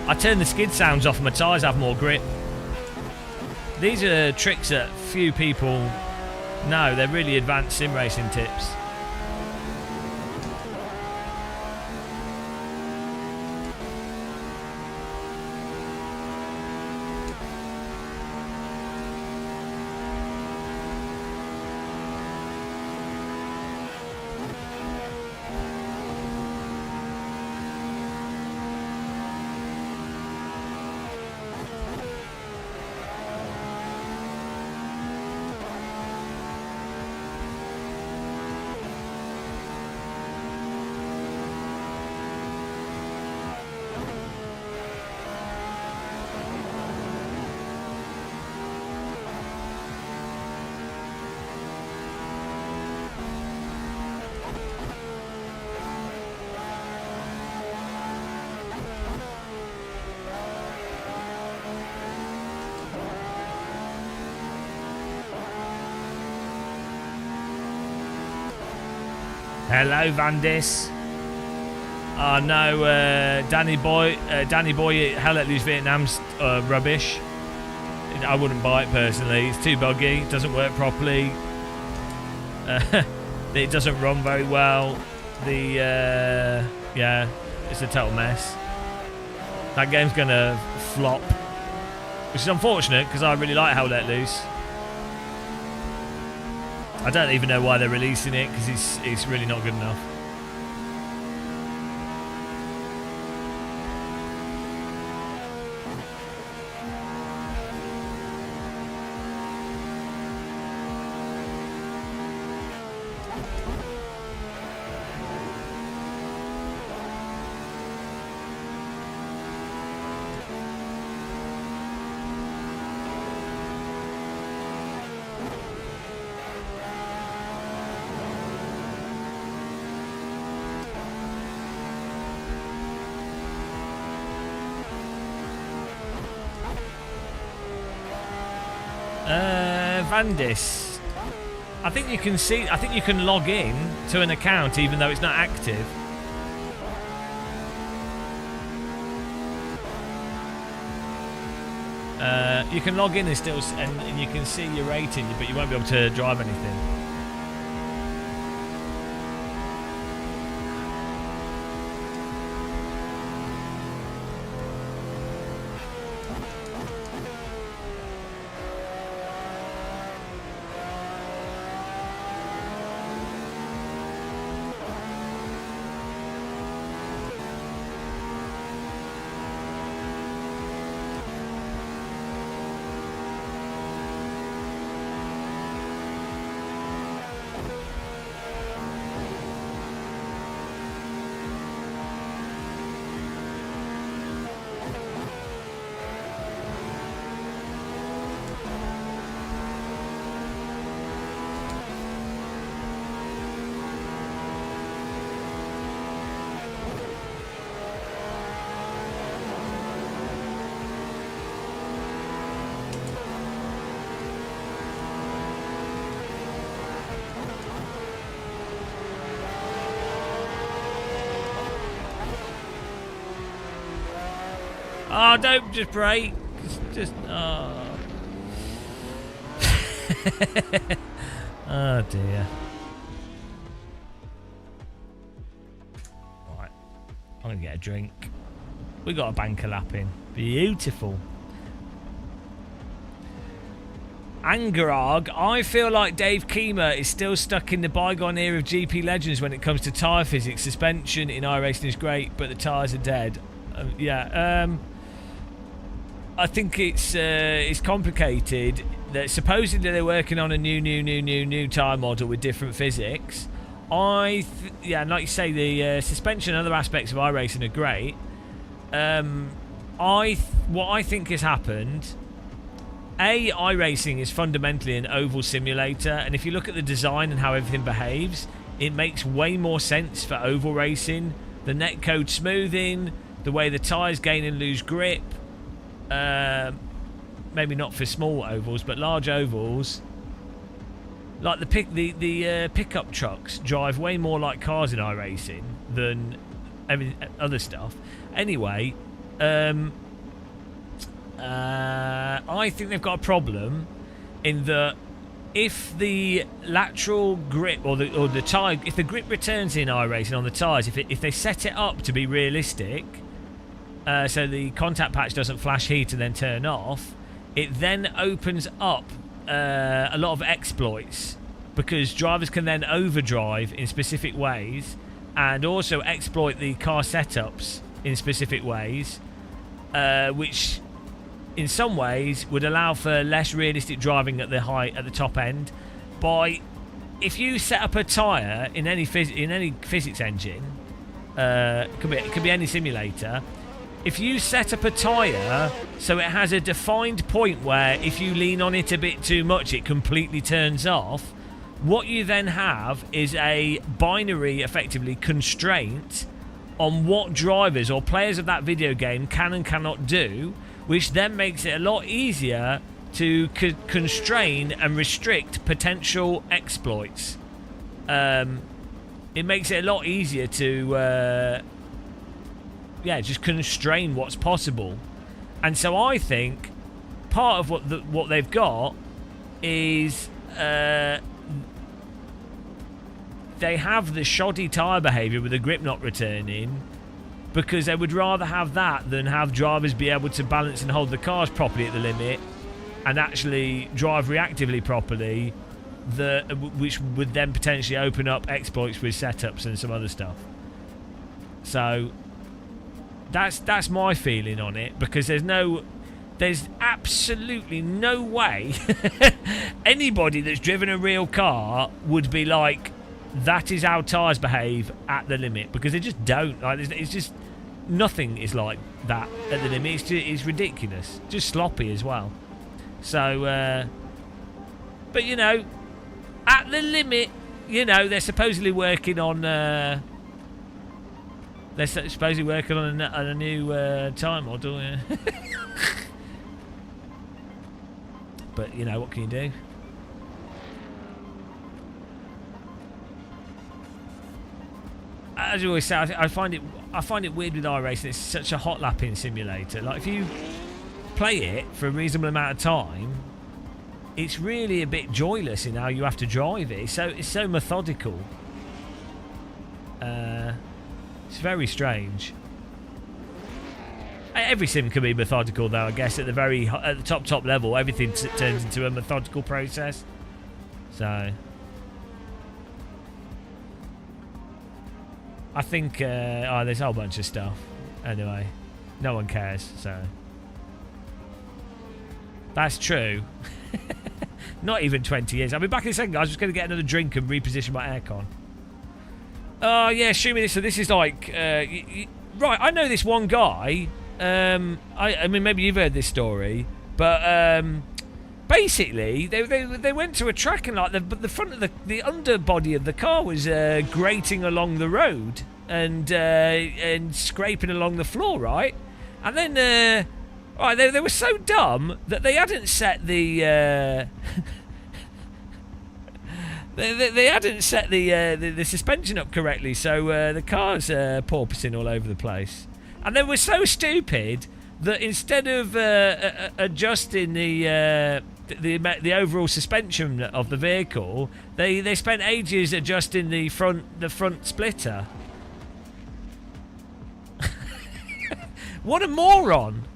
I turn the skid sounds off and my tyres have more grip. These are tricks that few people know. They're really advanced sim racing tips. Hello, Vandis. Oh no, Danny Boy Hell Let Loose Vietnam's rubbish. I wouldn't buy it personally. It's too buggy. It doesn't work properly. It doesn't run very well. Yeah, it's a total mess. That game's gonna flop, which is unfortunate because I really like Hell Let Loose. I don't even know why they're releasing it because it's really not good enough. Vandis. I think you can see. I think you can log in to an account even though it's not active. You can log in and still, and you can see your rating, but you won't be able to drive anything. Oh, don't just brake. Just Just oh. Oh dear. Right, I'm gonna get a drink. We got a banker lapping. Beautiful. Angarag, I feel like Dave Keemer is still stuck in the bygone era of GP Legends when it comes to tyre physics. Suspension in iRacing is great, but the tyres are dead. I think it's complicated. That supposedly they're working on a new tyre model with different physics. And like you say, the suspension and other aspects of iRacing are great. What I think has happened. iRacing is fundamentally an oval simulator, and if you look at the design and how everything behaves, it makes way more sense for oval racing. The netcode smoothing, the way the tyres gain and lose grip, maybe not for small ovals, but large ovals. Like the pickup trucks drive way more like cars in iRacing than other stuff. Anyway, I think they've got a problem in that if the lateral grip or the tire, if the grip returns in iRacing on the tyres, if they set it up to be realistic, so the contact patch doesn't flash heat and then turn off, it then opens up a lot of exploits, because drivers can then overdrive in specific ways and also exploit the car setups in specific ways, which in some ways would allow for less realistic driving at the top end. If you set up a tyre in any physics engine, it could be any simulator. If you set up a tyre so it has a defined point where if you lean on it a bit too much it completely turns off, what you then have is a binary, effectively, constraint on what drivers or players of that video game can and cannot do, which then makes it a lot easier to constrain and restrict potential exploits. It makes it a lot easier to just constrain what's possible. And so I think part of what they've got is they have the shoddy tyre behaviour with the grip not returning, because they would rather have that than have drivers be able to balance and hold the cars properly at the limit and actually drive reactively properly, which would then potentially open up exploits with setups and some other stuff. So that's my feeling on it, because there's absolutely no way anybody that's driven a real car would be like, that is how tyres behave at the limit, because they just don't. Like, it's just nothing is like that at the limit. It's ridiculous, just sloppy as well. So, but at the limit, they're supposedly working on. They're supposedly working on a new tyre model. Yeah. But what can you do? As you always say, I find it weird with iRacing. It's such a hot lapping simulator. Like, if you play it for a reasonable amount of time, it's really a bit joyless in how you have to drive it. It's so methodical. It's very strange. Every sim can be methodical, though. I guess at the top level, everything turns into a methodical process. So I think there's a whole bunch of stuff. Anyway, no one cares, so that's true. Not even 20 years. I'll be back in a second, guys. Just going to get another drink and reposition my aircon. Oh, yeah, shoot me this. So this is like... right, I know this one guy. I mean, maybe you've heard this story. But basically, they went to a track and like the front of the underbody of the car was grating along the road and scraping along the floor, right? And then... right, they were so dumb that they hadn't set the... They hadn't set the suspension up correctly, so the car's porpoising all over the place. And they were so stupid that instead of adjusting the overall suspension of the vehicle, they spent ages adjusting the front splitter. What a moron!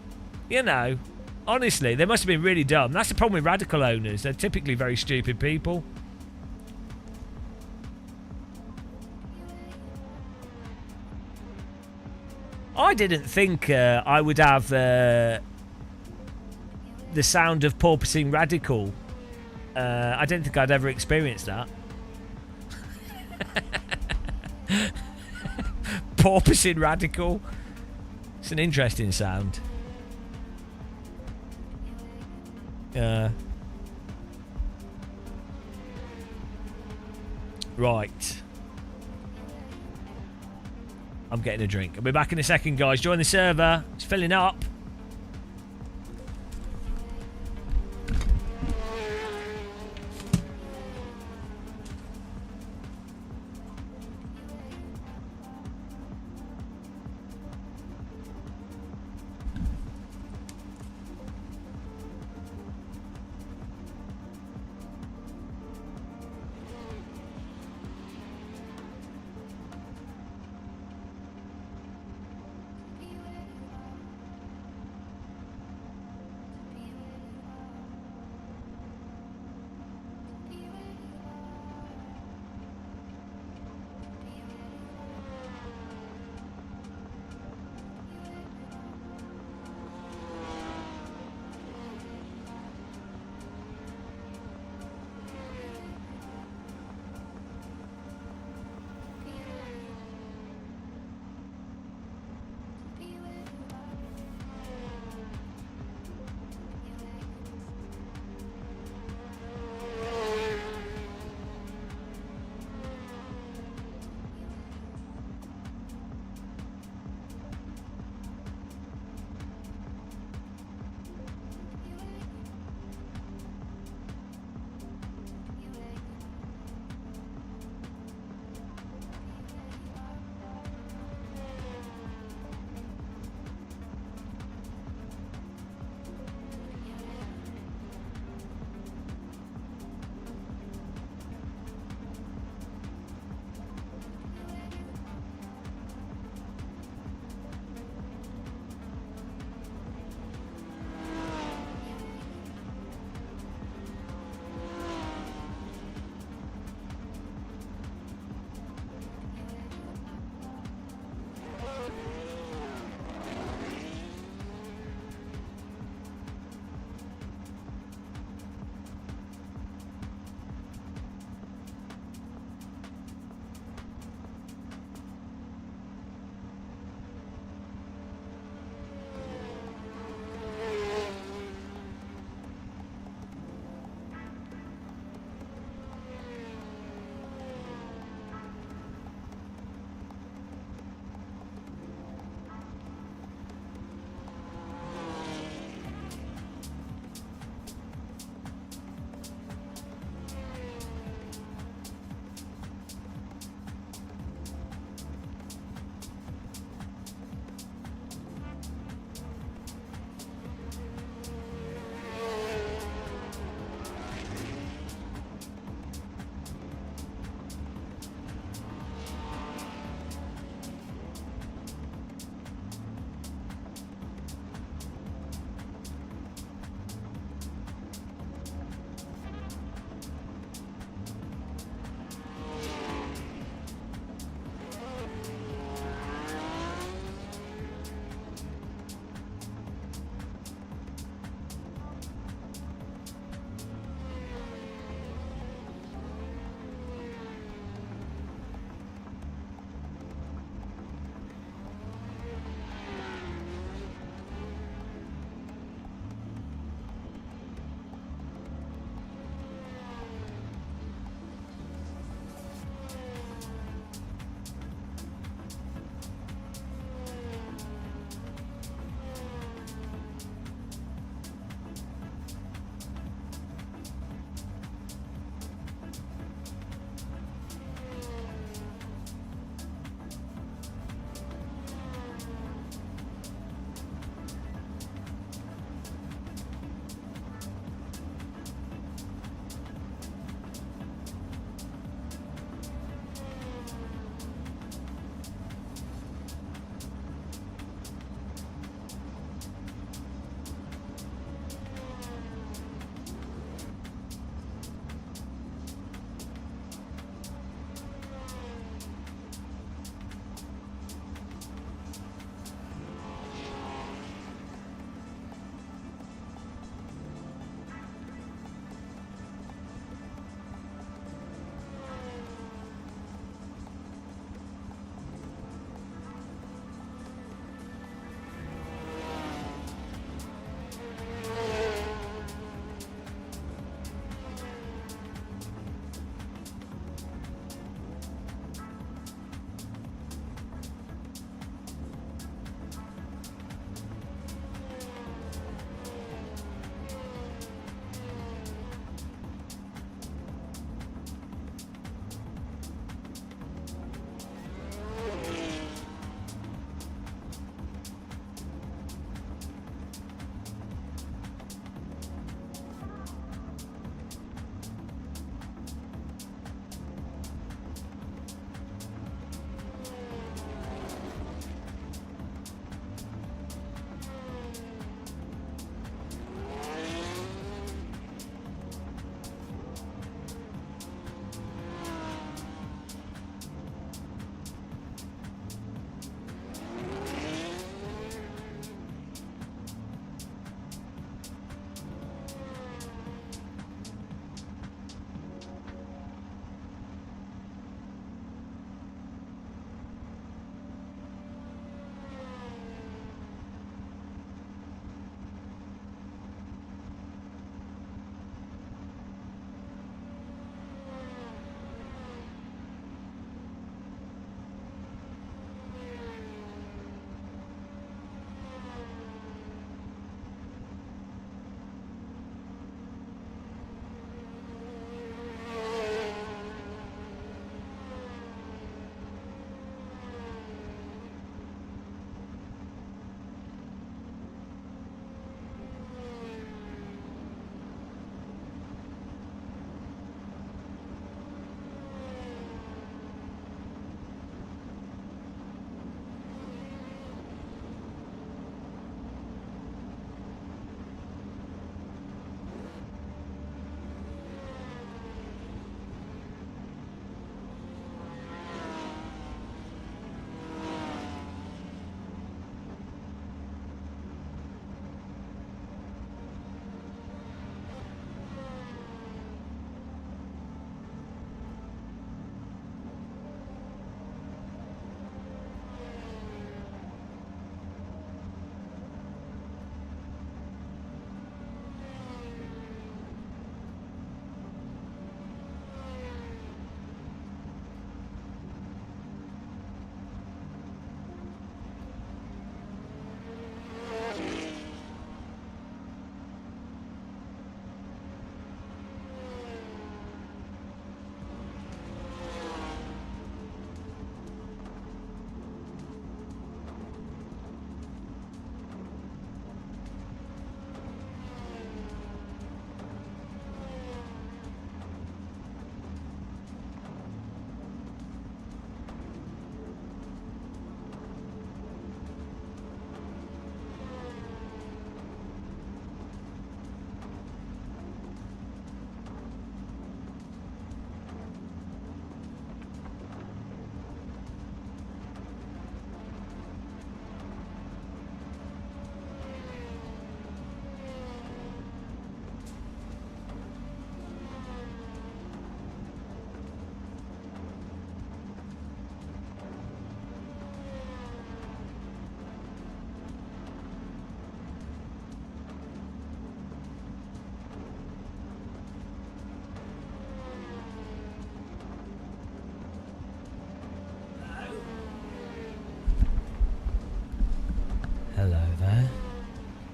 You know, honestly, they must have been really dumb. That's the problem with radical owners. They're typically very stupid people. I didn't think I would have the sound of porpoising radical. I didn't think I'd ever experience that. Porpoising radical. It's an interesting sound. Right. I'm getting a drink. I'll be back in a second, guys. Join the server. It's filling up.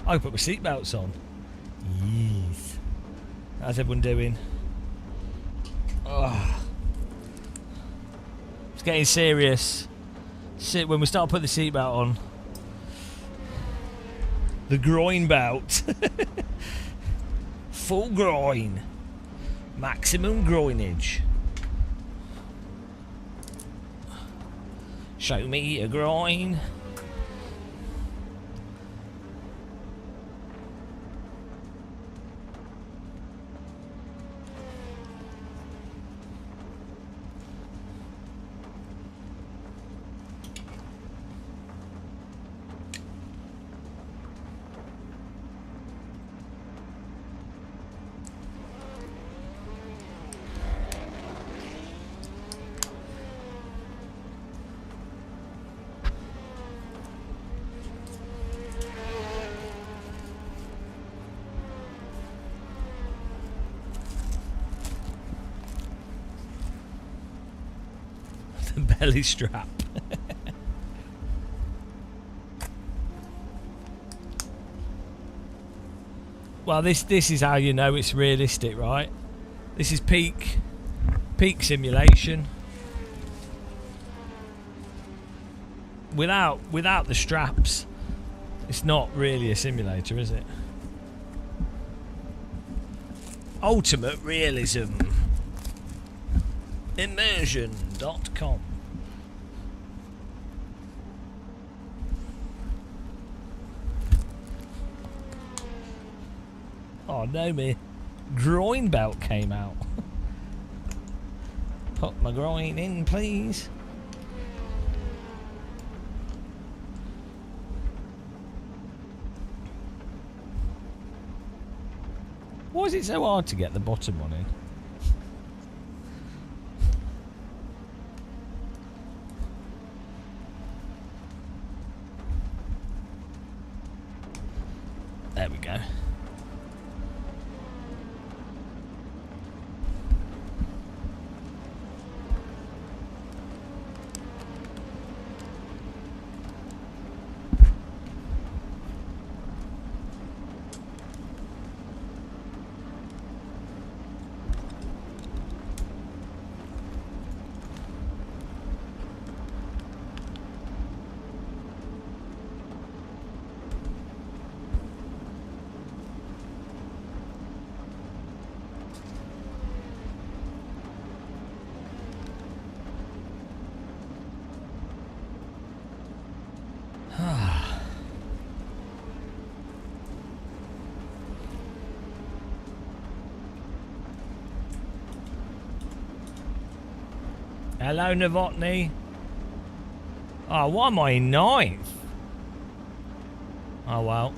I can put my seatbelts on. Yes. How's everyone doing? Oh. It's getting serious. When we start putting the seatbelt on. The groin belt. Full groin. Maximum groinage. Show me a groin. Belly strap. Well, this is how you know it's realistic, right? This is peak simulation. Without the straps, it's not really a simulator, is it? Ultimate realism. Immersion.com. Oh no, my groin belt came out. Put my groin in, please. Why is it so hard to get the bottom one in? There we go. Hello, Novotny. Oh, why am I in ninth? Oh, well.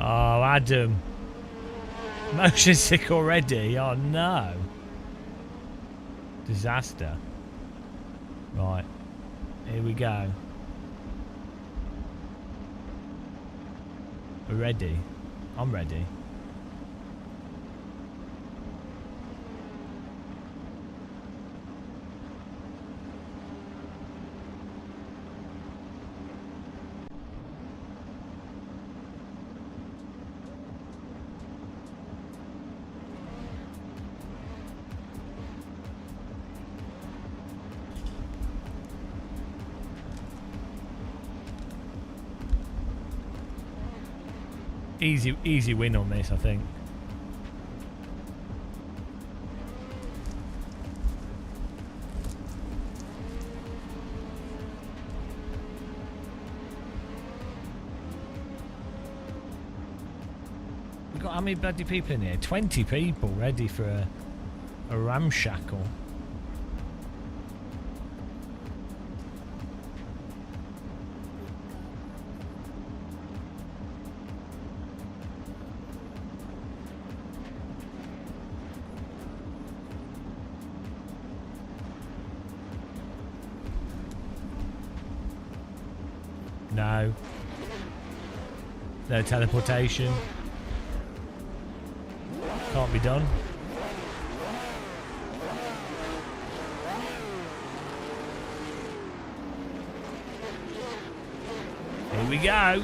Oh, Adam. Motion sick already? Oh, no. Disaster. Right. Here we go. We're ready. I'm ready. Easy win on this, I think. We've got how many bloody people in here? 20 people ready for a ramshackle. No. No teleportation. Can't be done. Here we go.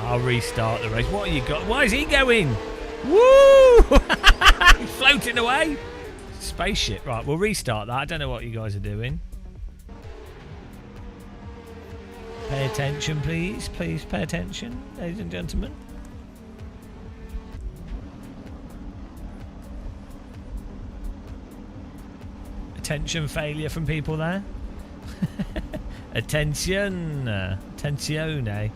I'll restart the race. What have you got? Why is he going? Woo! He's floating away. Spaceship. Right, we'll restart that. I don't know what you guys are doing. Pay attention, please. Please pay attention, ladies and gentlemen. Attention failure from people there. Attention. Attenzione.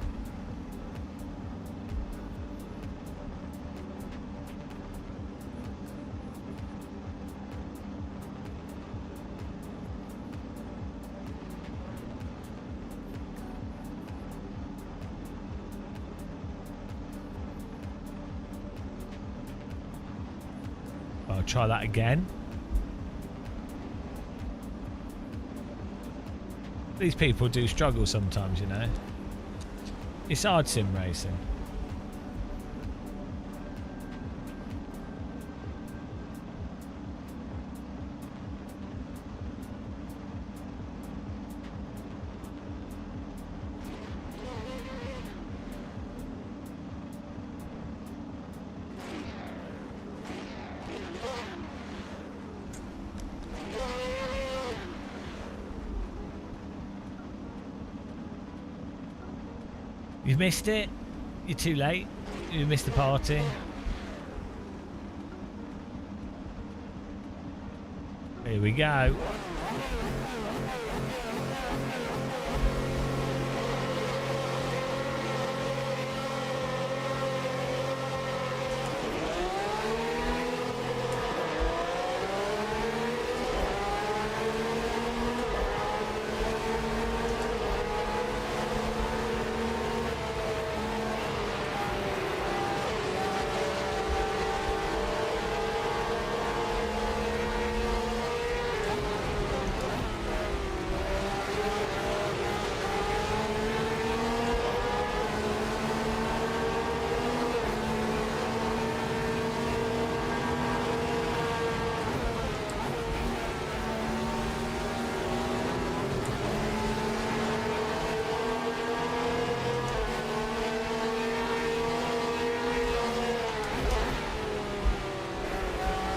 I'll try that again. These people do struggle sometimes, you know. It's hard sim racing. You've missed it. You're too late. You missed the party. Here we go.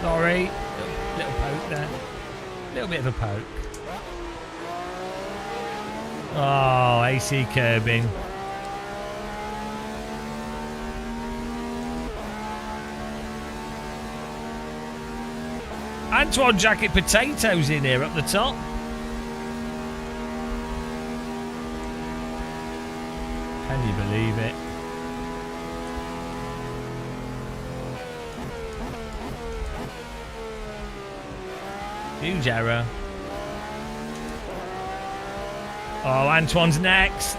Sorry. Little poke there. Little bit of a poke. Oh, AC curbing. Antoine Jacket Potatoes in here up the top. Can you believe it? Huge error. Oh, Antoine's next.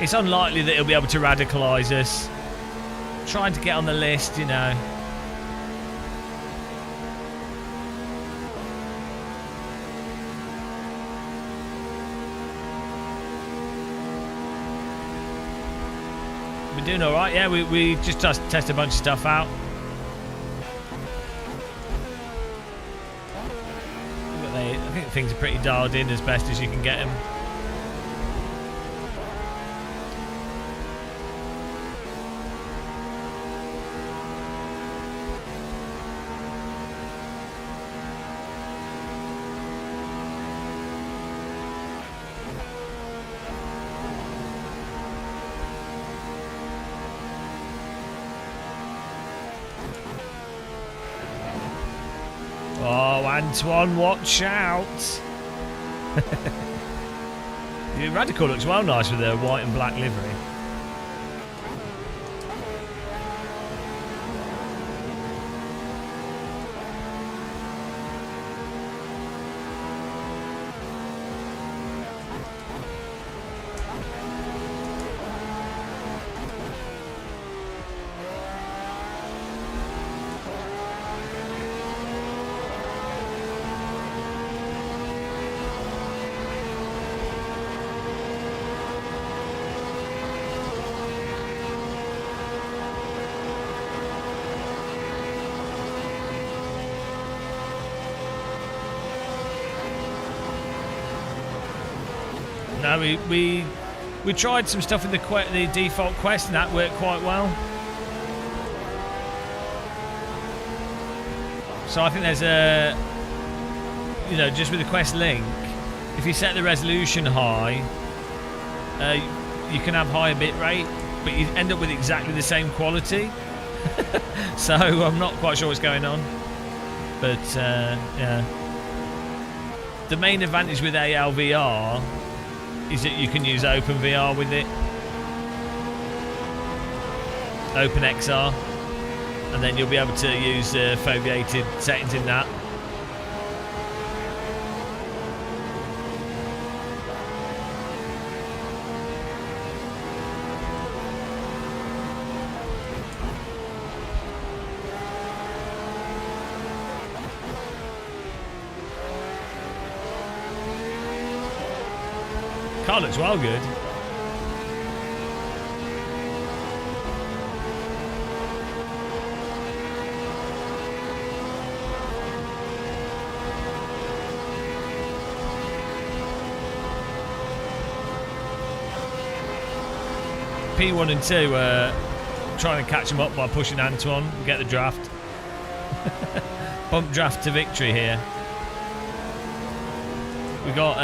It's unlikely that he'll be able to radicalise us. Trying to get on the list, you know. We're doing alright, yeah. We just test a bunch of stuff out. I think things are pretty dialed in as best as you can get them. Oh, Antoine, watch out! The Radical looks well nice with their white and black livery. No, we tried some stuff in the default quest and that worked quite well. So I think there's a, you know, just with the quest link, if you set the resolution high, you can have higher bit rate, but you end up with exactly the same quality. So I'm not quite sure what's going on, but yeah. The main advantage with ALVR is that you can use OpenVR with it, OpenXR, and then you'll be able to use foveated settings in that. Car looks well good. P1 and 2 trying to catch him up by pushing Antoine and get the draft. Bump draft to victory here. We got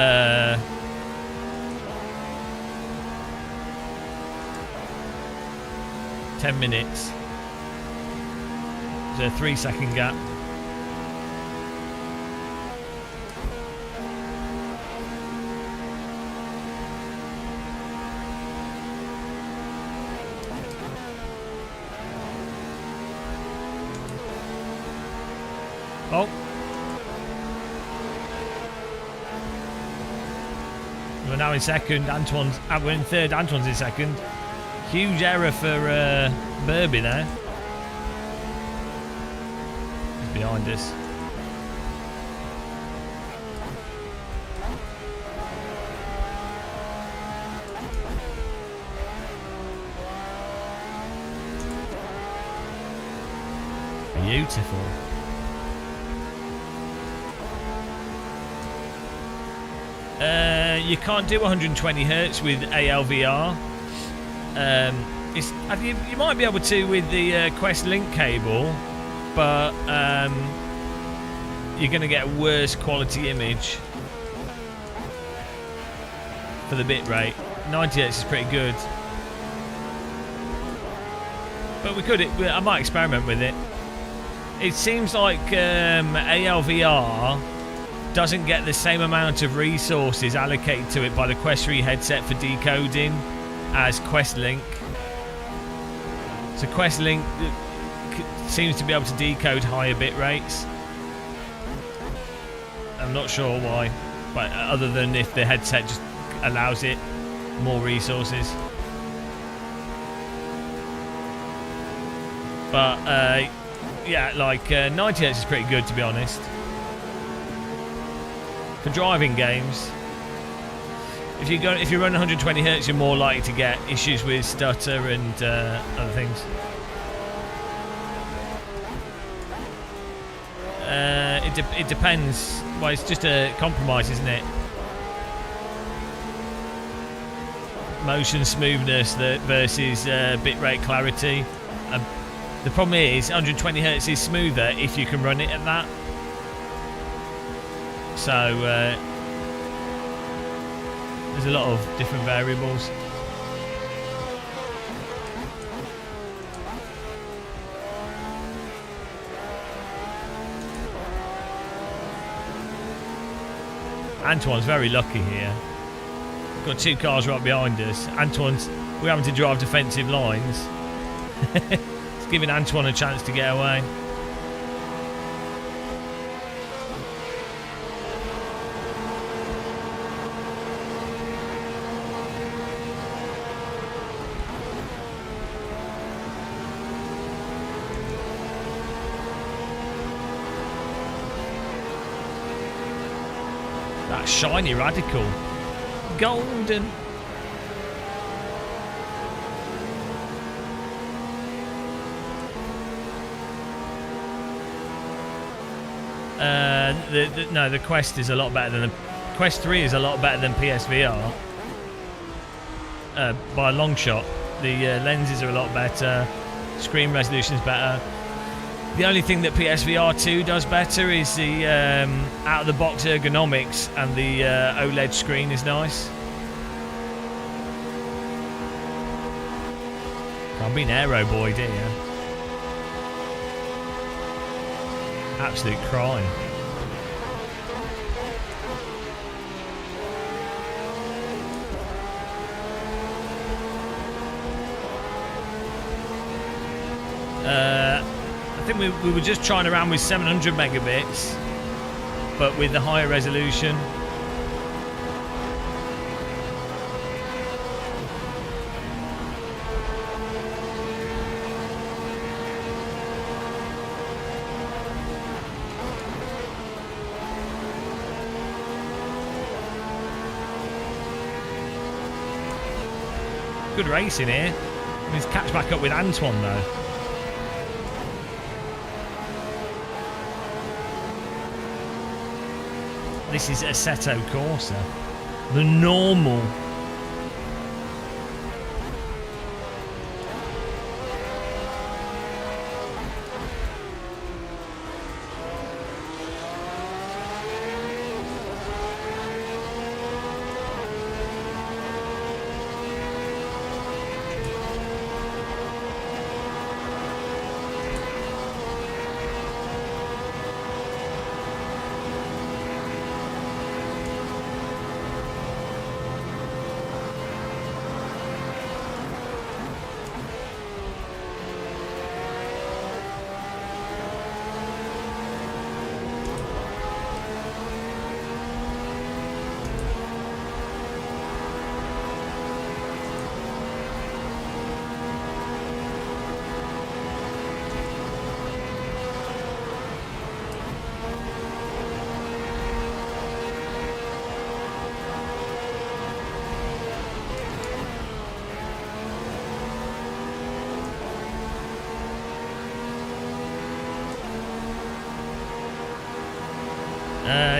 10 minutes. There's a 3-second gap. Oh. We're now in second. We're in third. Antoine's in second. Huge error for Burby there. He's behind us. Beautiful. You can't do 120 Hz with ALVR. You might be able to with the Quest Link cable, but you're going to get a worse quality image for the bit rate. 90 Hz is pretty good, but I might experiment with it. It seems like ALVR doesn't get the same amount of resources allocated to it by the Quest 3 headset for decoding as Quest Link. So Quest Link seems to be able to decode higher bit rates. I'm not sure why, but other than if the headset just allows it more resources. But yeah, like 90 Hz is pretty good, to be honest. For driving games, if you run 120 Hz, you're more likely to get issues with stutter and other things. It depends. Well, it's just a compromise, isn't it? Motion smoothness versus bitrate clarity. The problem is 120 Hz is smoother if you can run it at that. So there's a lot of different variables. Antoine's very lucky here. We've got 2 cars right behind us. We're having to drive defensive lines. It's giving Antoine a chance to get away. That shiny radical. Golden. No, the Quest is a lot better than the Quest 3 is a lot better than PSVR by a long shot. The lenses are a lot better, screen resolution's better. The only thing that PSVR 2 does better is the out-of-the-box ergonomics, and the OLED screen is nice. I've been aero boy, dear. Absolute crime. I think we were just trying around with 700 megabits, but with the higher resolution. Good racing here. Let's catch back up with Antoine though. This is Assetto Corsa, the normal.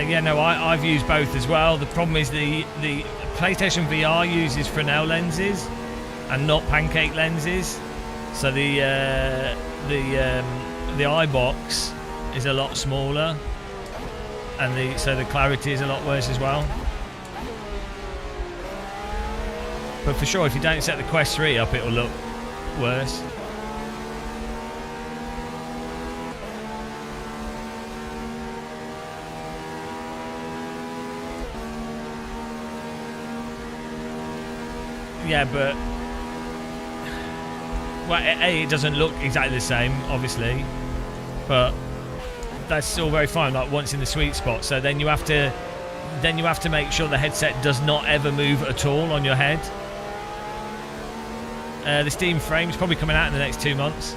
Yeah, no, I've used both as well. The problem is the PlayStation VR uses Fresnel lenses and not pancake lenses, so the eye-box is a lot smaller, and so the clarity is a lot worse as well. But for sure, if you don't set the Quest 3 up, it will look worse. Yeah, but well, it doesn't look exactly the same, obviously, but that's still very fine. Like once in the sweet spot, so then you have to make sure the headset does not ever move at all on your head. The Steam frame is probably coming out in the next 2 months.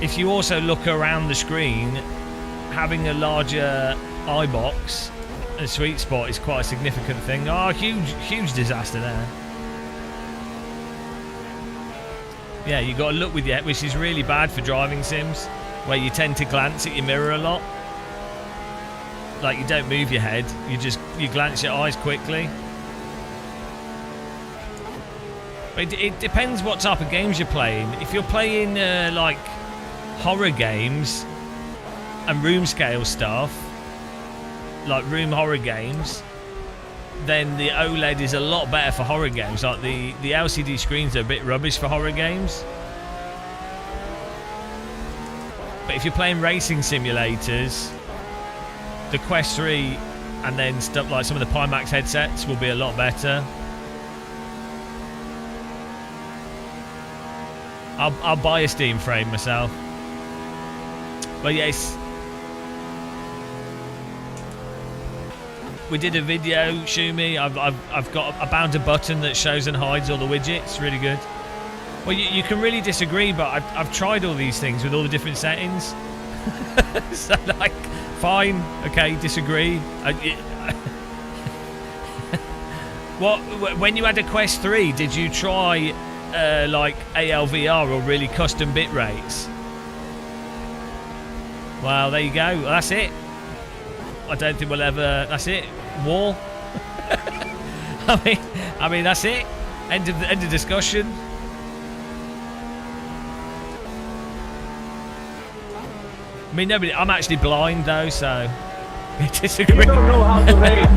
if you also look around the screen, having a larger eye box, a sweet spot is quite a significant thing. Oh, huge disaster there. Yeah, you got to look with your head, which is really bad for driving sims, where you tend to glance at your mirror a lot. Like, you don't move your head, you glance your eyes quickly. But it depends what type of games you're playing. If you're playing like horror games and room scale stuff, like room horror games, then the OLED is a lot better for horror games. Like the LCD screens are a bit rubbish for horror games. But if you're playing racing simulators, the Quest 3 and then stuff like some of the Pimax headsets will be a lot better. I'll buy a Steam frame myself. But yes, we did a video, Shumi. I've got I bound a button that shows and hides all the widgets. Really good. Well, you can really disagree, but I've tried all these things with all the different settings. So like, fine, okay, disagree. What when you had a Quest 3, did you try like ALVR or really custom bit rates? Well, there you go. Well, that's it. I don't think we'll ever. That's it. War. I mean, that's it. End of discussion. I mean, nobody. I'm actually blind though, so disagreement. You don't know how to race.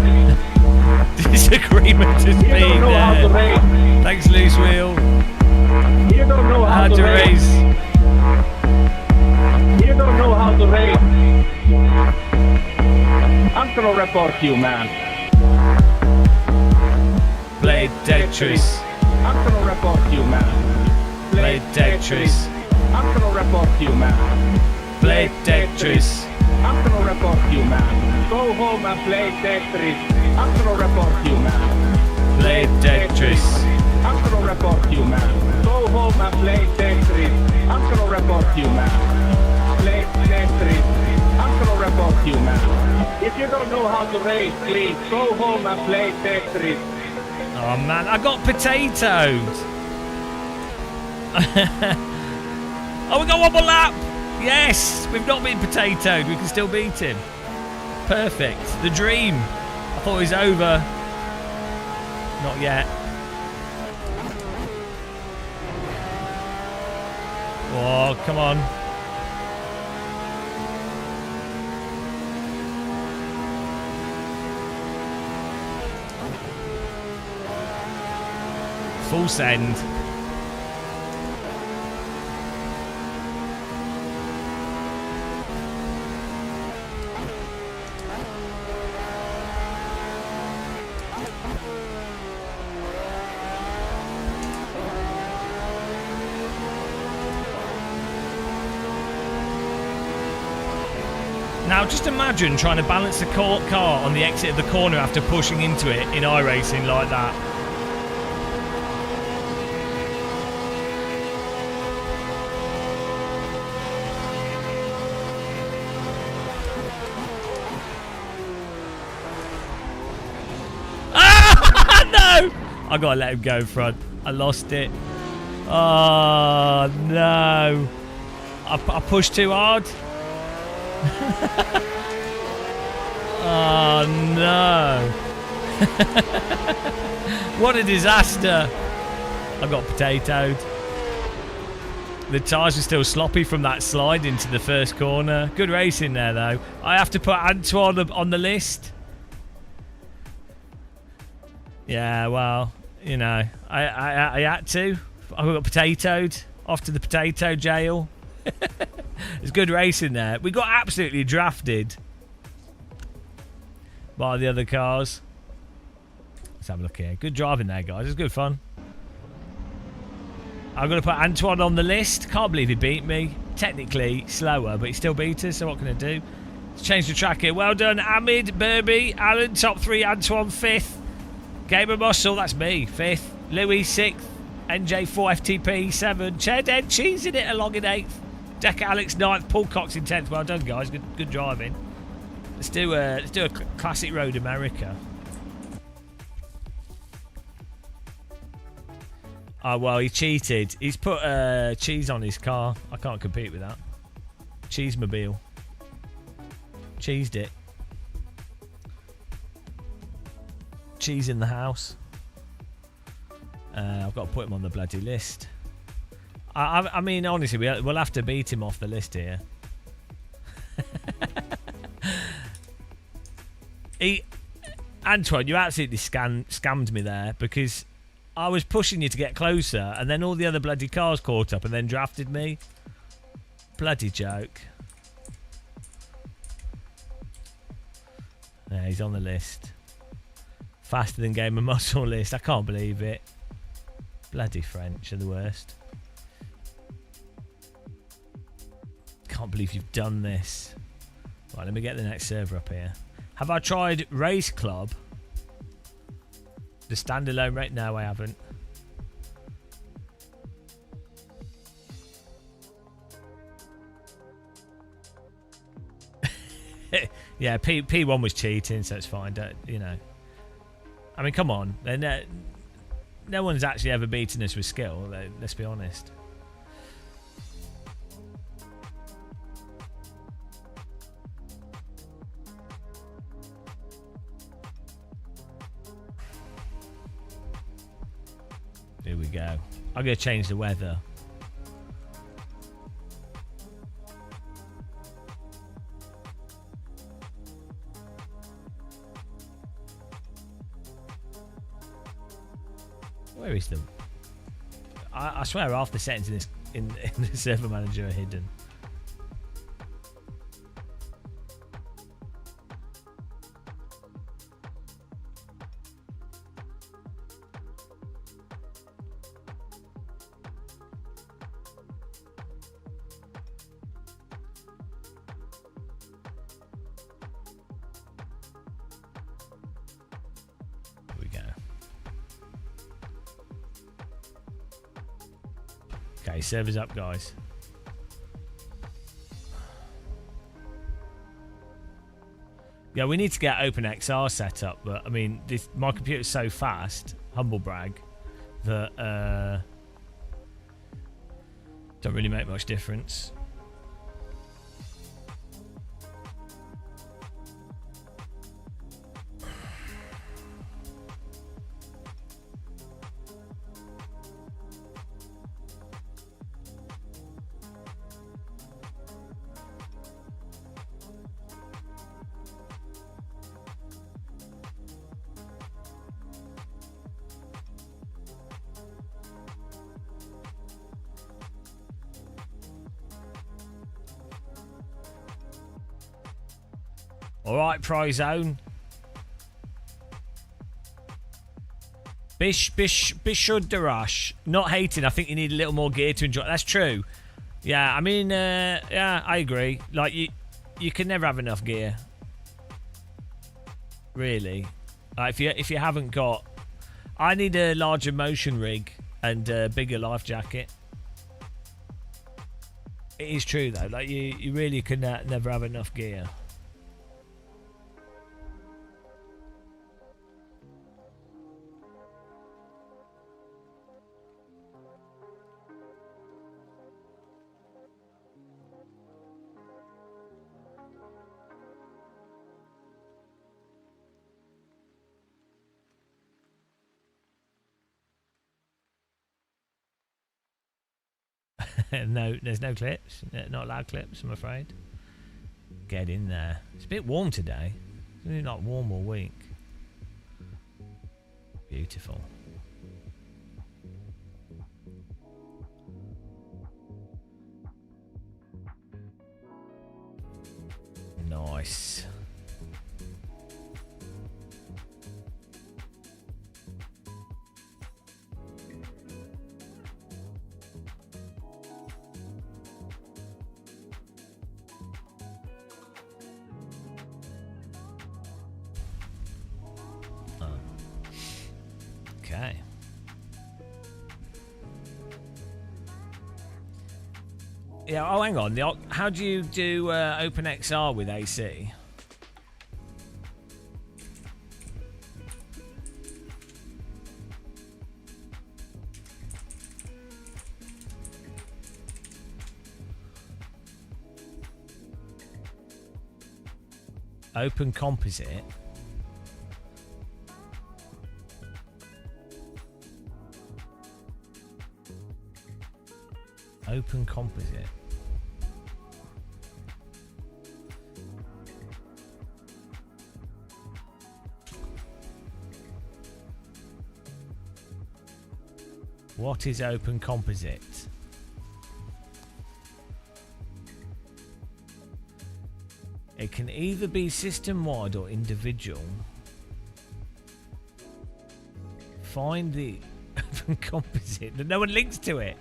Disagreement has You don't been know how to there. race. Thanks, Loose Wheel. You don't know How to race. You don't know how to race. I'm gonna report you, man. Play Tetris. I'm gonna report you, man. Play Tetris. I'm gonna report you, man. Play Tetris. I'm gonna report you, man. Go home and play Tetris. I'm gonna report you, man. Play Tetris. I'm gonna report you, man. Go home and play Tetris. I'm gonna report you, man. Play Tetris. I'm gonna report you, man. If you don't know how to race, please go home and play Tetris. Oh man, I got potatoed. Oh, we got one more lap. Yes, we've not been potatoed. We can still beat him. Perfect. The dream. I thought it was over. Not yet. Oh, come on. Full send. Now just imagine trying to balance the car on the exit of the corner after pushing into it in iRacing like that. Ah! No! I gotta let him go in front. I lost it. Oh no. I pushed too hard. Oh no. What a disaster. I got potatoed. The tyres are still sloppy from that slide into the first corner. Good racing there though. I have to put Antoine on the list. Yeah, well, you know, I had to. I got potatoed. Off to the potato jail. It's good racing there. We got absolutely drafted by the other cars. Let's have a look here. Good driving there, guys. It's good fun. I'm going to put Antoine on the list. Can't believe he beat me. Technically slower, but he still beat us, so what can I do? Let's change the track here. Well done, Amid, Burby, Alan, top 3, Antoine 5th. Gamer Muscle, that's me, 5th. Louis, 6th. NJ4 FTP 7. Ched Ed cheesing it along in 8th. Decker Alex 9th, Paul Cox in 10th. Well done, guys. Good driving. Let's do a classic road America. Oh well, he cheated. He's put cheese on his car. I can't compete with that. Cheesemobile. Cheesed it. Cheese in the house. I've got to put him on the bloody list. I mean, honestly, we'll have to beat him off the list here. Antoine, you absolutely scammed me there because I was pushing you to get closer and then all the other bloody cars caught up and then drafted me. Bloody joke. Yeah, he's on the list. Faster than Game of Muscle list. I can't believe it. Bloody French are the worst. Can't believe you've done this. Right, let me get the next server up here. Have I tried Race Club? The standalone rate? No, I haven't. Yeah, P1 was cheating, so it's fine. Don't, you know. I mean, come on. No one's actually ever beaten us with skill. Let's be honest. Here we go. I'm going to change the weather. Where is them? I swear half the settings in the server manager are hidden. Okay, servers up, guys. Yeah, we need to get OpenXR set up, but I mean, my computer's so fast, humble brag, that don't really make much difference. Alright, Pryzone. Bishudarash. Not hating, I think you need a little more gear to enjoy. That's true. Yeah, I mean, yeah, I agree. Like, you can never have enough gear. Really. Like, if you haven't got... I need a larger motion rig and a bigger life jacket. It is true, though. Like, you really can never have enough gear. No, there's no clips. Not allowed clips, I'm afraid. Get in there. It's a bit warm today. It's really not warm all week. Beautiful. Nice. Okay. Yeah. Oh, hang on. How do you do OpenXR with AC? Open composite. Open composite. What is open composite? It can either be system-wide or individual. Find the open composite. No one links to it.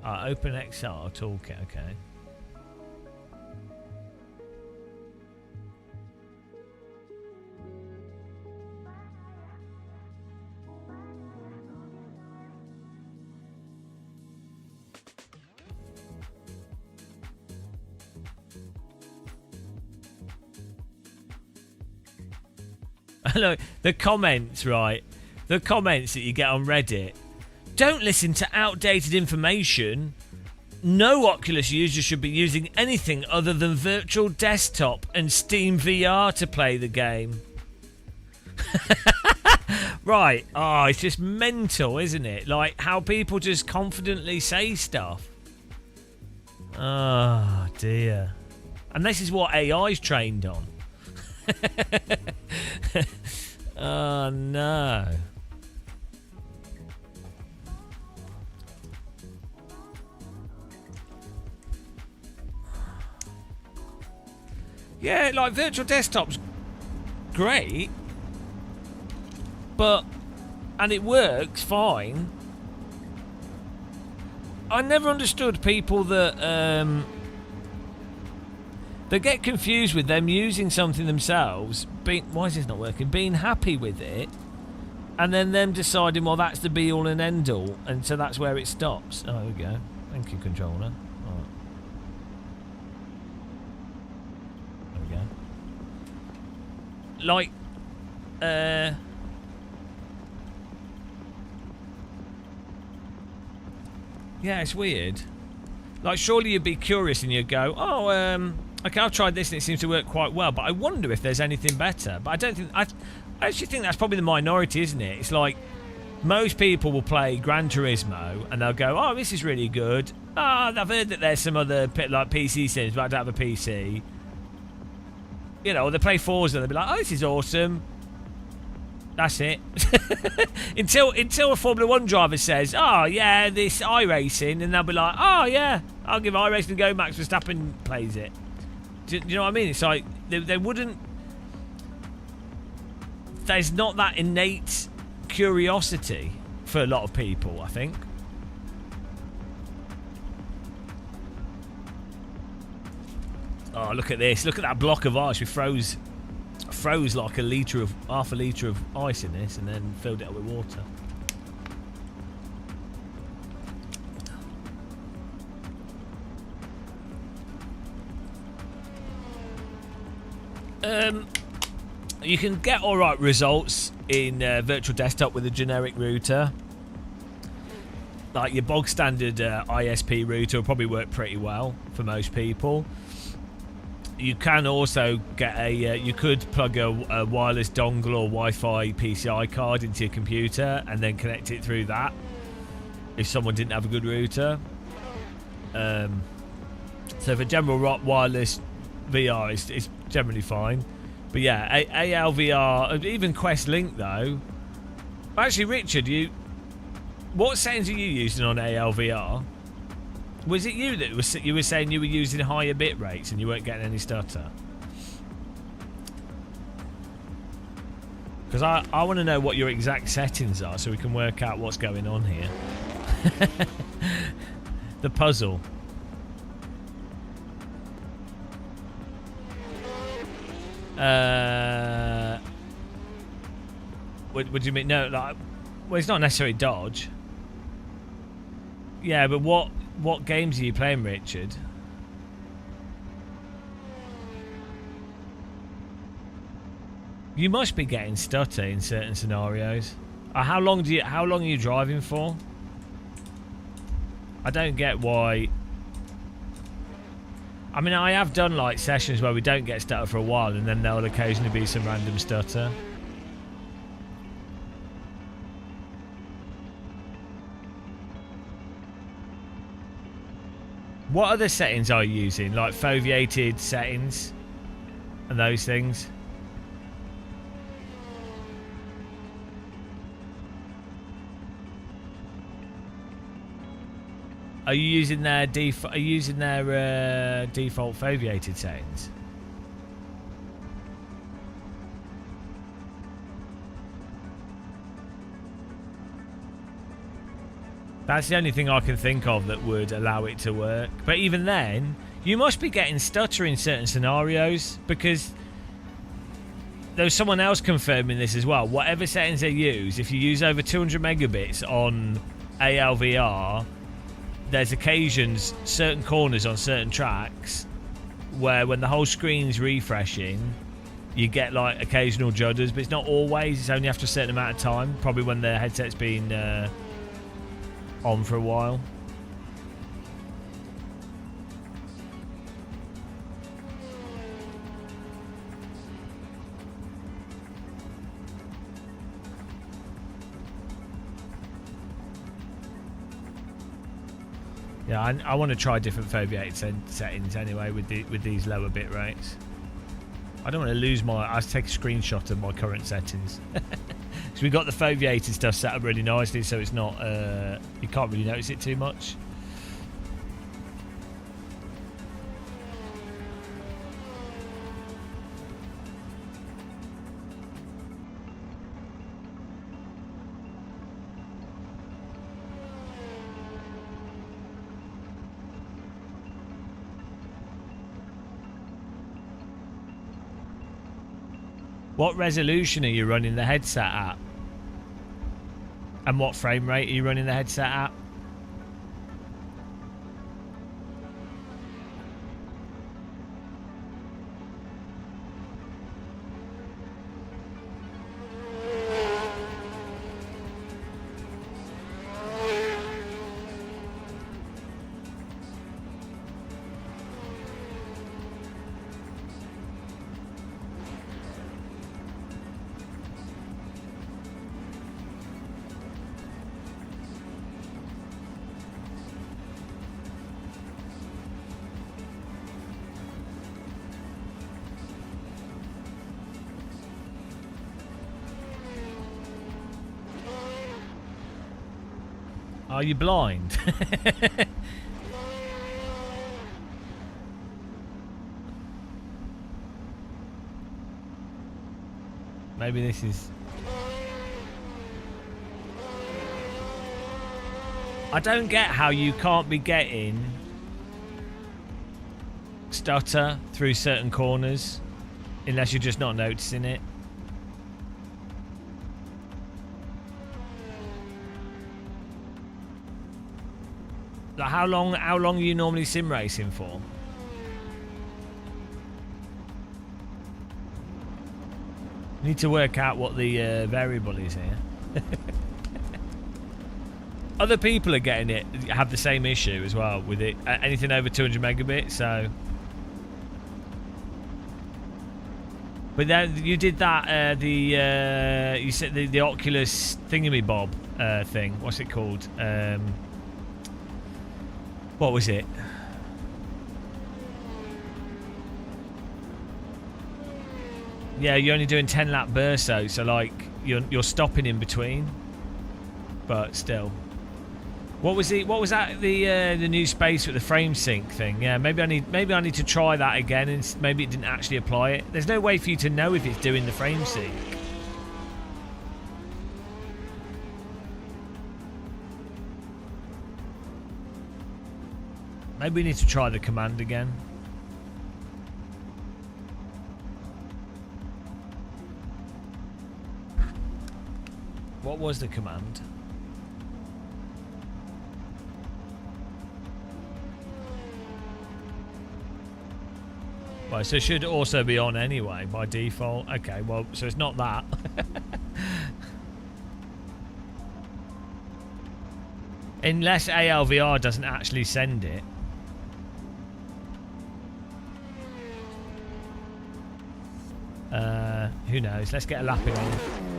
OpenXR toolkit, okay. Look, the comments, right? The comments that you get on Reddit. Don't listen to outdated information. No Oculus user should be using anything other than virtual desktop and Steam VR to play the game. Right. Oh, it's just mental, isn't it? Like how people just confidently say stuff. Oh, dear. And this is what AI's trained on. Oh, no. Yeah, like virtual desktop's great, and it works fine. I never understood people that get confused with them using something themselves. Why is this not working? Being happy with it, and then them deciding, well, that's the be all and end all, and so that's where it stops. Oh, there we go. Thank you, controller. Like, yeah, it's weird. Like, surely you'd be curious and you'd go, oh, okay, I've tried this and it seems to work quite well, but I wonder if there's anything better. But I don't think, I actually think that's probably the minority, isn't it? It's like, most people will play Gran Turismo and they'll go, oh, this is really good. Oh, I've heard that there's some other, like, PC sims, but I don't have a PC. You know, they play Forza and they'll be like, oh, this is awesome. That's it. until a Formula 1 driver says, oh, yeah, this iRacing, and they'll be like, oh, yeah, I'll give iRacing a go. Max Verstappen plays it. Do you know what I mean? It's like, they wouldn't... There's not that innate curiosity for a lot of people, I think. Oh, look at this. Look at that block of ice. We froze like half a litre of ice in this and then filled it up with water. You can get alright results in virtual desktop with a generic router. Like your bog standard ISP router will probably work pretty well for most people. You can also get you could plug a wireless dongle or Wi-Fi PCI card into your computer and then connect it through that if someone didn't have a good router. So for general wireless VR, it's generally fine. But yeah, ALVR, even Quest Link though. Actually, Richard, what settings are you using on ALVR? Was it you that you were saying you were using higher bit rates and you weren't getting any stutter? Because I want to know what your exact settings are so we can work out what's going on here. The puzzle. What do you mean? No, like, well, it's not necessarily dodge. Yeah, but what games are you playing, Richard? You must be getting stutter in certain scenarios. How long are you driving for? I don't get why. I mean, I have done like sessions where we don't get stutter for a while, and then there'll occasionally be some random stutter. What other settings are you using? Like foveated settings and those things? Are you using their default foveated settings? That's the only thing I can think of that would allow it to work. But even then, you must be getting stutter in certain scenarios, because there was someone else confirming this as well. Whatever settings they use, if you use over 200 megabits on ALVR, there's occasions, certain corners on certain tracks, where when the whole screen's refreshing, you get like occasional judders, but it's not always. It's only after a certain amount of time, probably when the headset's been on for a while. Yeah, I want to try different foveated settings anyway with these lower bit rates. I don't want to lose my. I'll take a screenshot of my current settings. So we got the foveated stuff set up really nicely, so it's not. You can't really notice it too much. What resolution are you running the headset at? And what frame rate are you running the headset at? Are you blind? Maybe this is... I don't get how you can't be getting stutter through certain corners unless you're just not noticing it. Like how long are you normally sim racing for? Need to work out what the variable is here. Other people are getting it, have the same issue as well with it. Anything over 200 megabits, so. But then you did that, you said the Oculus thingamabob thing. What's it called? What was it? Yeah, you're only doing 10 lap bursts, so like you're stopping in between, but still. What was that? The new space with the frame sync thing? Yeah, maybe I need to try that again, and maybe it didn't actually apply it. There's no way for you to know if it's doing the frame sync. Maybe we need to try the command again. What was the command? Right, so it should also be on anyway by default. Okay, well, so it's not that. Unless ALVR doesn't actually send it. Who knows? Let's get a lapping on.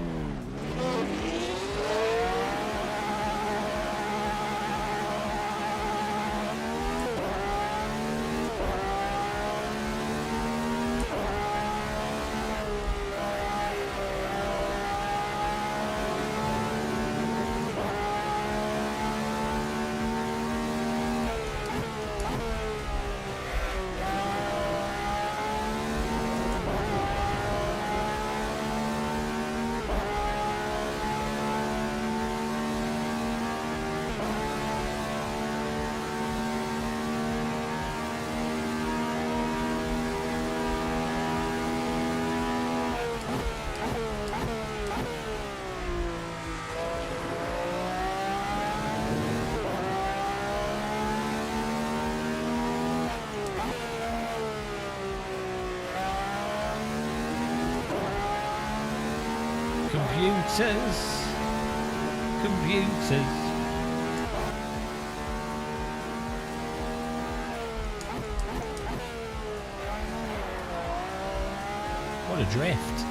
Computers. Computers. What a drift.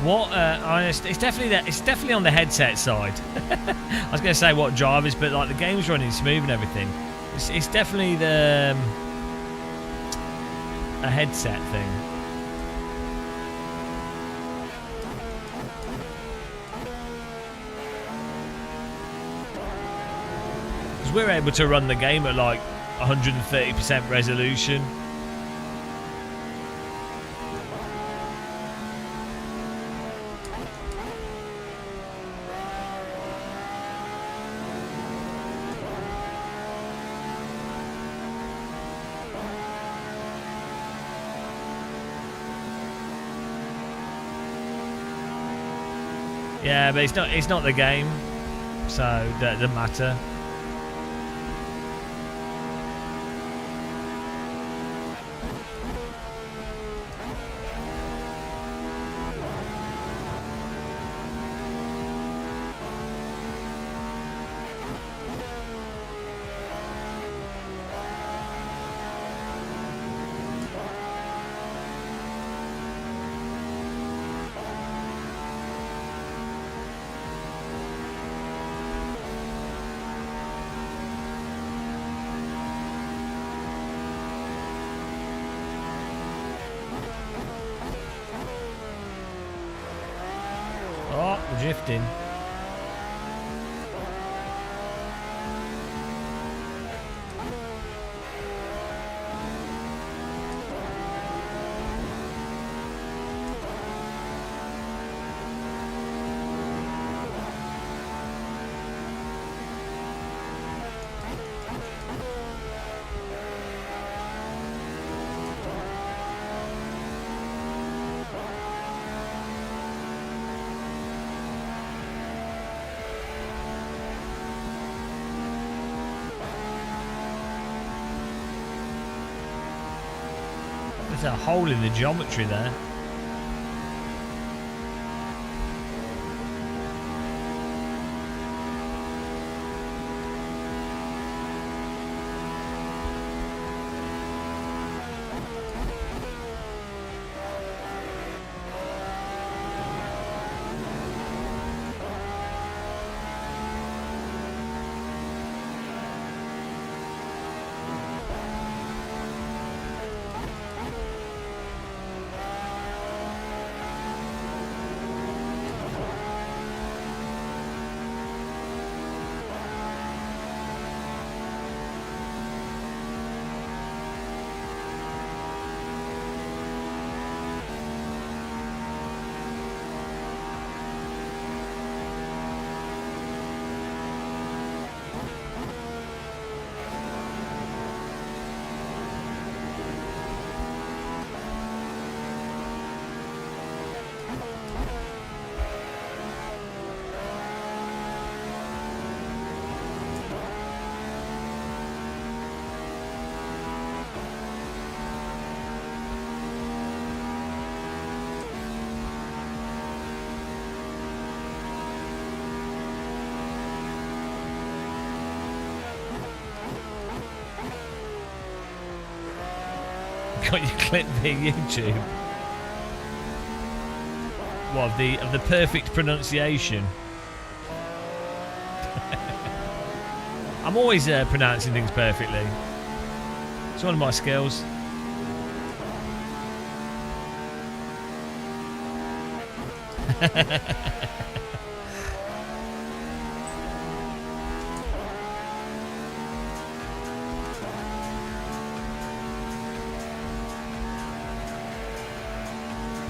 What? Honest, it's definitely that. It's definitely on the headset side. I was going to say what drivers, but like the game's running smooth and everything. It's definitely the a headset thing. Because we're able to run the game at like 130% resolution. Yeah, but it's not the game, so that doesn't matter. Oh, we're drifting. There's a hole in the geometry there. got your clip via YouTube. What, of the perfect pronunciation? I'm always pronouncing things perfectly. It's one of my skills.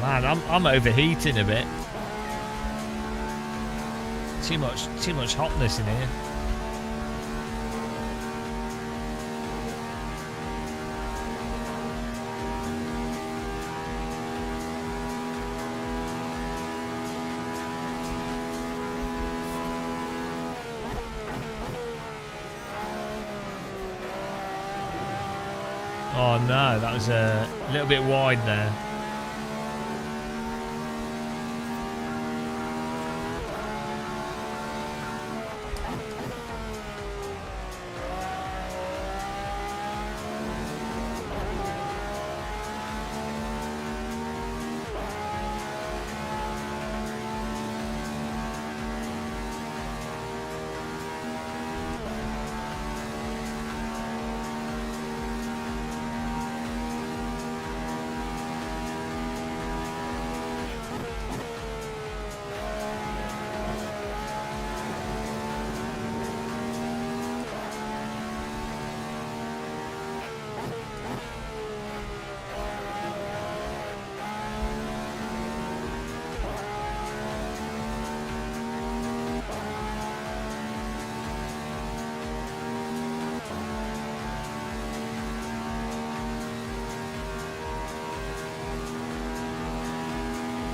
Man, I'm overheating a bit. Too much hotness in here. Oh no, that was a little bit wide there.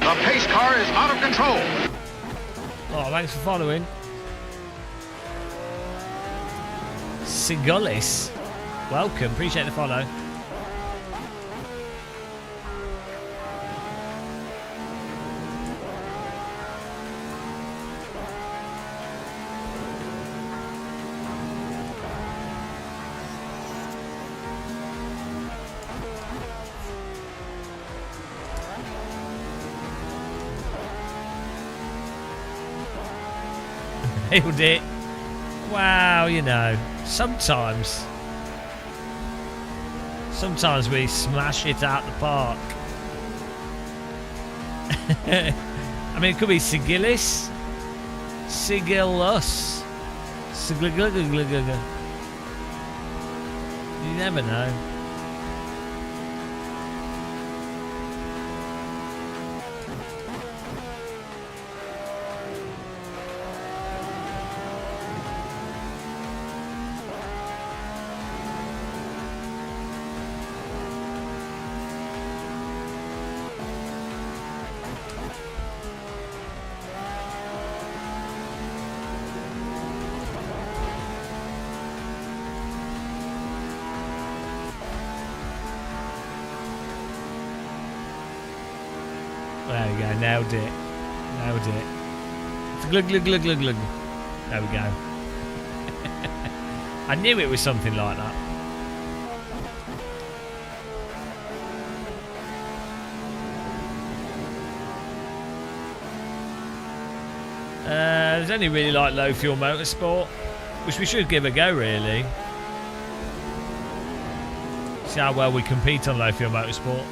The pace car is out of control. Oh, thanks for following. Sigullis, welcome. Appreciate the follow. Nailed it. Wow, you know, sometimes we smash it out the park. I mean, it could be Sigillis, Sigillus, Sigligligligliglig. You never know. There we go, nailed it. Nailed it. Glug, glug, glug, glug, glug. There we go. I knew it was something like that. There's only really like low fuel motorsport, which we should give a go really. See how well we compete on low fuel motorsport.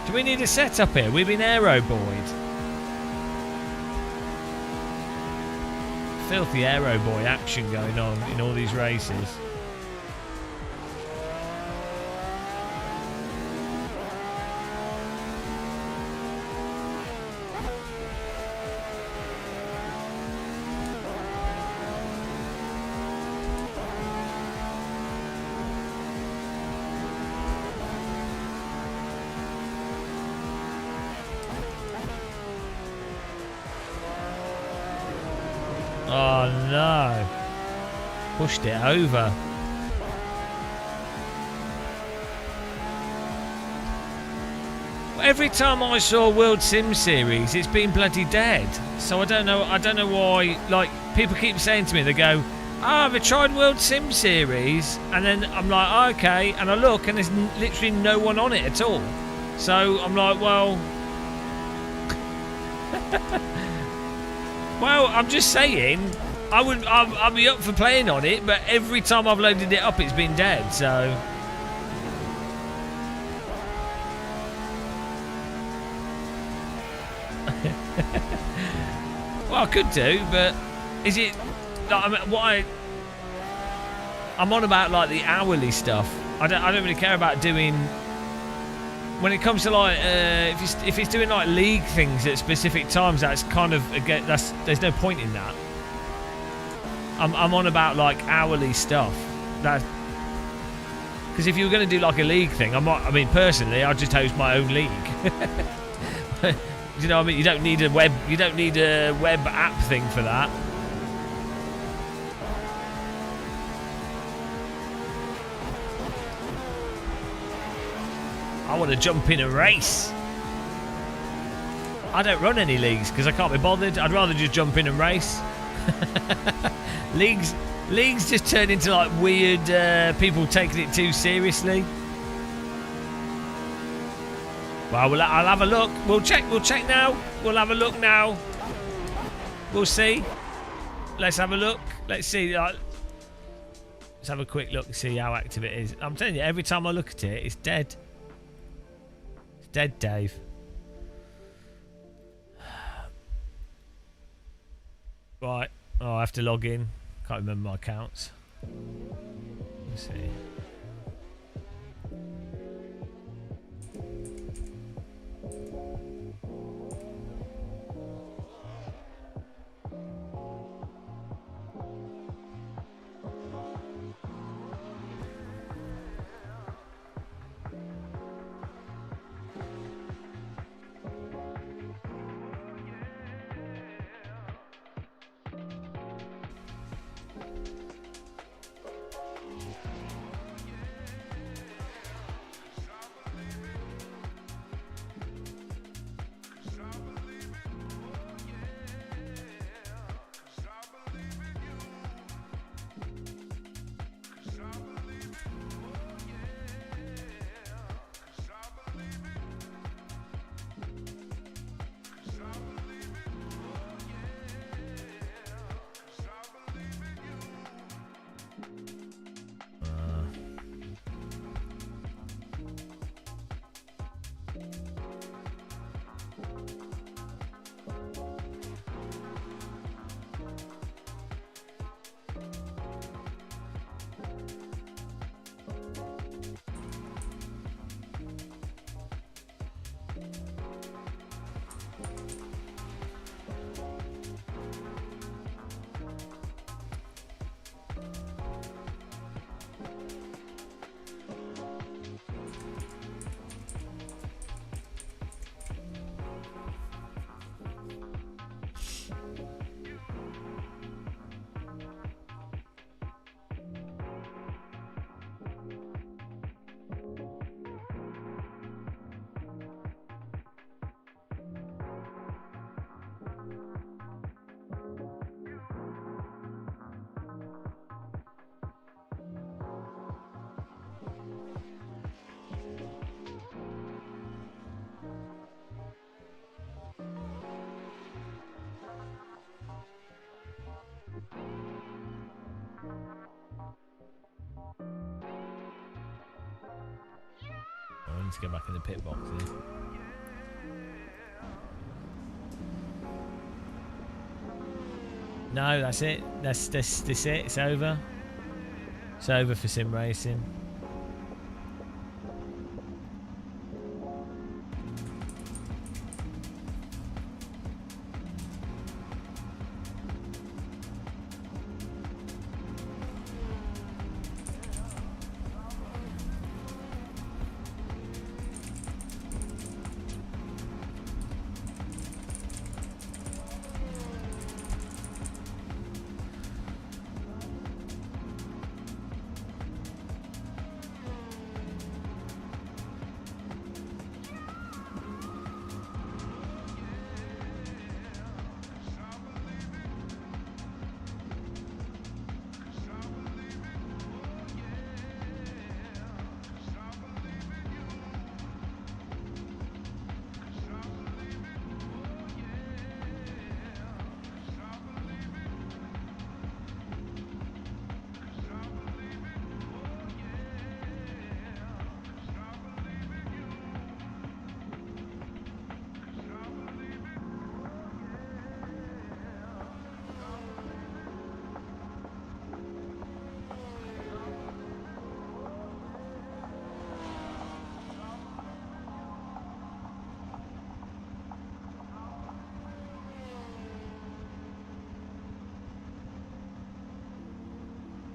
Do we need a setup here? We've been aero buoyed. Filthy aero boy action going on in all these races. Oh no, pushed it over. Every time I saw World Sim Series, it's been bloody dead. So I don't know why. Like, people keep saying to me, they go, oh, have I tried World Sim Series? And then I'm like, oh, okay. And I look, and there's literally no one on it at all. So I'm like, well... well, I'm just saying, I'll be up for playing on it, but every time I've loaded it up, it's been dead, so... well, I could do, but is it... like, I mean, I'm on about, like, the hourly stuff. I don't really care about doing... when it comes to, like, if it's doing, like, league things at specific times, that's kind of... again, there's no point in that. I'm on about, like, hourly stuff. That... because if you were going to do, like, a league thing, I mean, personally, I'd just host my own league. You know what I mean? You don't need a web app thing for that. I want to jump in a race. I don't run any leagues because I can't be bothered. I'd rather just jump in and race. Leagues just turn into like weird people taking it too seriously. Well, I'll have a look. We'll check now. We'll have a look now. We'll see. Let's have a look. Let's see. Let's have a quick look and see how active it is. I'm telling you, every time I look at it, it's dead. It's dead, Dave. Right. Oh, I have to log in. Can't remember my accounts. Let's see. Let's get back in the pit box here. No, that's it. That's it. It's over. It's over for sim racing.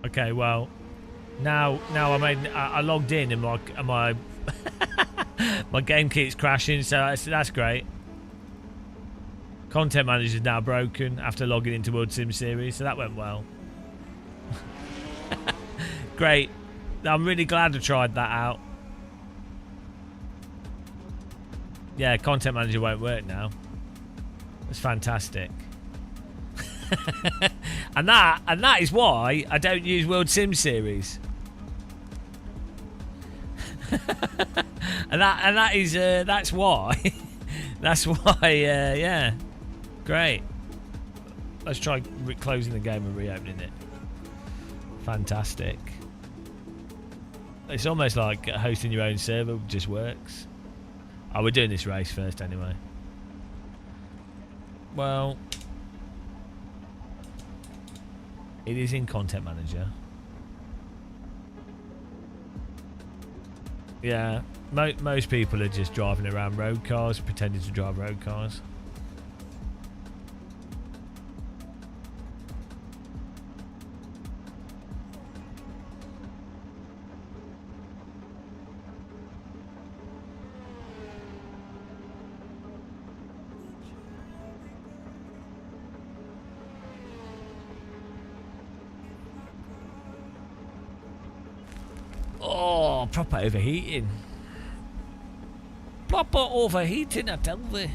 Okay, well, now I logged in and my my game keeps crashing, so that's great. Content manager is now broken after logging into World Sim Series, so that went well. Great. I'm really glad I tried that out. Yeah, content manager won't work now. That's fantastic. and that is why I don't use World Sim Series. that's why. That's why. Yeah, great. Let's try closing the game and reopening it. Fantastic. It's almost like hosting your own server just works. Oh, we're doing this race first anyway. Well, it is in Content Manager. Yeah, most people are just driving around road cars, pretending to drive road cars. Oh, proper overheating. Proper overheating, I tell you.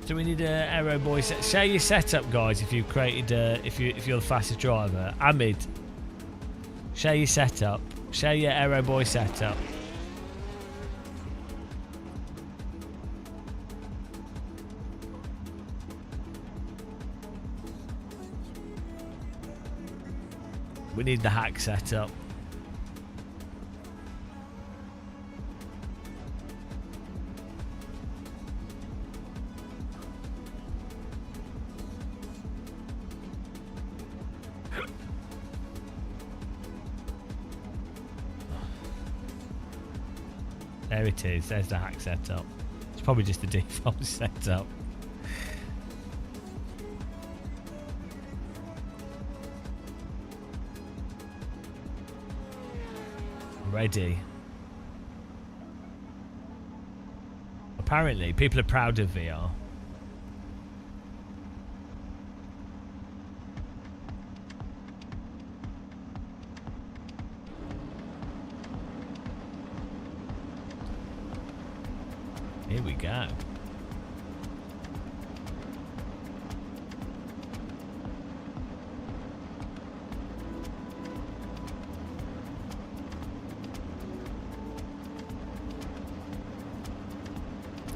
So we need a Aero Boy set. Share your setup, guys. If you've created, if you're the fastest driver, Amid. Share your setup. Share your Aero Boy setup. We need the hack setup. There it is. There's the hack setup. It's probably just the default setup. Ready. Apparently, people are proud of VR. Here we go.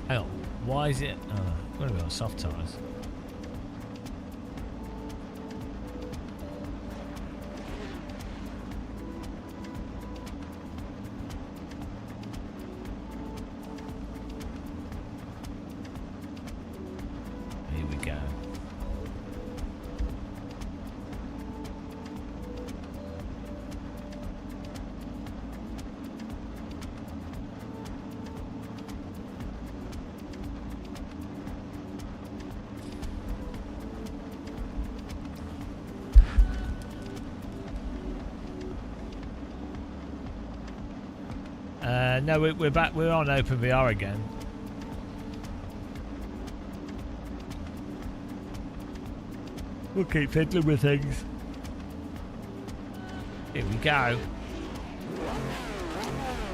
Hang on, why is it? Oh, what have we got? Soft tires. Here we go. No, we're back. We're on OpenVR again. We'll keep fiddling with things. Here we go.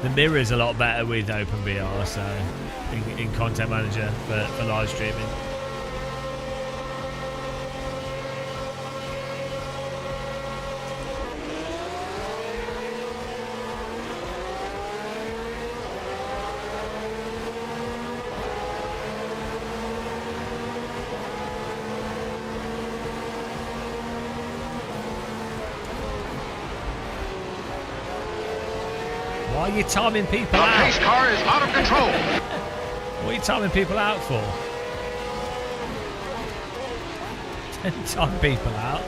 The mirror's a lot better with OpenVR, so in Content Manager for live streaming. Why are you timing people The out? pace car is out of control. What are you timing people out for? Don't time people out.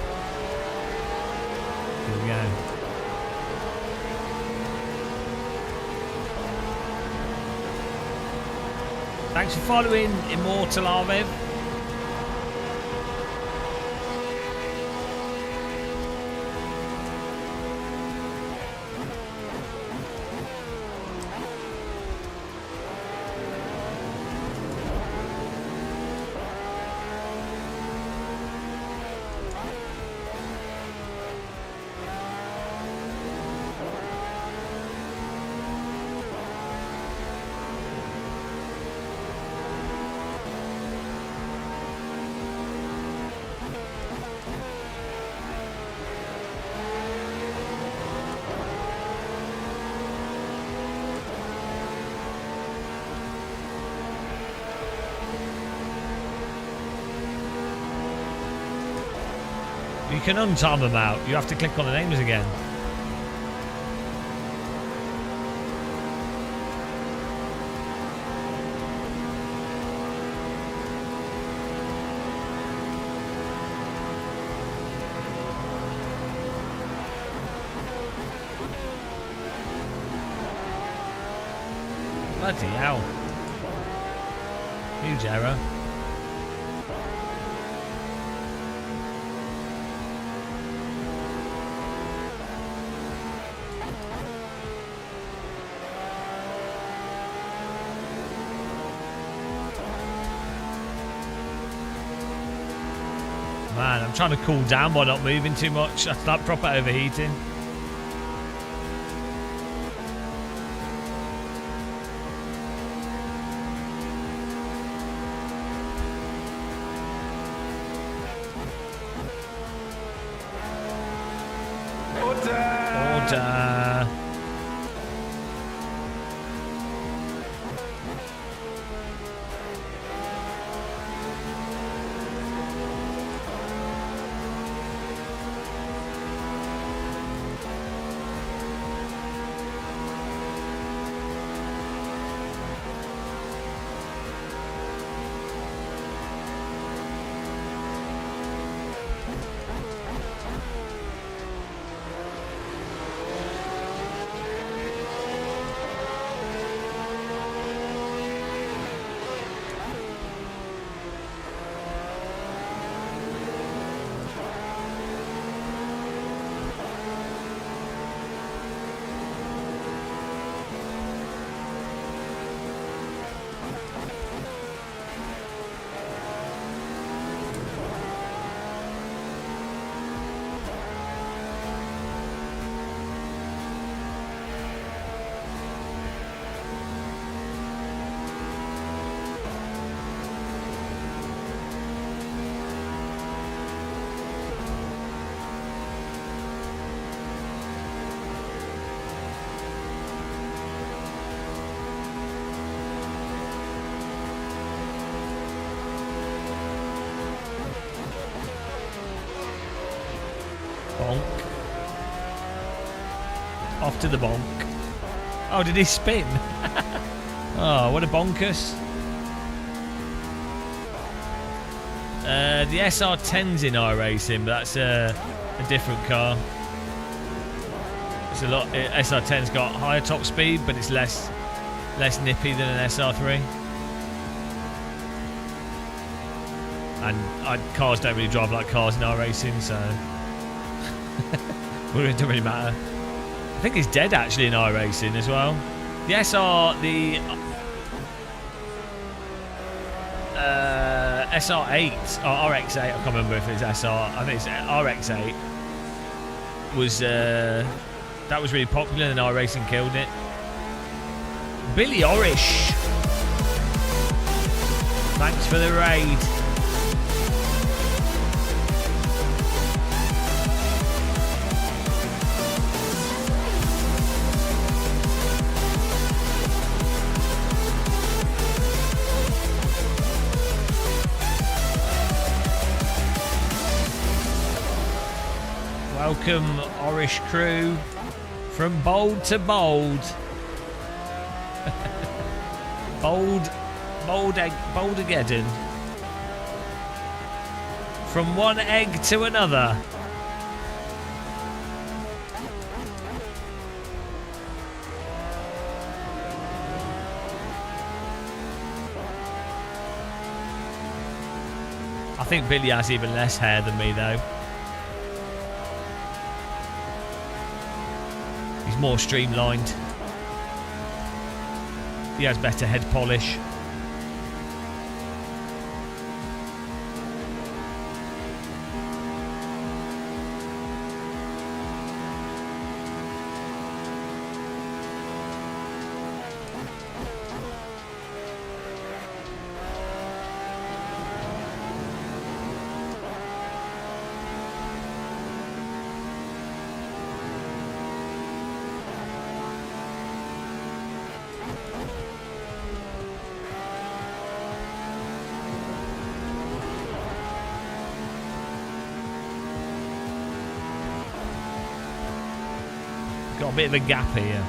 Here we go. Thanks for following Immortal Arviv. You can untime them out. You have to click on the names again. Bloody hell. Huge error. Man, I'm trying to cool down by not moving too much. I start proper overheating. Order. Bonk. Off to the bonk. Oh, did he spin? Oh, what a bonkers. The SR10's in iRacing, but that's a different car. It's a lot. SR10's got higher top speed, but it's less nippy than an SR3. And cars don't really drive like cars in iRacing, so well, it doesn't really matter. I think it's dead actually in iRacing as well. The SR8 or RX8, I can't remember if it's SR. I think it's RX8. That was really popular and iRacing killed it. Billy Orish, thanks for the raid. Welcome, Orish crew, from bold to bold. Boldageddon. From one egg to another. I think Billy has even less hair than me though. More streamlined. He has better head polish. Got a bit of a gap here.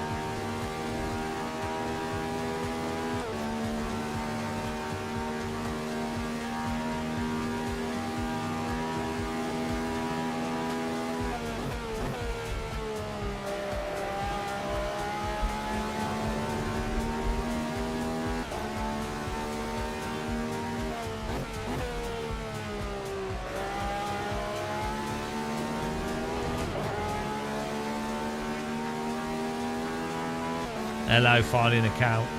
Hello, finding account.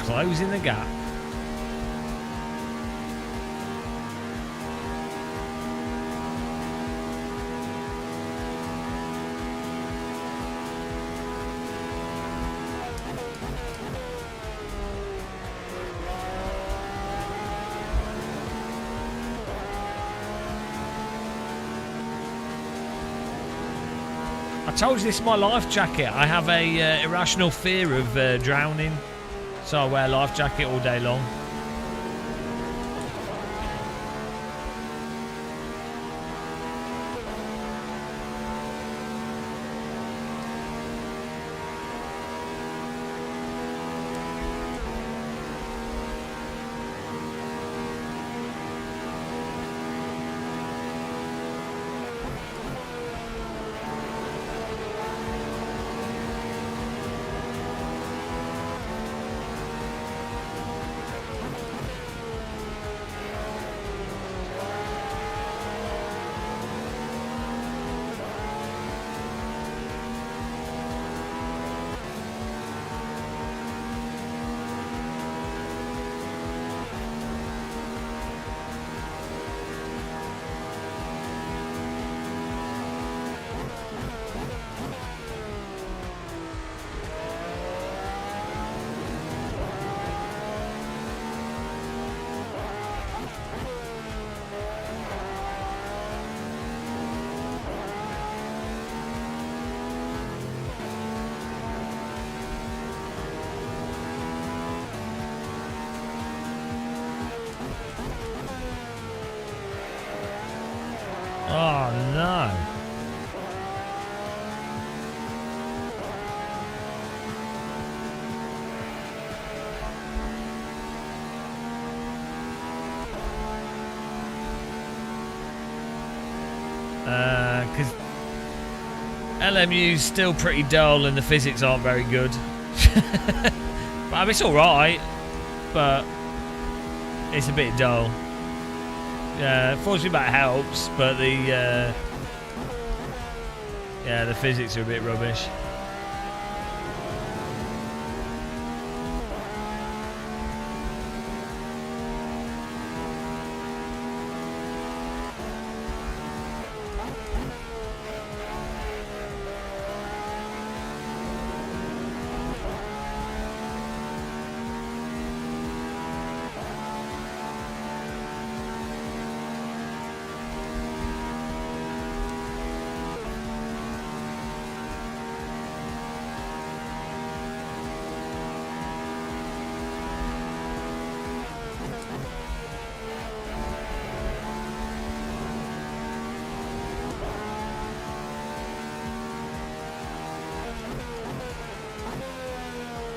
Closing the gap. I told you this is my life jacket. I have a irrational fear of drowning, so I wear a life jacket all day long. Oh no. Because LMU's still pretty dull and the physics aren't very good. But I mean, it's alright, but it's a bit dull. Yeah, fortunately that helps, but the physics are a bit rubbish.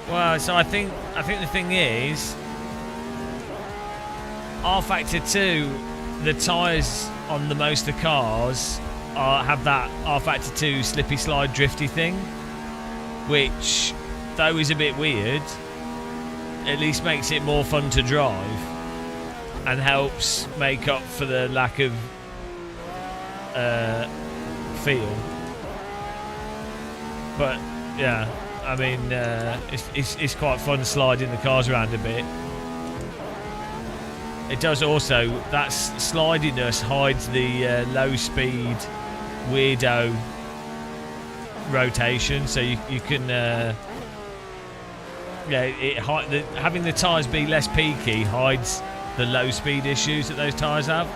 Well, so I think the thing is, R Factor 2, the tyres on the most of the cars have that R Factor 2 slippy slide drifty thing, which though is a bit weird, at least makes it more fun to drive and helps make up for the lack of feel. But yeah, I mean, it's quite fun sliding the cars around a bit. It does also, that slidiness hides the low speed weirdo rotation, so you can having the tyres be less peaky hides the low speed issues that those tyres have.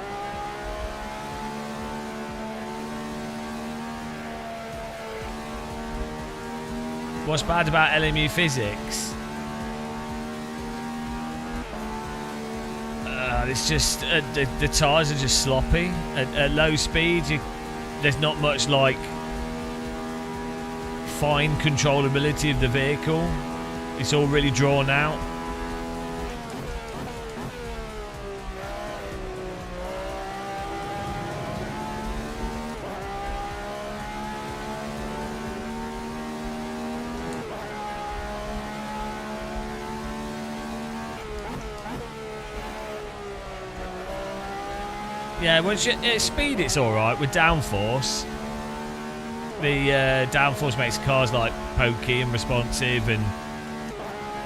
What's bad about LMU physics? It's just the tyres are just sloppy. At low speed, there's not much like fine controllability of the vehicle. It's all really drawn out. Yeah, once at speed it's alright. With downforce, the downforce makes cars like pokey and responsive, and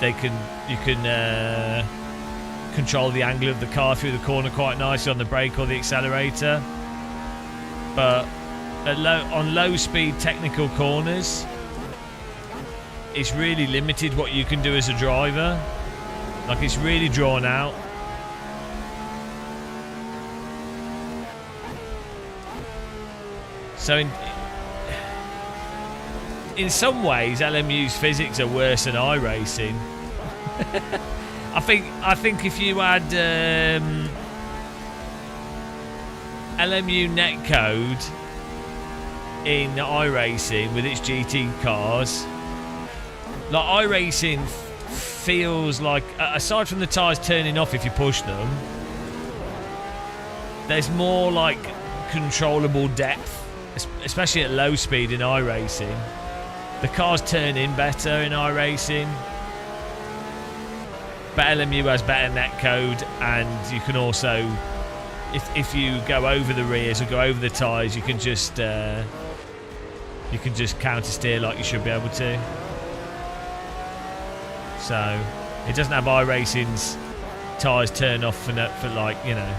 you can control the angle of the car through the corner quite nicely on the brake or the accelerator. But on low speed technical corners, it's really limited what you can do as a driver. Like, it's really drawn out. So in some ways, LMU's physics are worse than iRacing. I think if you had LMU netcode in iRacing with its GT cars, like iRacing feels like, aside from the tyres turning off if you push them, there's more like controllable depth. Especially at low speed in iRacing. The cars turn in better in iRacing. But LMU has better netcode, and you can also, if you go over the rears or go over the tyres, you can just counter steer like you should be able to. So it doesn't have iRacing's tyres turn off for like, you know.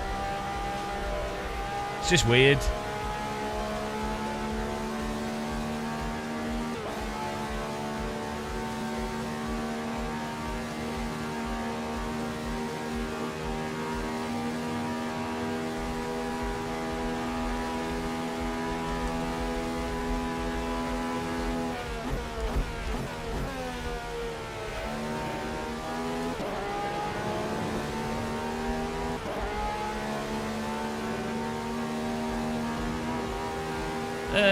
It's just weird.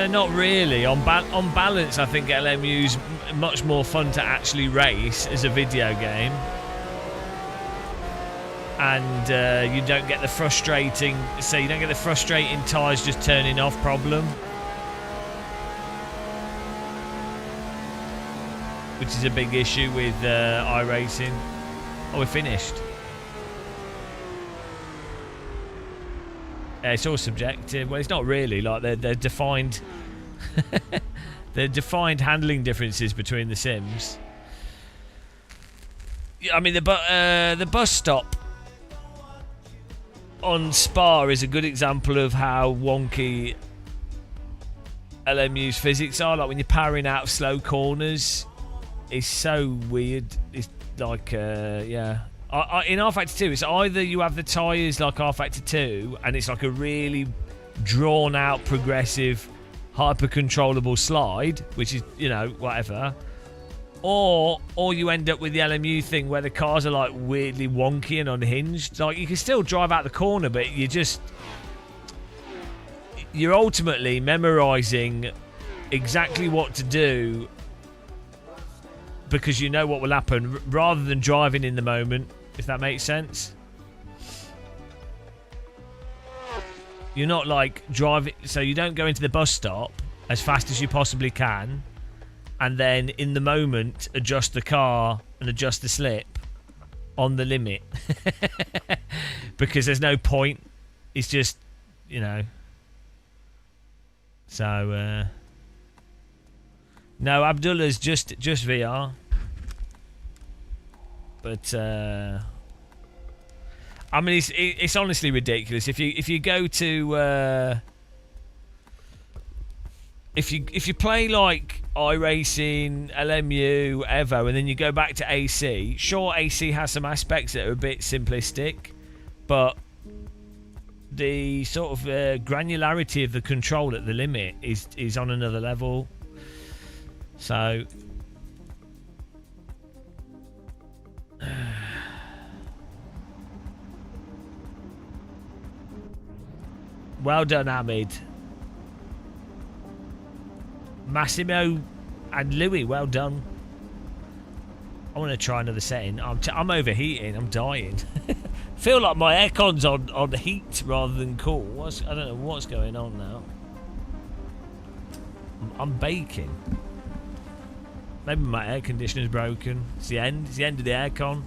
Not really. On balance, I think LMU's much more fun to actually race as a video game, and you don't get the frustrating tyres just turning off problem, which is a big issue with iRacing. Oh, we're finished. It's all subjective. Well, it's not really. Like, they're defined. They're defined handling differences between the sims. I mean, the bus stop on Spa is a good example of how wonky LMU's physics are. Like, when you're powering out of slow corners, it's so weird. It's like, yeah. In R Factor 2, it's either you have the tyres like R Factor 2 and it's like a really drawn out, progressive, hyper controllable slide, which is, you know, whatever, or you end up with the LMU thing where the cars are like weirdly wonky and unhinged. Like, you can still drive out the corner, but you're ultimately memorizing exactly what to do because you know what will happen, rather than driving in the moment, if that makes sense. You're not like driving, so you don't go into the bus stop as fast as you possibly can and then in the moment adjust the car and adjust the slip. on the limit because there's no point. It's just, you know. So no, Abdullah's just VR. But I mean, it's honestly ridiculous. If you go to if you play like iRacing, LMU, Evo, and then you go back to AC, sure, AC has some aspects that are a bit simplistic, but the sort of granularity of the control at the limit is on another level. So well done, Hamid. Massimo and Louis, well done. I want to try another setting. I'm overheating. I'm dying. Feel like my aircon's on heat rather than cool. I don't know what's going on now. I'm baking. Maybe my air conditioner's broken. It's the end. It's the end of the aircon.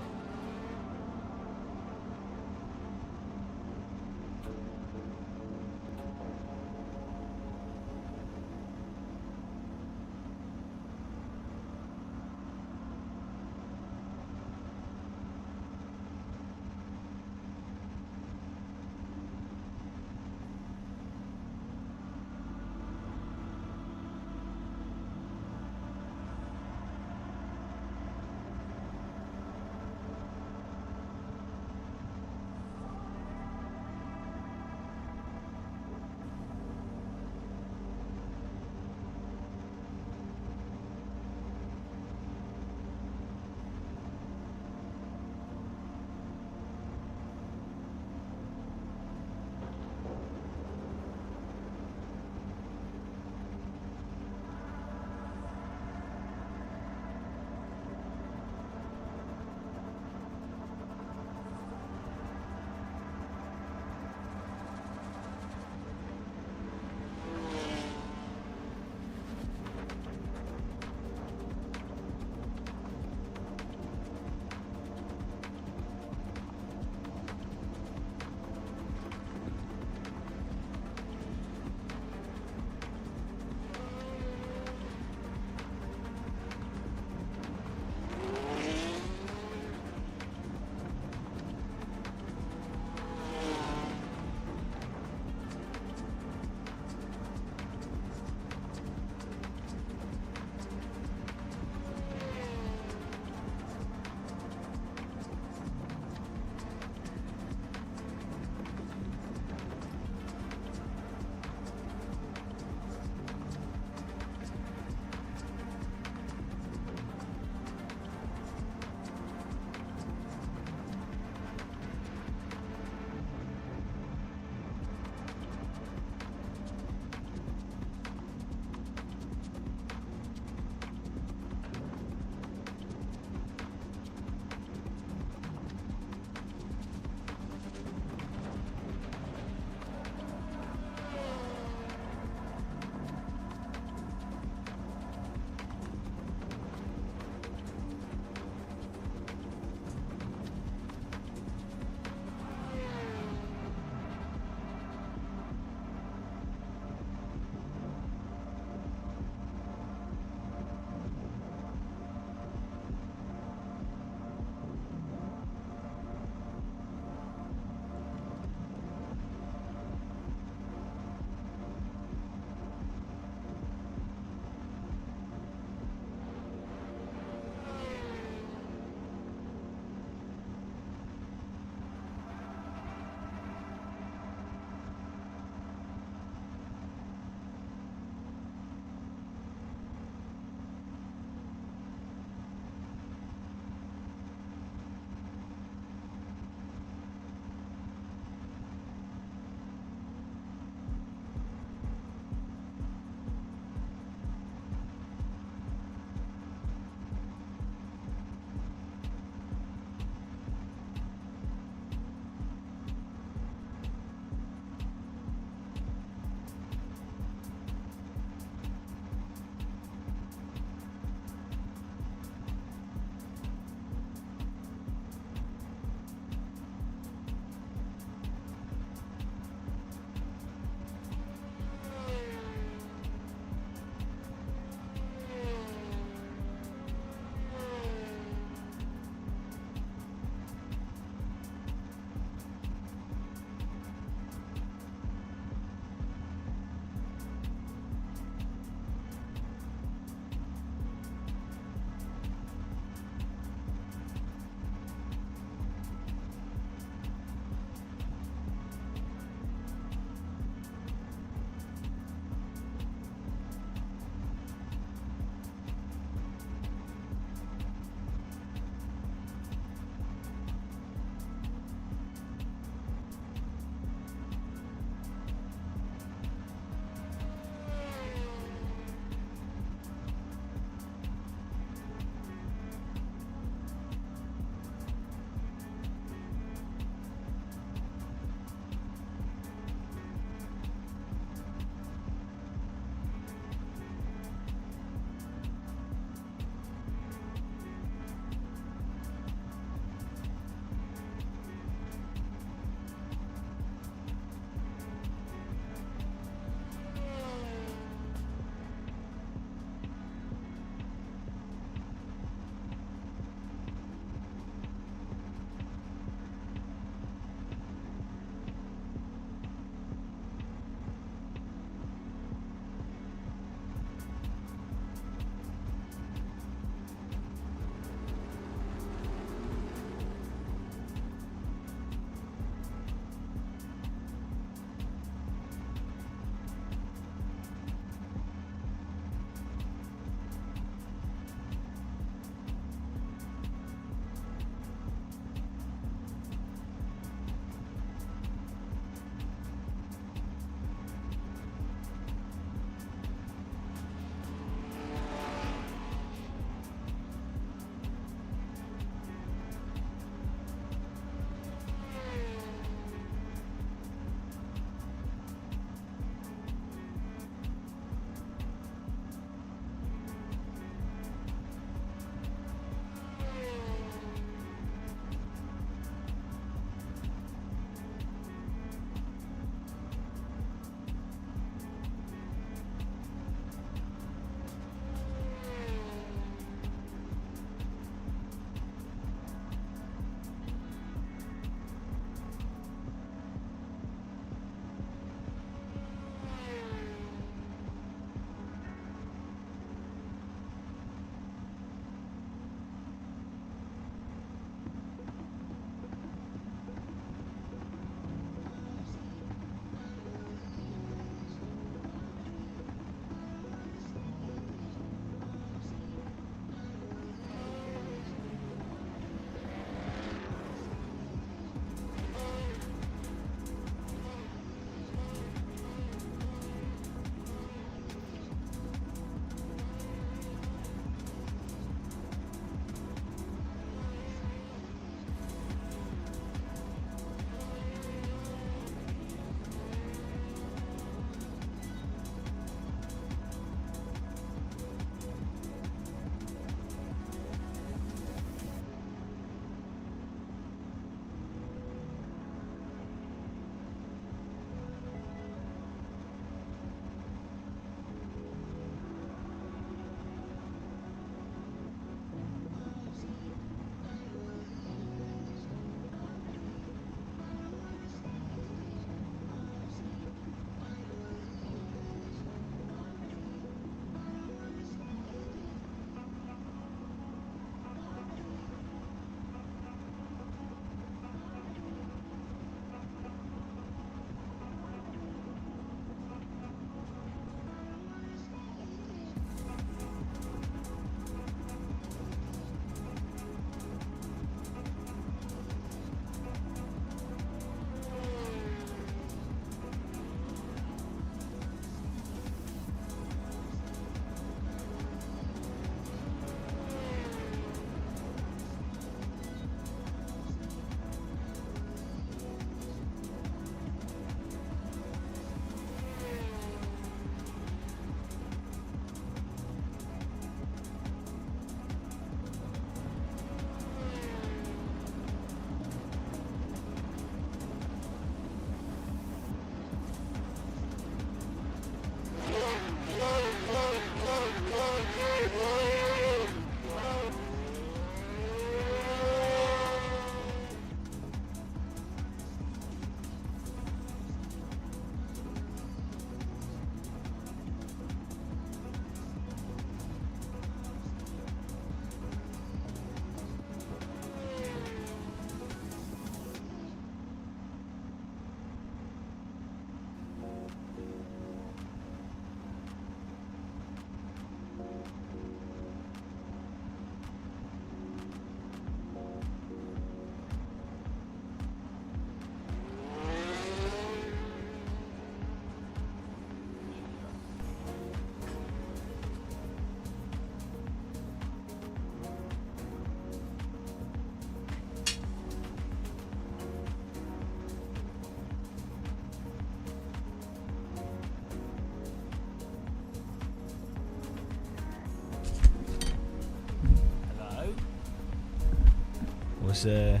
was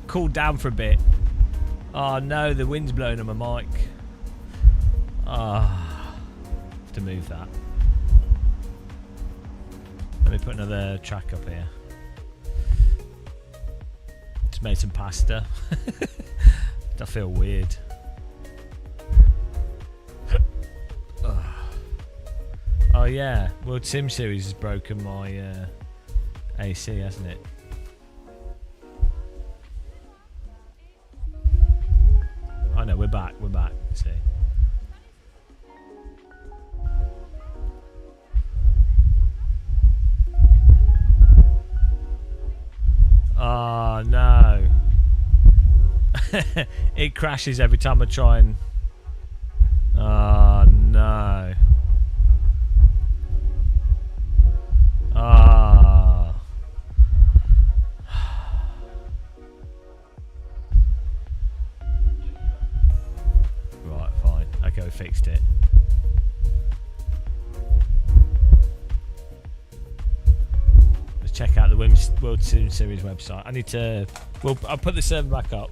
cooled down for a bit. Oh no, the wind's blowing on my mic. Ah, have to move that. Let me put another track up here. Just made some pasta. I feel weird. Oh yeah, World Sim Series has broken my AC, hasn't it? Oh no, we're back. See. Oh no. It crashes every time I try and... Oh no. Ah. Right, fine. Okay, we fixed it. Let's check out the Women's World Sim Series website. I need to... Well, I'll put the server back up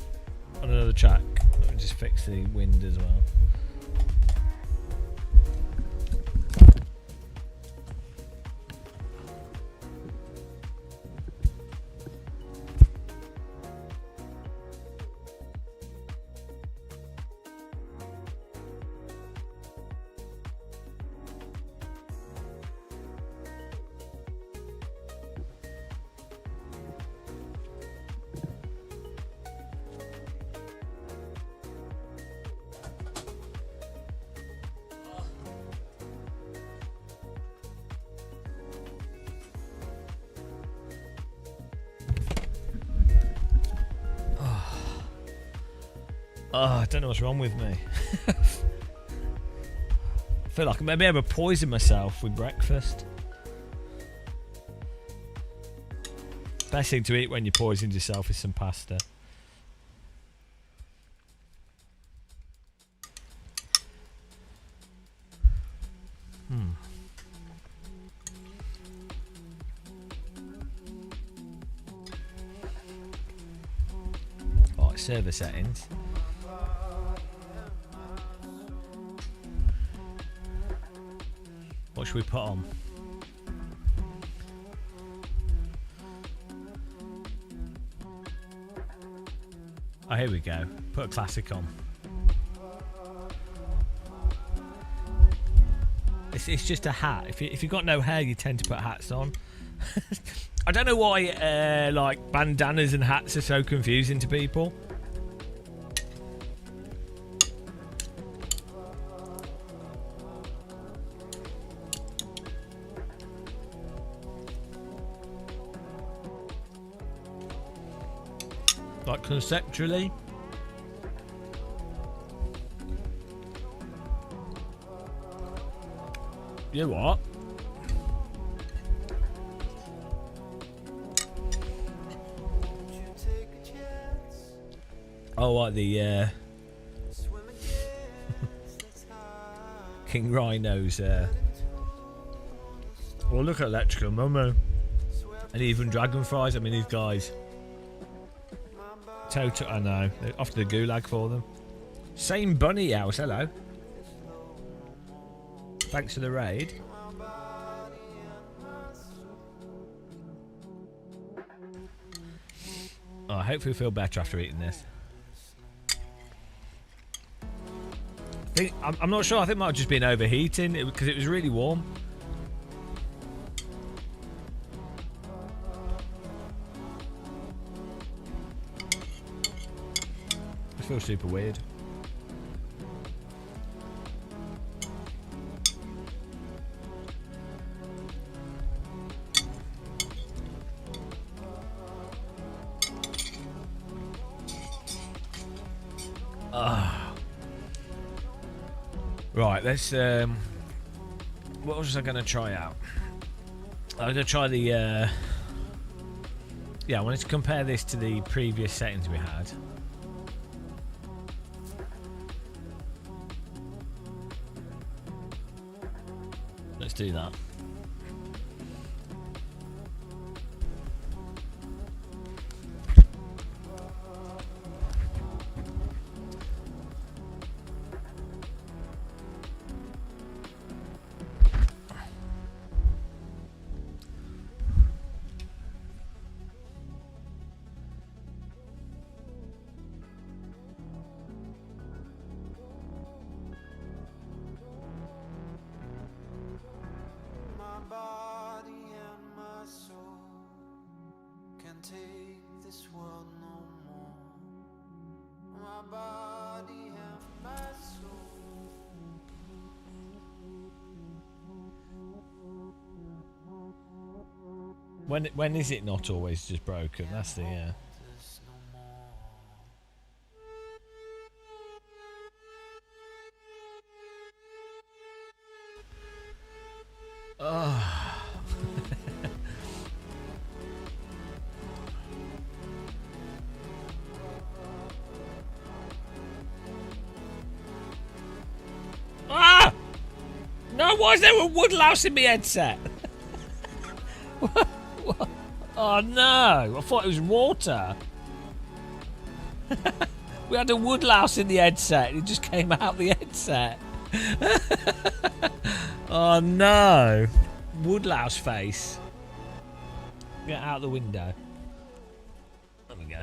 on another track. Let me just fix the wind as well. Oh, I don't know what's wrong with me. I feel like I maybe I poison myself with breakfast. Best thing to eat when you poisoned yourself is some pasta. Alright, server settings. What should we put on? Oh, here we go. Put a classic on. It's just a hat. If you've got no hair, you tend to put hats on. I don't know why like bandanas and hats are so confusing to people. Like conceptually. You know what? Oh, like the King Rhino's well, look at Electrical Momo. And even Dragonflies. I mean, these guys total, I know, they're off to the gulag for them. Same bunny house, hello. Thanks for the raid. Oh, I hope we feel better after eating this. I'm not sure, I think it might have just been overheating because it was really warm. It feels super weird. Right, let's what was I going to try out? I was going to try the yeah, I wanted to compare this to the previous settings we had. Let's do that. can't take this world no more. My body and my soul. When is it not always just broken? That's the yeah. This no more. Ah! No, why is there a wood louse in my headset? What? Oh no! I thought it was water. We had a wood louse in the headset. It just came out the headset. Oh no! Wood louse face. Get out the window. There we go.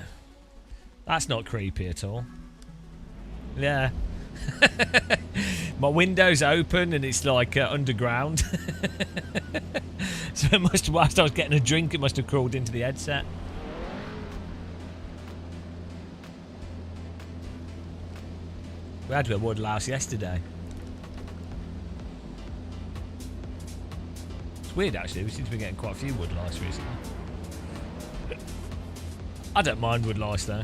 That's not creepy at all. Yeah. My window's open and it's like underground. So it must have, whilst I was getting a drink, it must have crawled into the headset. We had a wood louse yesterday. It's weird actually, we seem to be getting quite a few wood lice recently. I don't mind wood lice though.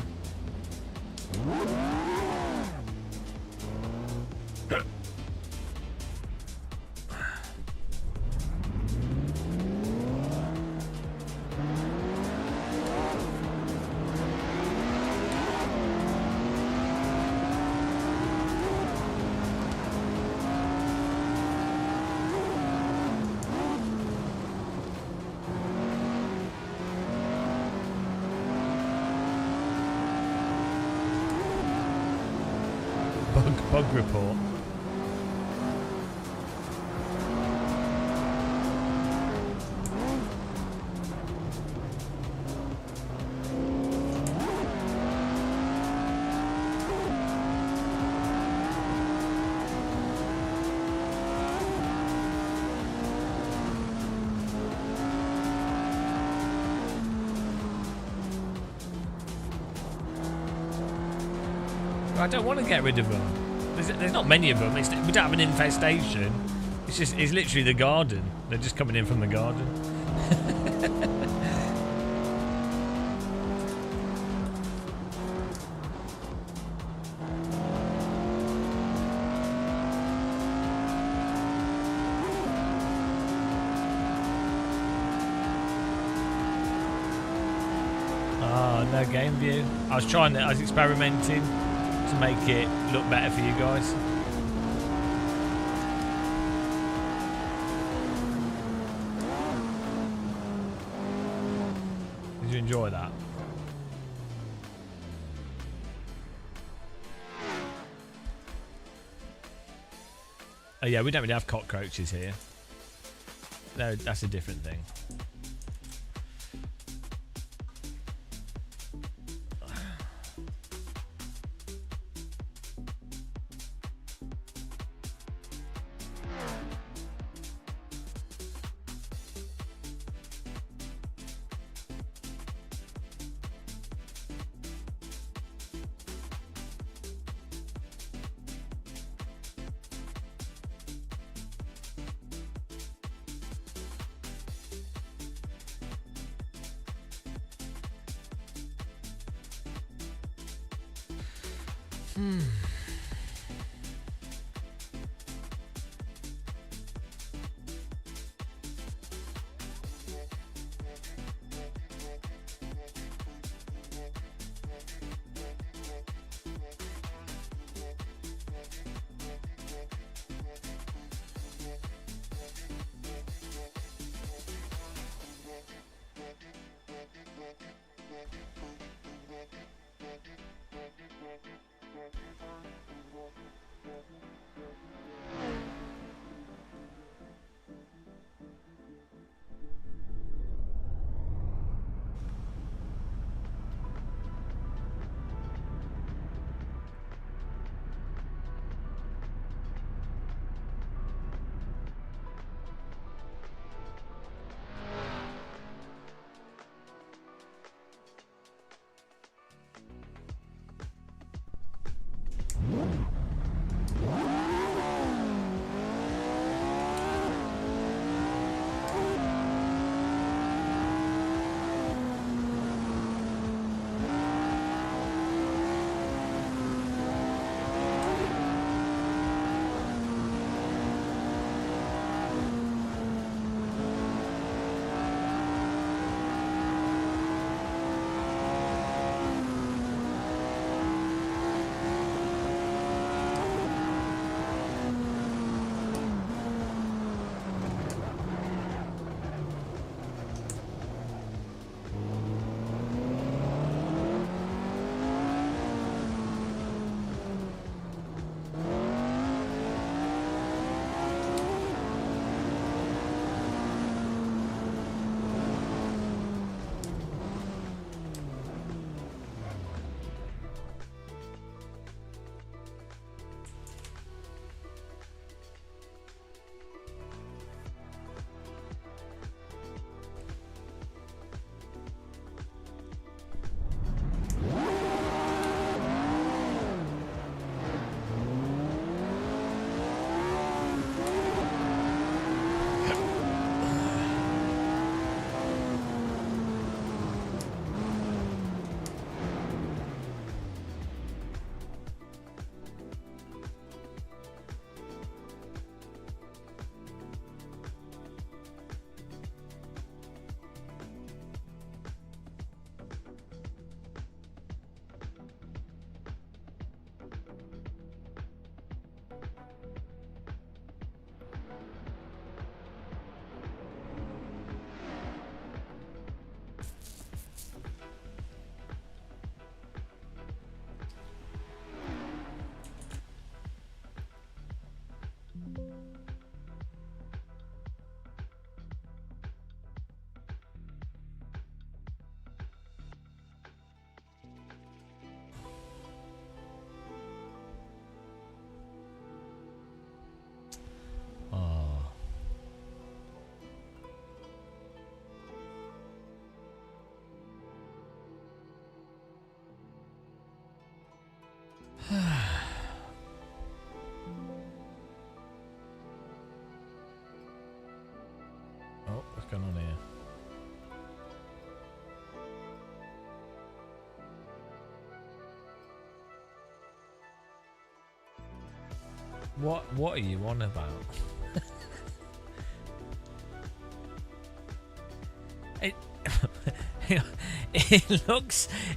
Bug report. I don't want to get rid of them. There's not many of them. We don't have an infestation. It's literally the garden. They're just coming in from the garden. Oh, no game view. I was experimenting to make it look better for you guys. Did you enjoy that? Oh yeah, we don't really have cockroaches here. No, that's a different thing. What's going on here? What are you on about? it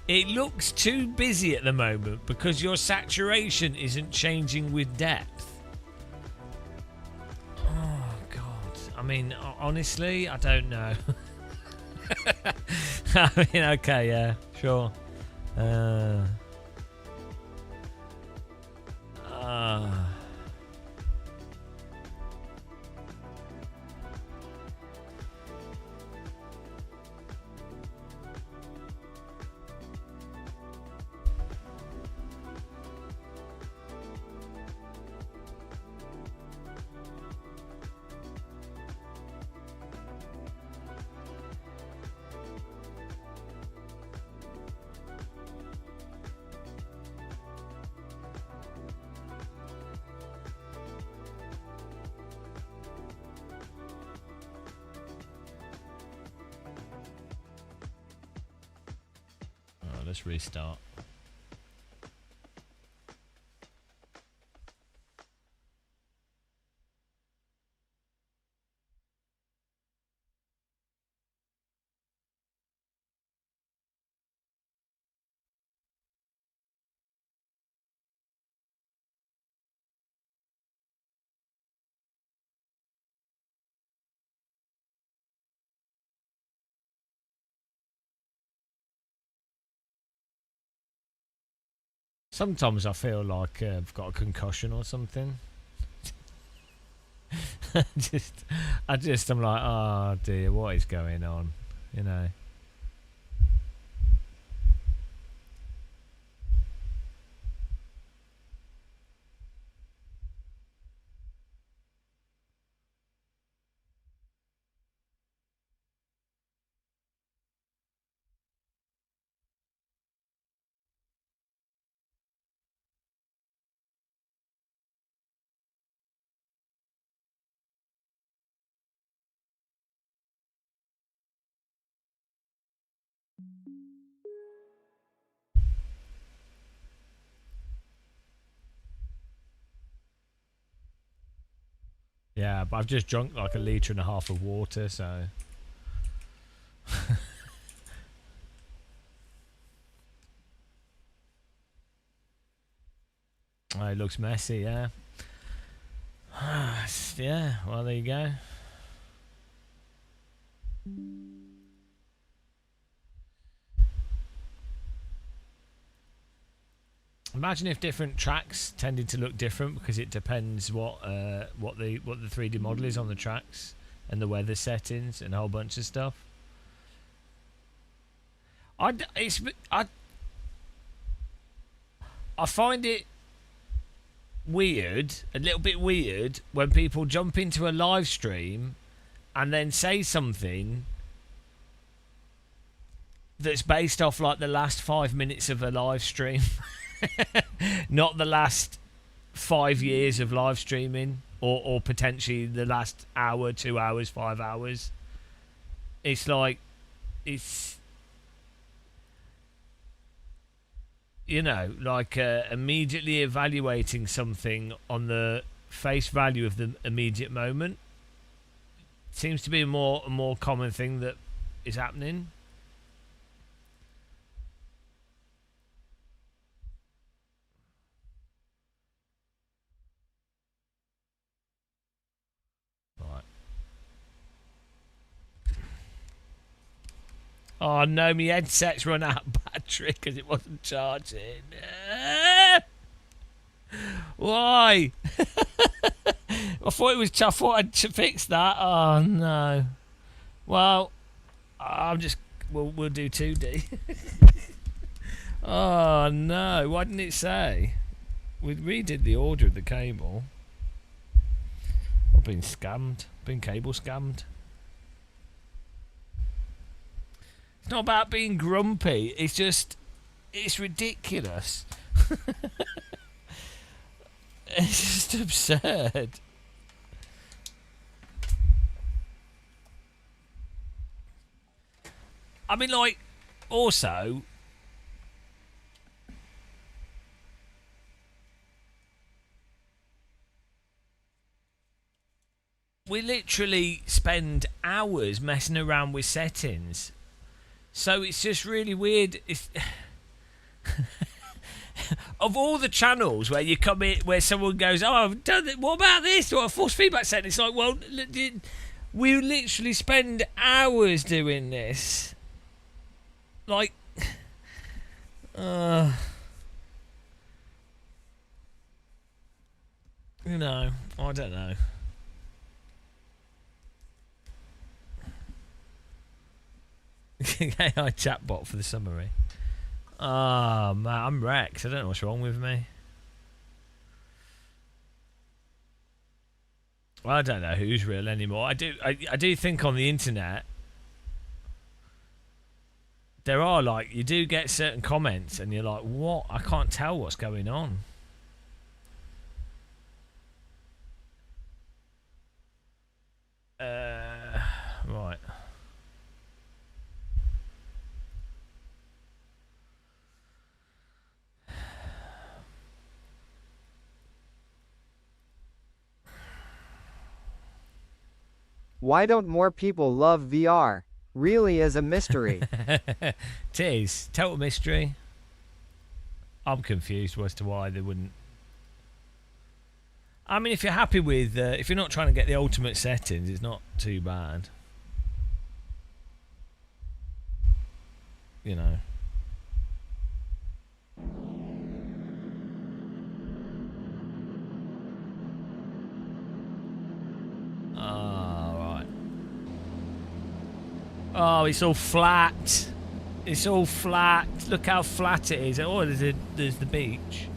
it looks too busy at the moment because your saturation isn't changing with depth. Oh god. I mean, honestly, I don't know. I mean, okay, yeah, sure. Let's restart. Sometimes I feel like I've got a concussion or something. I'm like, oh dear, what is going on? You know. Yeah, but I've just drunk like 1.5 litres of water, so. Oh, it looks messy, yeah. Yeah, well, there you go. Imagine if different tracks tended to look different because it depends what the 3D model is on the tracks and the weather settings and a whole bunch of stuff. I find it weird, a little bit weird, when people jump into a live stream and then say something that's based off like the last 5 minutes of a live stream. Not the last 5 years of live streaming, or potentially the last hour, 2 hours, 5 hours. It's like, it's, you know, like immediately evaluating something on the face value of the immediate moment seems to be a more common thing that is happening. Oh no, my headset's run out of battery because it wasn't charging. Why? I thought I'd fix that. Oh no. Well, we'll do 2D. Oh no, why didn't it say? We redid the order of the cable. I've been scammed. Been cable scammed. It's not about being grumpy. It's just, it's ridiculous. It's just absurd. I mean, like, also, we literally spend hours messing around with settings. So it's just really weird. It's of all the channels where you come in, where someone goes, "Oh, I've done it. What about this? What a force feedback setting?" It's like, well, we literally spend hours doing this. Like, you know, I don't know. AI chatbot for the summary. Oh man, I'm Rex. I don't know what's wrong with me. Well, I don't know who's real anymore. I do think on the internet there are, like, you do get certain comments and you're like, what? I can't tell what's going on. Right. Why don't more people love VR? Really is a mystery. Tis total mystery. I'm confused as to why they wouldn't. I mean, if you're happy with, if you're not trying to get the ultimate settings, it's not too bad. You know. Oh, it's all flat. It's all flat. Look how flat it is. Oh, there's the beach.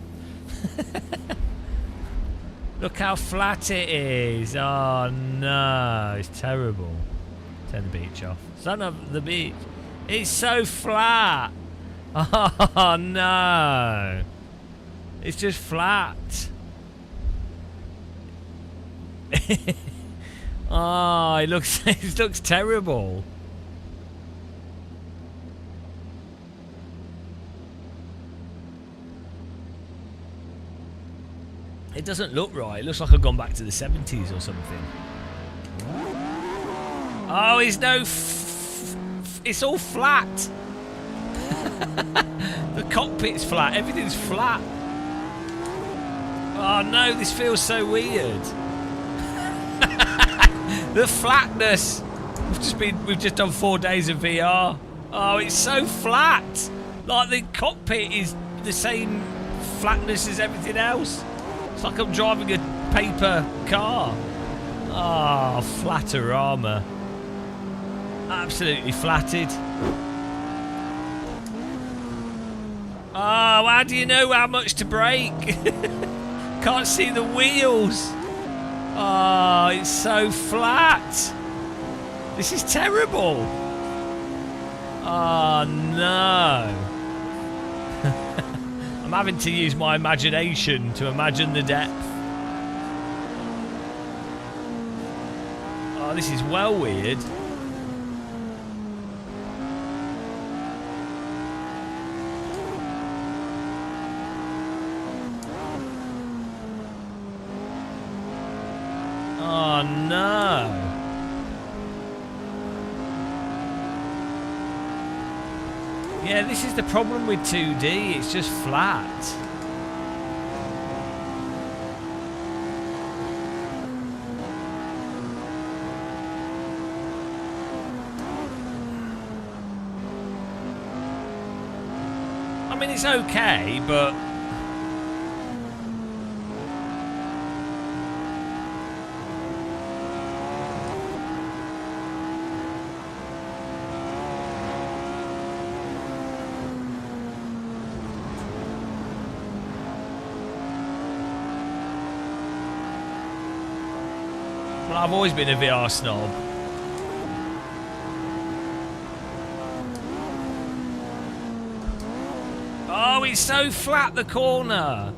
Look how flat it is. Oh no, it's terrible. Turn the beach off. Son of the beach. It's so flat. Oh no. It's just flat. Oh, it looks terrible. It doesn't look right. It looks like I've gone back to the 70s or something. Oh, it's no... it's all flat. The cockpit's flat. Everything's flat. Oh, no. This feels so weird. The flatness. We've just done 4 days of VR. Oh, it's so flat. Like, the cockpit is the same flatness as everything else. It's like I'm driving a paper car. Oh, flatorama. Absolutely flatted. Oh, how do you know how much to brake? Can't see the wheels. Oh, it's so flat. This is terrible. Oh, no. I'm having to use my imagination to imagine the depth. Oh, this is well weird. Oh, no. Yeah, this is the problem with 2D. It's just flat. I mean, it's okay, but... Well, I've always been a VR snob. Oh, it's so flat, the corner.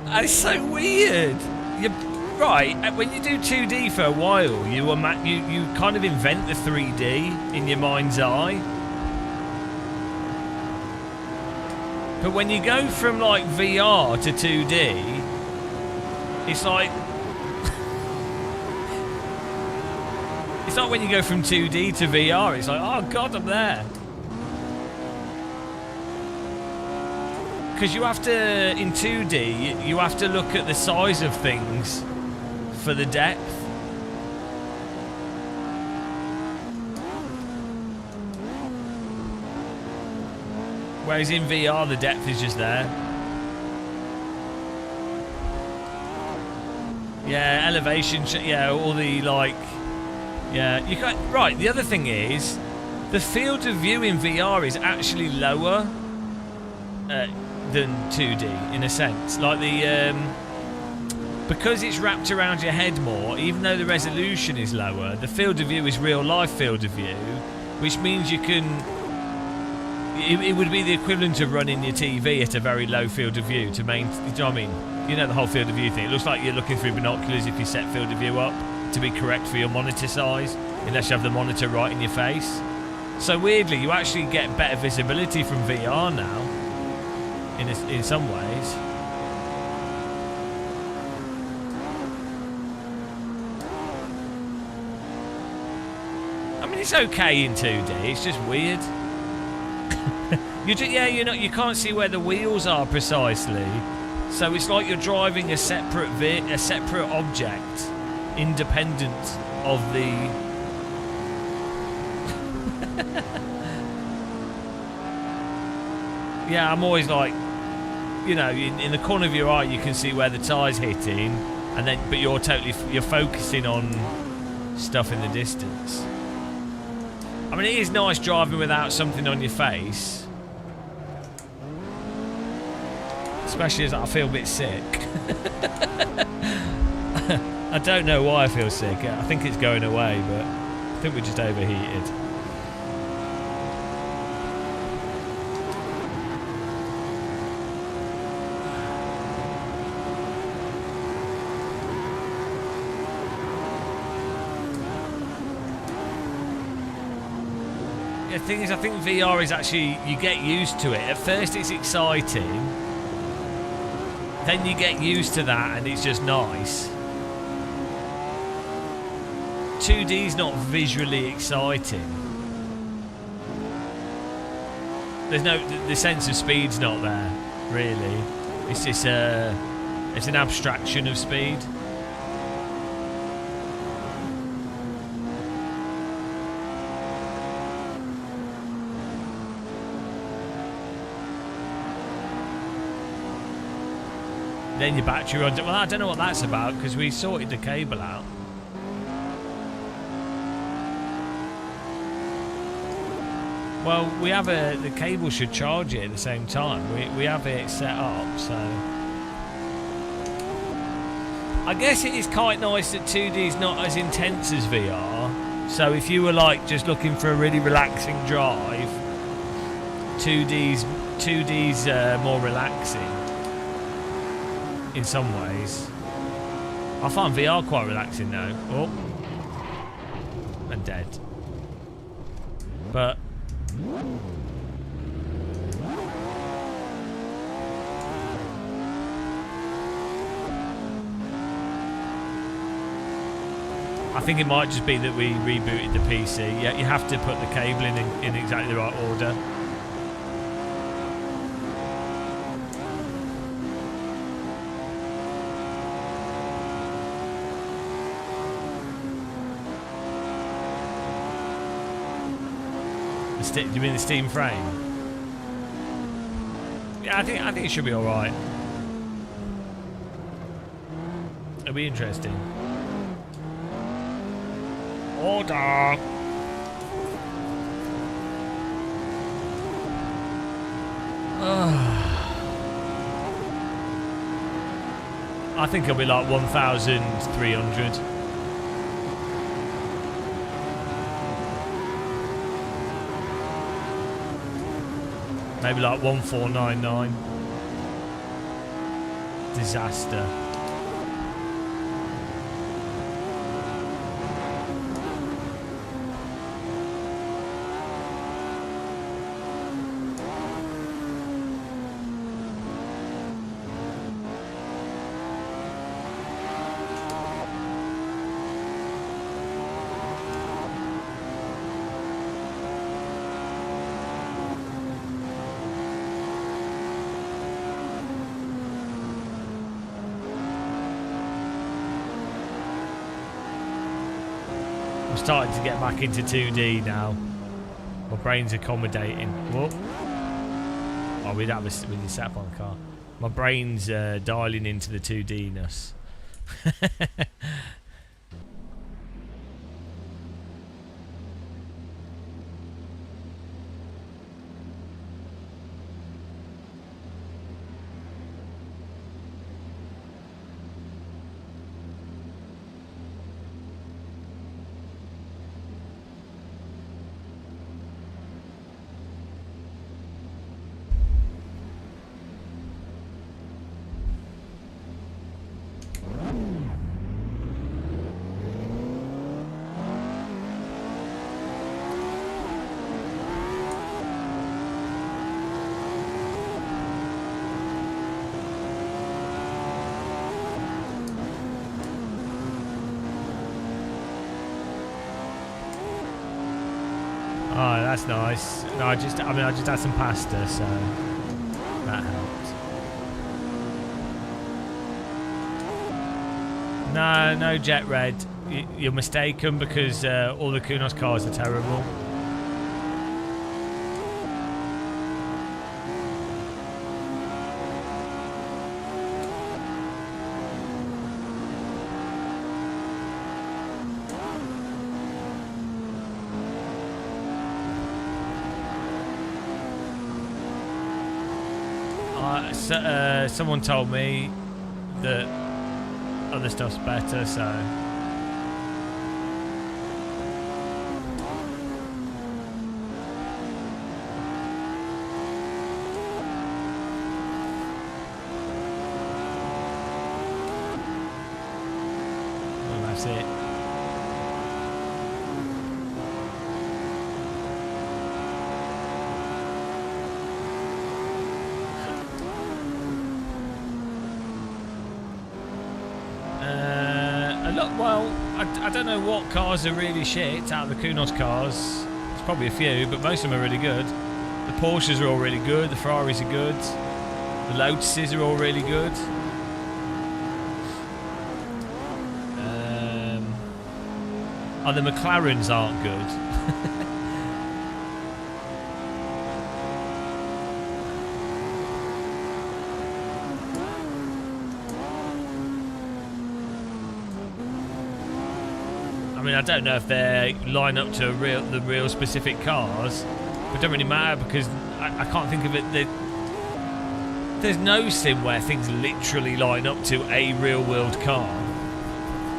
It's so weird. You're right, when you do 2D for a while, you kind of invent the 3D in your mind's eye. But when you go from like VR to 2D, it's like it's like when you go from 2D to VR, it's like, oh god, I'm there. Because you have to, in 2D, you have to look at the size of things for the depth. Whereas in VR, the depth is just there. Yeah, elevation, yeah, all the, like... Yeah, you can't... Right, the other thing is, the field of view in VR is actually lower than 2D, in a sense. Like the... because it's wrapped around your head more, even though the resolution is lower, the field of view is real-life field of view, which means you can... It would be the equivalent of running your TV at a very low field of view to main... Do you know what I mean? You know the whole field of view thing. It looks like you're looking through binoculars if you set field of view up to be correct for your monitor size, unless you have the monitor right in your face. So weirdly, you actually get better visibility from VR now, in some ways. I mean, it's okay in 2D. It's just weird. You can't see where the wheels are precisely, so it's like you're driving a separate object, independent of the. Yeah, I'm always like, in the corner of your eye you can see where the tire's hitting, and then but you're focusing on stuff in the distance. I mean, it is nice driving without something on your face. Especially as I feel a bit sick. I don't know why I feel sick. I think it's going away, but I think we're just overheated. The thing is, I think VR is actually, you get used to it. At first it's exciting, then you get used to that and it's just nice. 2D's not visually exciting. There's the sense of speed's not there, really. It's just it's an abstraction of speed. Then your battery runs. Well, I don't know what that's about because we sorted the cable out. Well, we have the cable should charge it at the same time. We have it set up, so I guess it is quite nice that 2D is not as intense as VR. So if you were like just looking for a really relaxing drive, 2D's more relaxing. In some ways. I find VR quite relaxing now. Oh. And dead. But I think it might just be that we rebooted the PC. Yeah, you have to put the cable in exactly the right order. Do you mean the Steam frame? Yeah, I think it should be all right. It'll be interesting. Order. I think it'll be like 1,300. Maybe like 1,499. Disaster. I'm starting to get back into 2D now. My brain's accommodating. Whoop. Oh, we don't have a, when you sat up on the car. My brain's dialing into the 2D-ness. Oh, that's nice. No, I just had some pasta, so that helped. No, Jet Red. You're mistaken because all the Kunos cars are terrible. Someone told me that other stuff's better, so well, that's it. Well, I don't know what cars are really shit out of the Kunos cars. There's probably a few, but most of them are really good. The Porsches are all really good. The Ferraris are good. The Lotuses are all really good. The McLarens aren't good. I mean, I don't know if they line up to the real specific cars, but it don't really matter because I can't think of it. There's no sim where things literally line up to a real-world car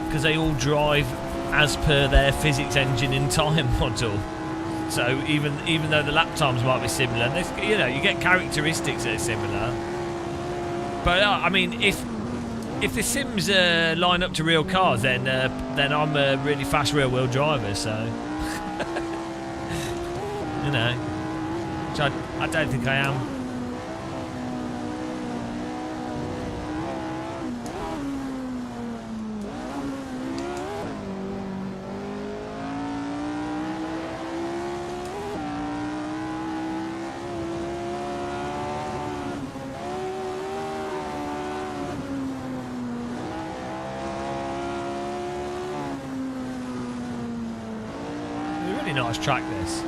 because they all drive as per their physics engine and time model. So even though the lap times might be similar, you get characteristics that are similar. But I mean, if the sims line up to real cars, then I'm a really fast rear-wheel driver, so you know, which I don't think I am. Nice track this.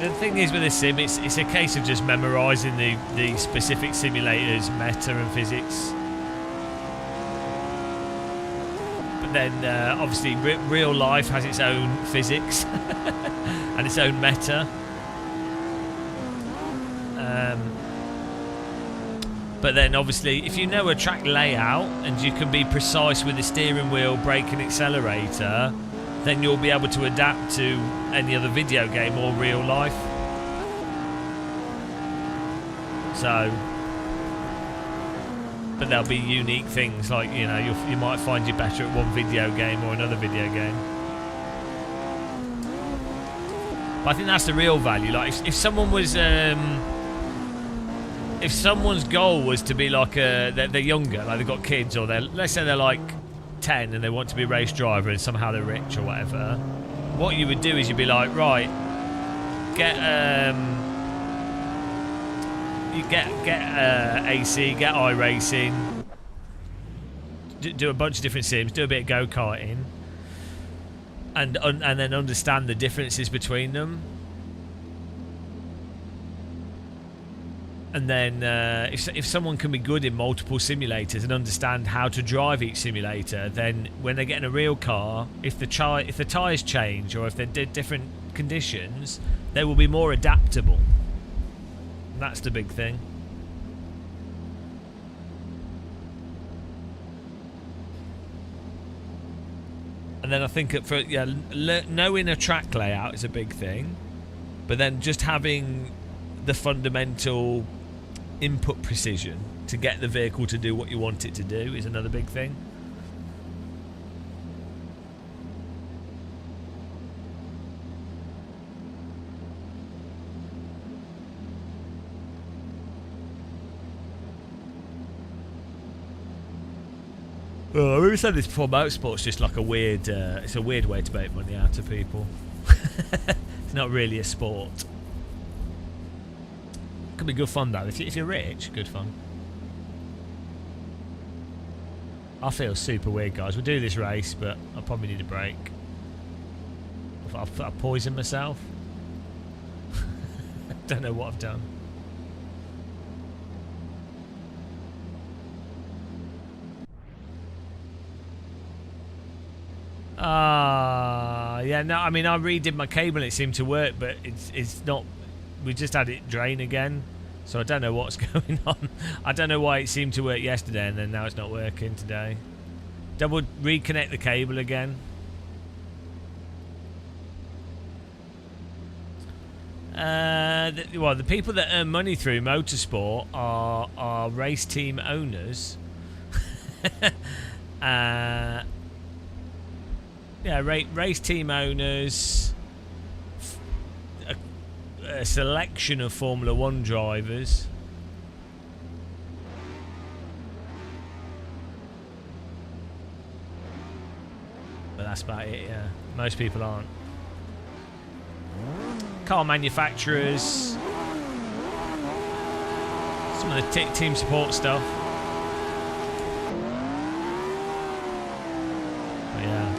The thing is with this sim, it's a case of just memorising the specific simulators, meta and physics. Then obviously real life has its own physics and its own meta. But then obviously if you know a track layout and you can be precise with the steering wheel, brake and accelerator, then you'll be able to adapt to any other video game or real life. So, but there'll be unique things like, you know, you might find you're better at one video game or another video game. But I think that's the real value. Like if someone was if someone's goal was to be like they're younger, like they've got kids, or let's say they're like 10 and they want to be a race driver and somehow they're rich or whatever, what you would do is you'd be like, right, get AC, get iRacing, do a bunch of different sims, do a bit of go-karting, and then understand the differences between them. And then if someone can be good in multiple simulators and understand how to drive each simulator, then when they get in a real car, if the tyres change or if they're different conditions, they will be more adaptable. And that's the big thing. And then I think knowing a track layout is a big thing, but then just having the fundamental input precision to get the vehicle to do what you want it to do is another big thing. Well, we've said this before, motorsport's just like a weird, it's a weird way to make money out of people. It's not really a sport. Could be good fun though. If you're rich, good fun. I feel super weird, guys. We'll do this race, but I probably need a break. I've poisoned myself. Don't know what I've done. Yeah, no, I mean, I redid my cable and it seemed to work, but it's not. We just had it drain again, so I don't know what's going on. I don't know why it seemed to work yesterday and then now it's not working today. Double reconnect the cable again. The people that earn money through motorsport are race team owners. Yeah, race team owners, a selection of Formula 1 drivers. But that's about it, yeah. Most people aren't. Car manufacturers, some of the team support stuff. But yeah.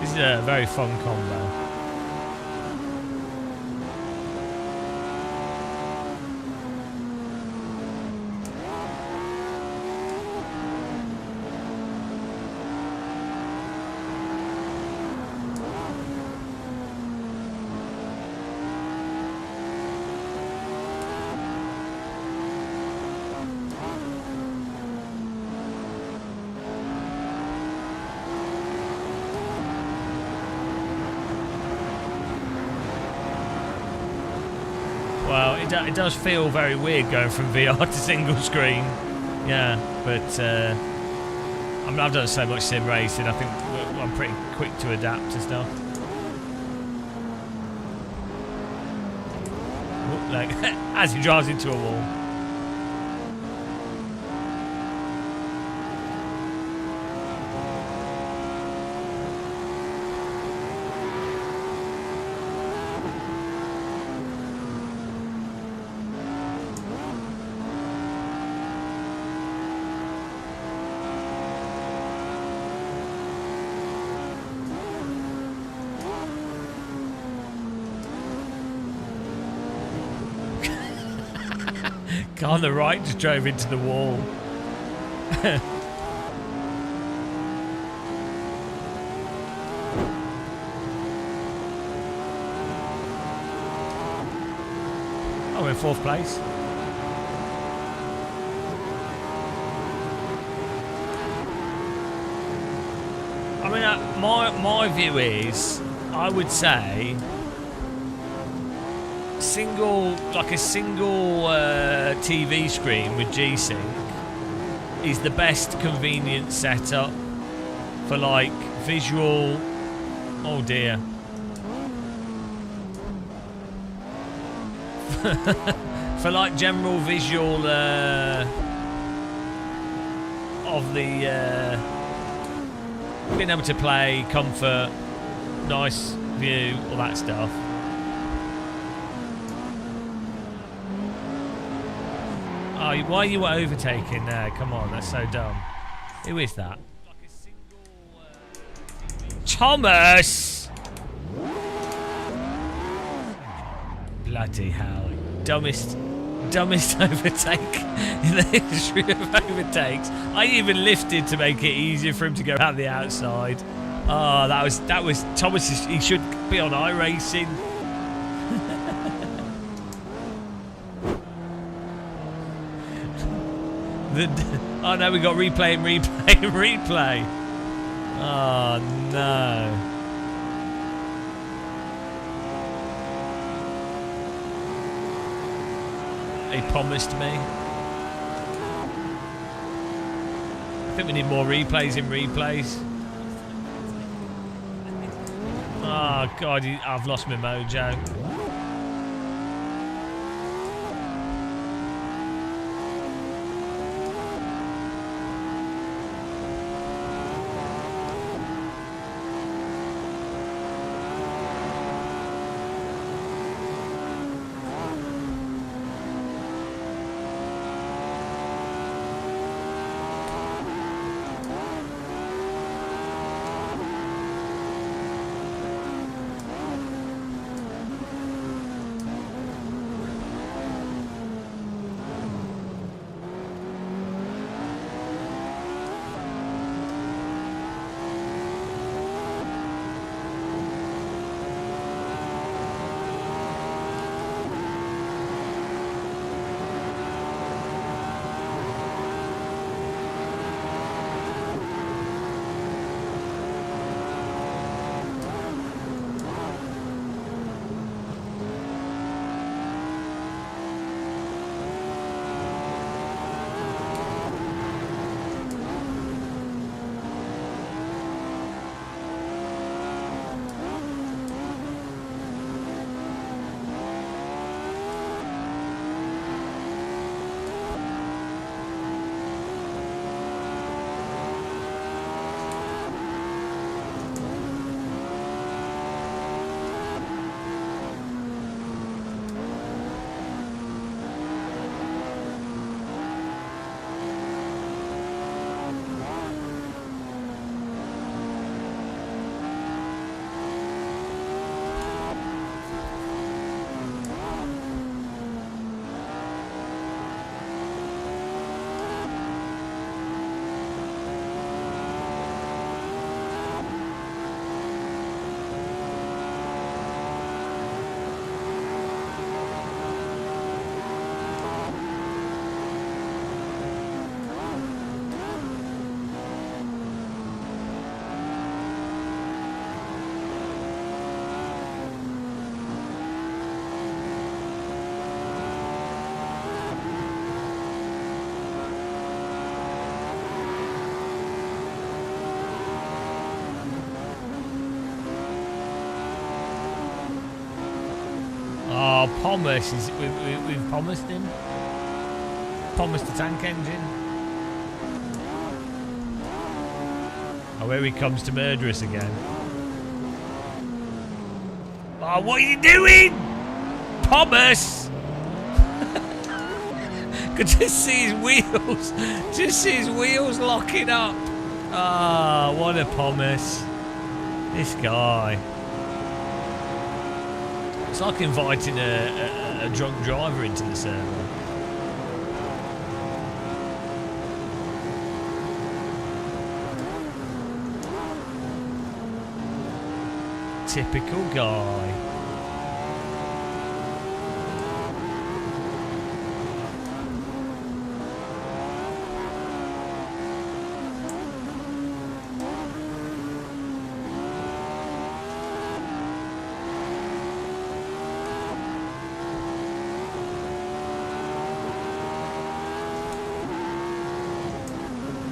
This is a very fun combo. Well, it does feel very weird going from VR to single screen. Yeah, but I mean, I've done so much sim racing, I think I'm pretty quick to adapt to stuff. Ooh, like, as he drives into a wall. Car on the right just drove into the wall. We're in 4th place. I mean, my view is, I would say, a single TV screen with G-Sync is the best convenient setup for like visual. Oh dear. For like general visual of the being able to play, comfort, nice view, all that stuff. Oh, why are you overtaking there? Come on, that's so dumb. Who is that? Thomas! Bloody hell. Dumbest overtake in the history of overtakes. I even lifted to make it easier for him to go around the outside. Oh, that was Thomas. He should be on iRacing. Oh no, we got replay. Oh no. He promised me. I think we need more replays in replays. Oh god, I've lost my mojo. Oh, Pomus. We've promised him. Promised the tank engine. Oh, here he comes to murder us again. Oh, what are you doing? Pomus! Could just see his wheels. Just see his wheels locking up. Ah, what a Pomus. This guy. It's like inviting a drunk driver into the server. Typical guy.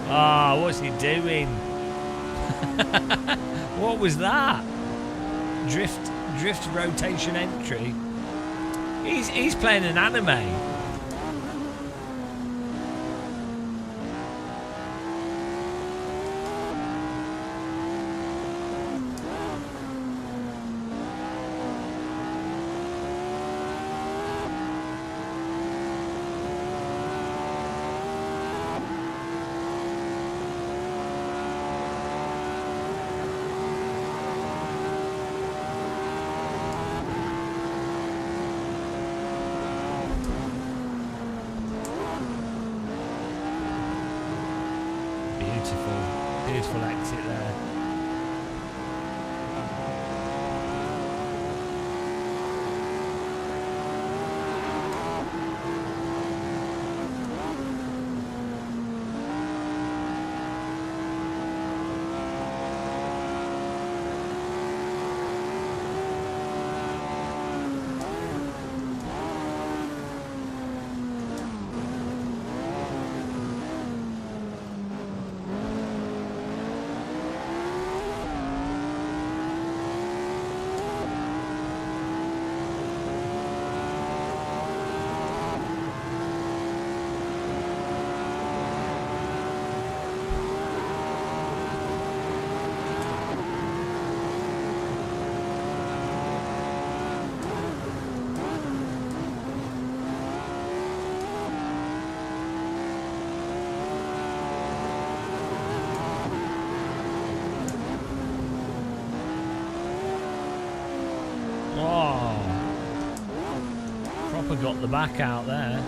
Ah, what's he doing? What was that? Drift rotation entry. He's playing an anime. Beautiful exit there. Proper got the back out there.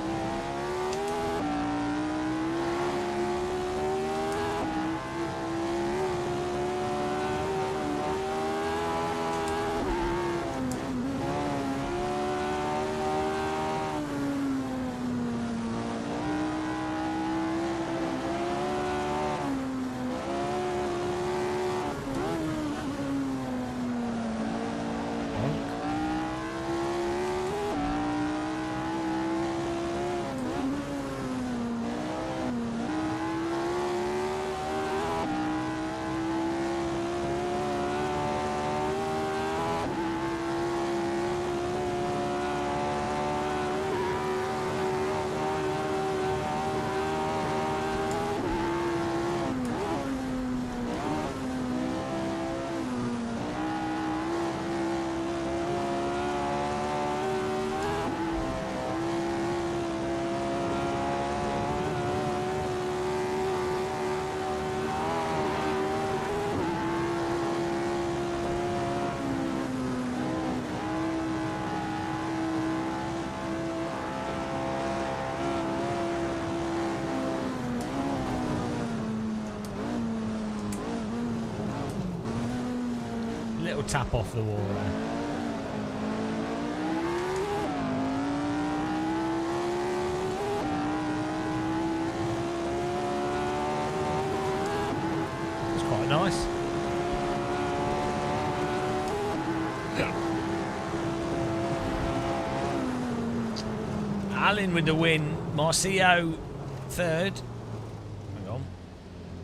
Little tap off the wall there. It's quite nice. Alan with the win. Marcio third. Hang on.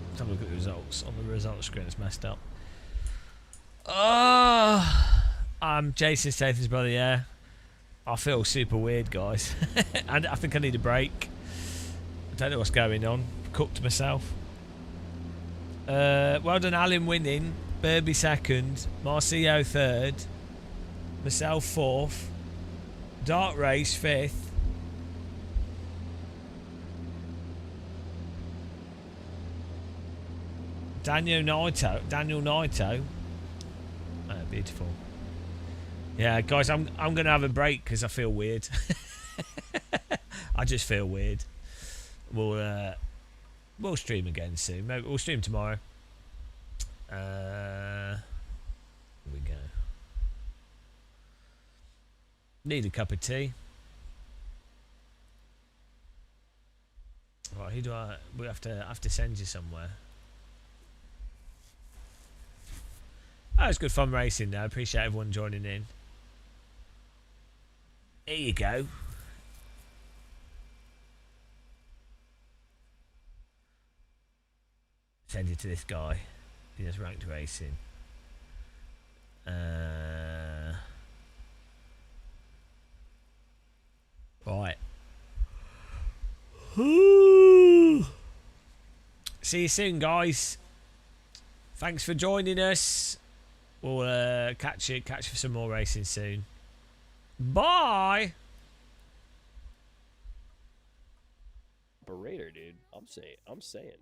Let's have a look at the results. On the results screen, it's messed up. I'm Jason Statham's brother, yeah. I feel super weird, guys. And I think I need a break. I don't know what's going on. Cooked myself. Well done, Alan winning. Burby second. Marcio third. Myself fourth. Dart Race fifth. Daniel Naito. Oh, beautiful. Yeah, guys, I'm gonna have a break because I feel weird. I just feel weird. We'll stream again soon. Maybe we'll stream tomorrow. Here we go. Need a cup of tea. Right, who do I? We have to send you somewhere. Oh, it's good fun racing though. Appreciate everyone joining in. Here you go. pretended to this guy. He does ranked racing. Right. See you soon, guys. Thanks for joining us. We'll catch you for some more racing soon. Bye. Operator, dude. I'm saying.